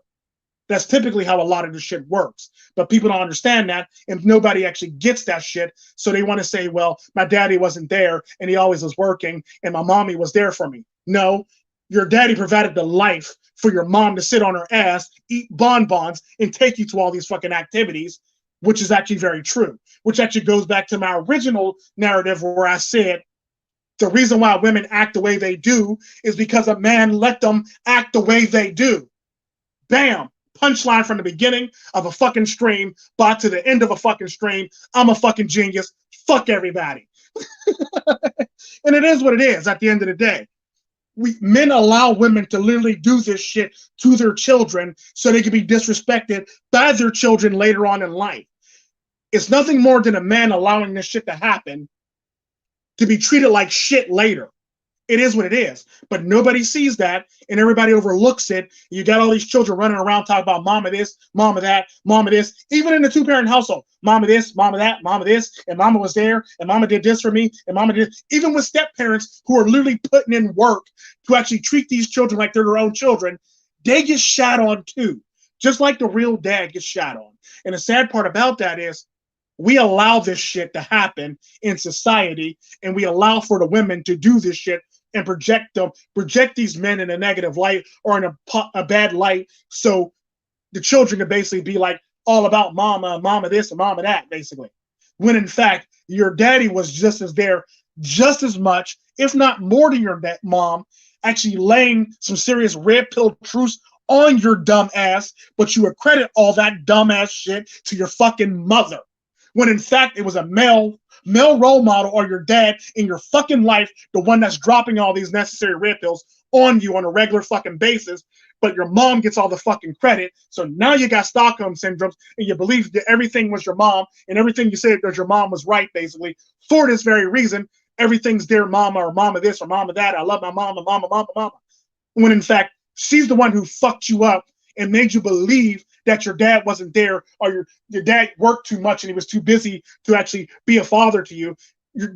A: That's typically how a lot of this shit works, but people don't understand that, and nobody actually gets that shit. So they want to say, well, my daddy wasn't there and he always was working and my mommy was there for me. No, your daddy provided the life for your mom to sit on her ass, eat bonbons, and take you to all these fucking activities, which is actually very true, which actually goes back to my original narrative where I said the reason why women act the way they do is because a man let them act the way they do. Bam. Punchline from the beginning of a fucking stream, but to the end of a fucking stream. I'm a fucking genius. Fuck everybody. And it is what it is at the end of the day. Men allow women to literally do this shit to their children so they can be disrespected by their children later on in life. It's nothing more than a man allowing this shit to happen to be treated like shit later. It is what it is. But nobody sees that, and everybody overlooks it. You got all these children running around talking about mama this, mama that, mama this. Even in a two-parent household, mama this, mama that, mama this, and mama was there, and mama did this for me, and mama did. Even with step-parents who are literally putting in work to actually treat these children like they're their own children, they get shat on too. Just like the real dad gets shat on. And the sad part about that is we allow this shit to happen in society, and we allow for the women to do this shit and project these men in a negative light or in a bad light, so the children can basically be like all about mama, mama this and mama that, basically. When in fact, your daddy was just as there, just as much, if not more than your mom, actually laying some serious red pill truths on your dumb ass, but you accredit all that dumb ass shit to your fucking mother. When in fact, it was a male role model or your dad in your fucking life, the one that's dropping all these necessary red pills on you on a regular fucking basis, but your mom gets all the fucking credit. So now you got Stockholm syndrome, and you believe that everything was your mom, and everything you said that your mom was right, basically, for this very reason. Everything's their mama or mama this or mama that. I love my mama, mama, mama, mama. When in fact, she's the one who fucked you up and made you believe that your dad wasn't there, or your dad worked too much and he was too busy to actually be a father to you.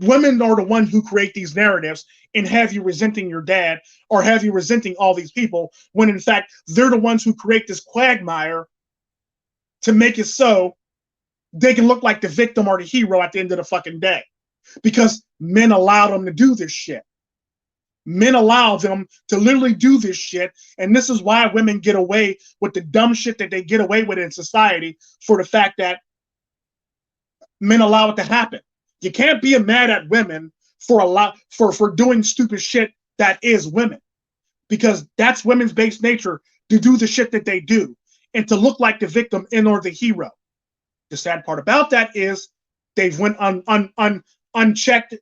A: Women are the one who create these narratives and have you resenting your dad or have you resenting all these people, when in fact they're the ones who create this quagmire to make it so they can look like the victim or the hero at the end of the fucking day, because men allow them to do this shit. Men allow them to literally do this shit, and this is why women get away with the dumb shit that they get away with in society, for the fact that men allow it to happen. You can't be mad at women for doing stupid shit that is women, because that's women's base nature, to do the shit that they do and to look like the victim and or the hero. The sad part about that is they've went unchecked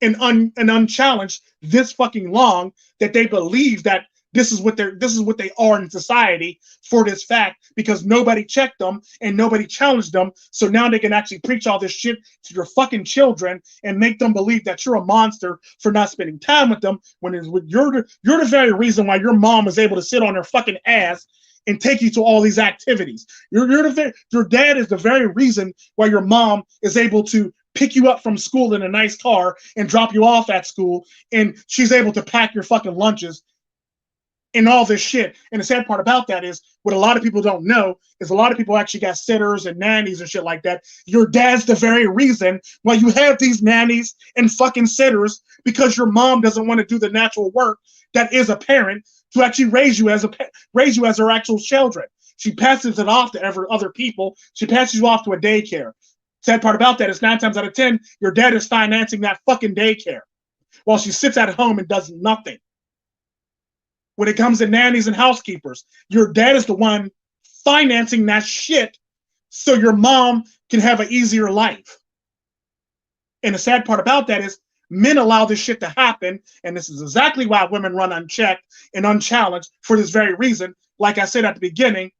A: and unchallenged this fucking long, that they believe that this is what they are in society, for this fact, because nobody checked them and nobody challenged them. So now they can actually preach all this shit to your fucking children and make them believe that you're a monster for not spending time with them, when you're the very reason why your mom is able to sit on her fucking ass and take you to all these activities. Your dad is the very reason why your mom is able to pick you up from school in a nice car and drop you off at school, and she's able to pack your fucking lunches and all this shit. And the sad part about that is, what a lot of people don't know is, a lot of people actually got sitters and nannies and shit like that. Your dad's the very reason why you have these nannies and fucking sitters, because your mom doesn't want to do the natural work that is a parent, to actually raise you as her actual children. She passes it off to other people. She passes you off to a daycare. Sad part about that is 9 times out of 10, your dad is financing that fucking daycare while she sits at home and does nothing. When it comes to nannies and housekeepers, your dad is the one financing that shit so your mom can have an easier life. And the sad part about that is, men allow this shit to happen, and this is exactly why women run unchecked and unchallenged, for this very reason. Like I said at the beginning,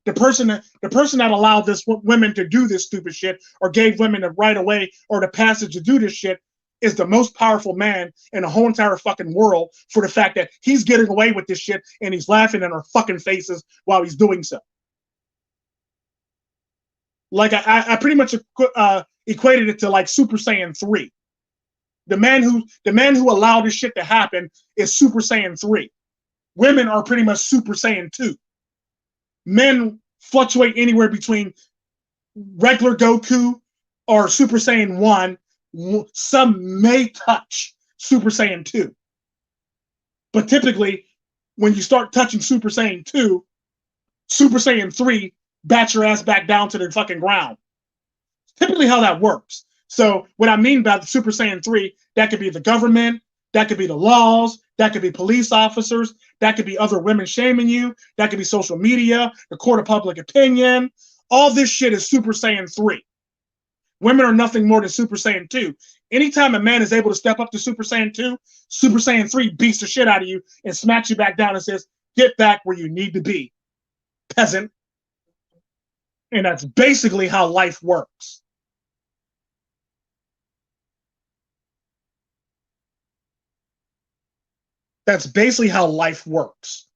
A: the person that allowed this women to do this stupid shit, or gave women the right of way or the passage to do this shit, is the most powerful man in the whole entire fucking world, for the fact that he's getting away with this shit and he's laughing in our fucking faces while he's doing so. Like I pretty much equated it to like Super Saiyan 3. The man who allowed this shit to happen is Super Saiyan 3. Women are pretty much Super Saiyan 2. Men fluctuate anywhere between regular Goku or Super Saiyan 1. Some may touch Super Saiyan 2. But typically, when you start touching Super Saiyan 2, Super Saiyan 3 bats your ass back down to the fucking ground. Typically how that works. So what I mean by the Super Saiyan 3, that could be the government, that could be the laws, that could be police officers, that could be other women shaming you, that could be social media, the court of public opinion. All this shit is Super Saiyan 3. Women are nothing more than Super Saiyan 2. Anytime a man is able to step up to Super Saiyan 2, Super Saiyan 3 beats the shit out of you and smacks you back down and says, get back where you need to be, peasant. And that's basically how life works. That's basically how life works.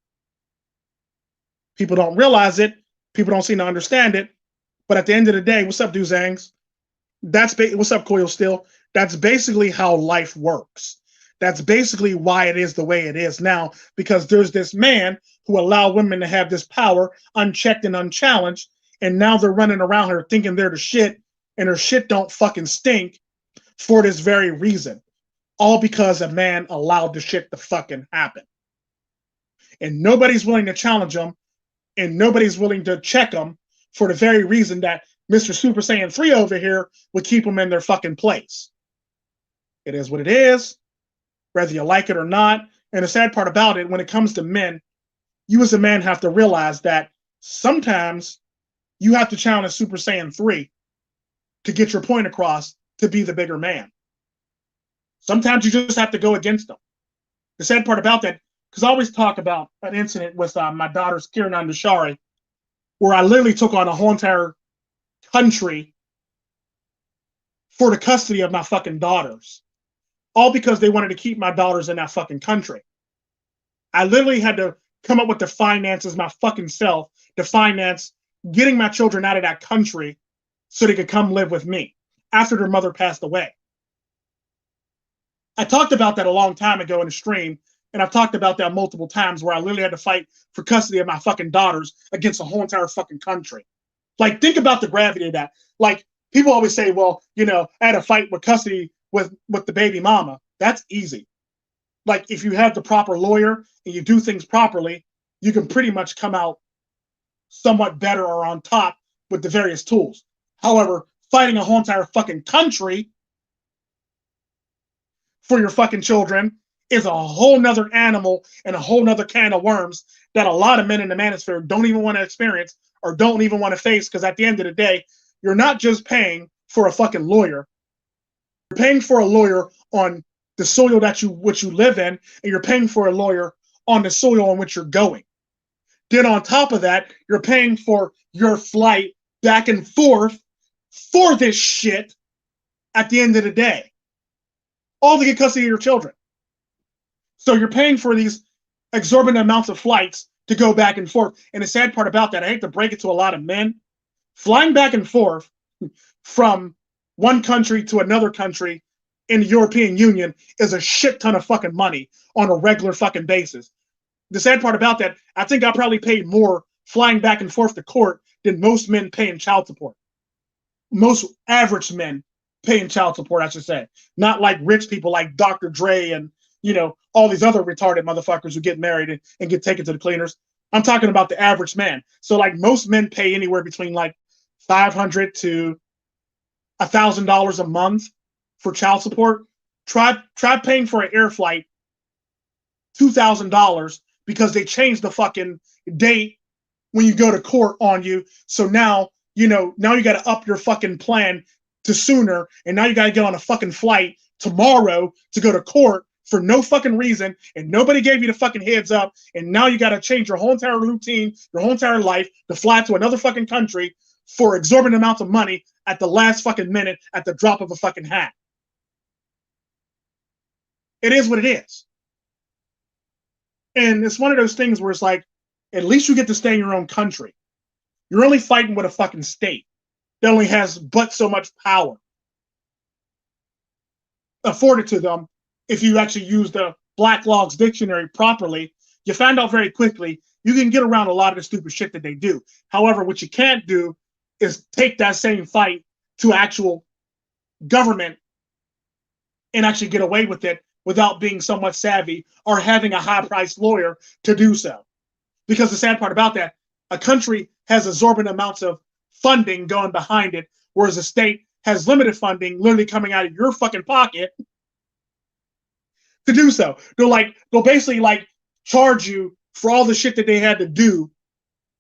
A: People don't realize it. People don't seem to understand it. But at the end of the day, what's up, Duzangs? What's up, Coil Steel? That's basically how life works. That's basically why it is the way it is now, because there's this man who allowed women to have this power unchecked and unchallenged, and now they're running around her thinking they're the shit, and her shit don't fucking stink for this very reason. All because a man allowed the shit to fucking happen. And nobody's willing to challenge them, and nobody's willing to check them for the very reason that Mr. Super Saiyan 3 over here would keep them in their fucking place. It is what it is, whether you like it or not. And the sad part about it, when it comes to men, you as a man have to realize that sometimes you have to challenge Super Saiyan 3 to get your point across to be the bigger man. Sometimes you just have to go against them. The sad part about that, because I always talk about an incident with my daughter's Kiran Andashari, where I literally took on a whole entire country for the custody of my fucking daughters, all because they wanted to keep my daughters in that fucking country. I literally had to come up with the finances my fucking self to finance getting my children out of that country so they could come live with me after their mother passed away. I talked about that a long time ago in the stream, and I've talked about that multiple times where I literally had to fight for custody of my fucking daughters against a whole entire fucking country. Like, think about the gravity of that. Like, people always say, well, you know, I had a fight with custody with the baby mama. That's easy. Like, if you have the proper lawyer and you do things properly, you can pretty much come out somewhat better or on top with the various tools. However, fighting a whole entire fucking country for your fucking children is a whole nother animal and a whole nother can of worms that a lot of men in the manosphere don't even want to experience or don't even want to face, because at the end of the day, you're not just paying for a fucking lawyer. You're paying for a lawyer on the soil that you live in, and you're paying for a lawyer on the soil on which you're going. Then on top of that, you're paying for your flight back and forth for this shit at the end of the day. All to get custody of your children. So you're paying for these exorbitant amounts of flights to go back and forth. And the sad part about that, I hate to break it to a lot of men, flying back and forth from one country to another country in the European Union is a shit ton of fucking money on a regular fucking basis. The sad part about that, I think I probably paid more flying back and forth to court than most men pay in child support. Most average men pay in child support, I should say. Not like rich people like Dr. Dre and, you know, all these other retarded motherfuckers who get married and get taken to the cleaners. I'm talking about the average man. So like most men pay anywhere between like $500 to $1,000 a month for child support. Try paying for an air flight $2,000 because they changed the fucking date when you go to court on you. So now, you know, now you got to up your fucking plan to sooner, and now you got to get on a fucking flight tomorrow to go to court for no fucking reason, and nobody gave you the fucking heads up, and now you got to change your whole entire routine, your whole entire life to fly to another fucking country for exorbitant amounts of money at the last fucking minute at the drop of a fucking hat. It is what it is. And it's one of those things where it's like, at least you get to stay in your own country. You're only fighting with a fucking state that only has but so much power afforded to them. If you actually use the Black Log's dictionary properly, you find out very quickly you can get around a lot of the stupid shit that they do. However, what you can't do is take that same fight to actual government and actually get away with it without being somewhat savvy or having a high-priced lawyer to do so. Because the sad part about that, a country has exorbitant amounts of funding going behind it, whereas a state has limited funding literally coming out of your fucking pocket to do so. They'll basically like charge you for all the shit that they had to do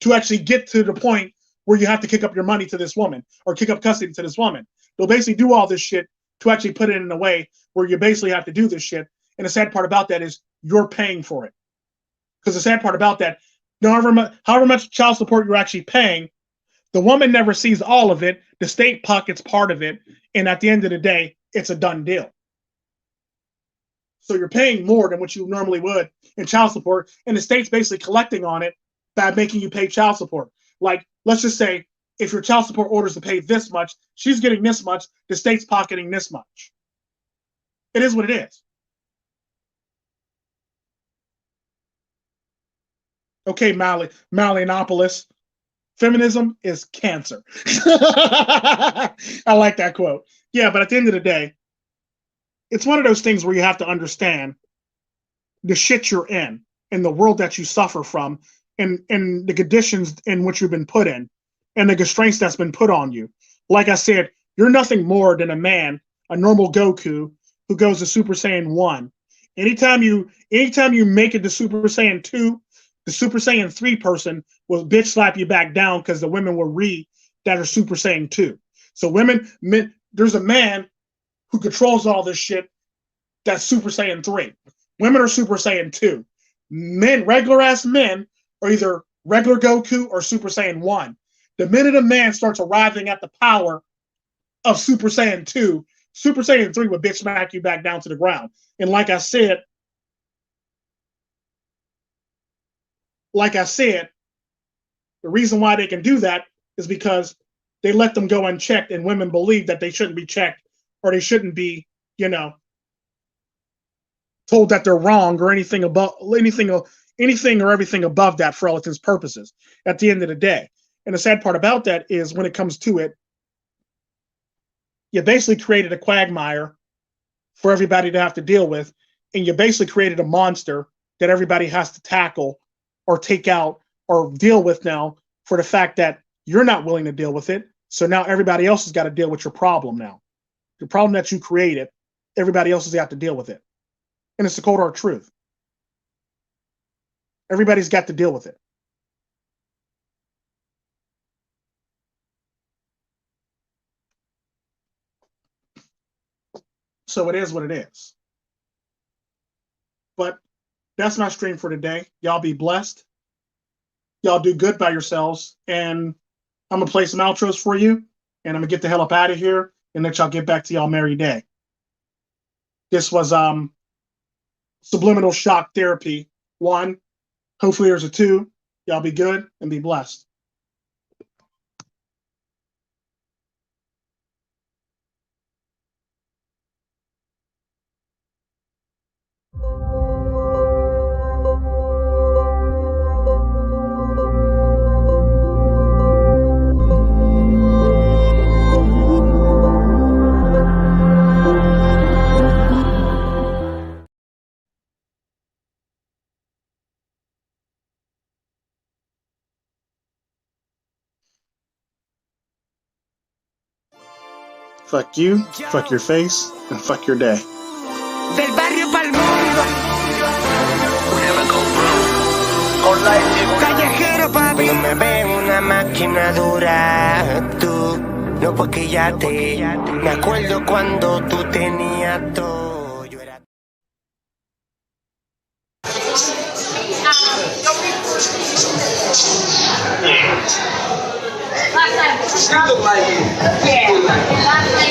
A: to actually get to the point where you have to kick up your money to this woman or kick up custody to this woman. They'll basically do all this shit to actually put it in a way where you basically have to do this shit. And the sad part about that is you're paying for it. Because the sad part about that, however much child support you're actually paying, the woman never sees all of it. The state pockets part of it. And at the end of the day, it's a done deal. So you're paying more than what you normally would in child support, and the state's basically collecting on it by making you pay child support. Like, let's just say if your child support orders to pay this much, she's getting this much, the state's pocketing this much. It is what it is. Okay, Malinopolis. Feminism is cancer. I like that quote. Yeah, but at the end of the day, it's one of those things where you have to understand the shit you're in and the world that you suffer from and the conditions in which you've been put in and the constraints that's been put on you. Like I said, you're nothing more than a man, a normal Goku who goes to Super Saiyan 1. Anytime you make it to Super Saiyan 2, the Super Saiyan 3 person will bitch slap you back down because the women will read that are Super Saiyan 2. So men, there's a man who controls all this shit that's Super Saiyan 3. Women are Super Saiyan 2. Men, regular ass men, are either regular Goku or Super Saiyan 1. The minute a man starts arriving at the power of Super Saiyan 2, Super Saiyan 3 will bitch smack you back down to the ground. And like I said, the reason why they can do that is because they let them go unchecked, and women believe that they shouldn't be checked or they shouldn't be, told that they're wrong or anything or everything above that for all intents and purposes at the end of the day. And the sad part about that is when it comes to it, you basically created a quagmire for everybody to have to deal with, and you basically created a monster that everybody has to tackle or take out or deal with now for the fact that you're not willing to deal with it. So now everybody else has got to deal with your problem now. The problem that you created, everybody else has got to deal with it. And it's the cold hard truth. Everybody's got to deal with it. So it is what it is. But that's my stream for today. Y'all be blessed. Y'all do good by yourselves. And I'm going to play some outros for you. And I'm going to get the hell up out of here and let y'all get back to y'all merry day. This was Subliminal Shock Therapy 1. Hopefully there's a 2. Y'all be good and be blessed. Fuck you, fuck your face, and fuck your day.
B: Del barrio pa'l mundo. Callejero papi. No me veo una máquina dura. Tú no porque ya te. Me acuerdo cuando tú tenías todo. Yo era.
C: You look like it. Yeah.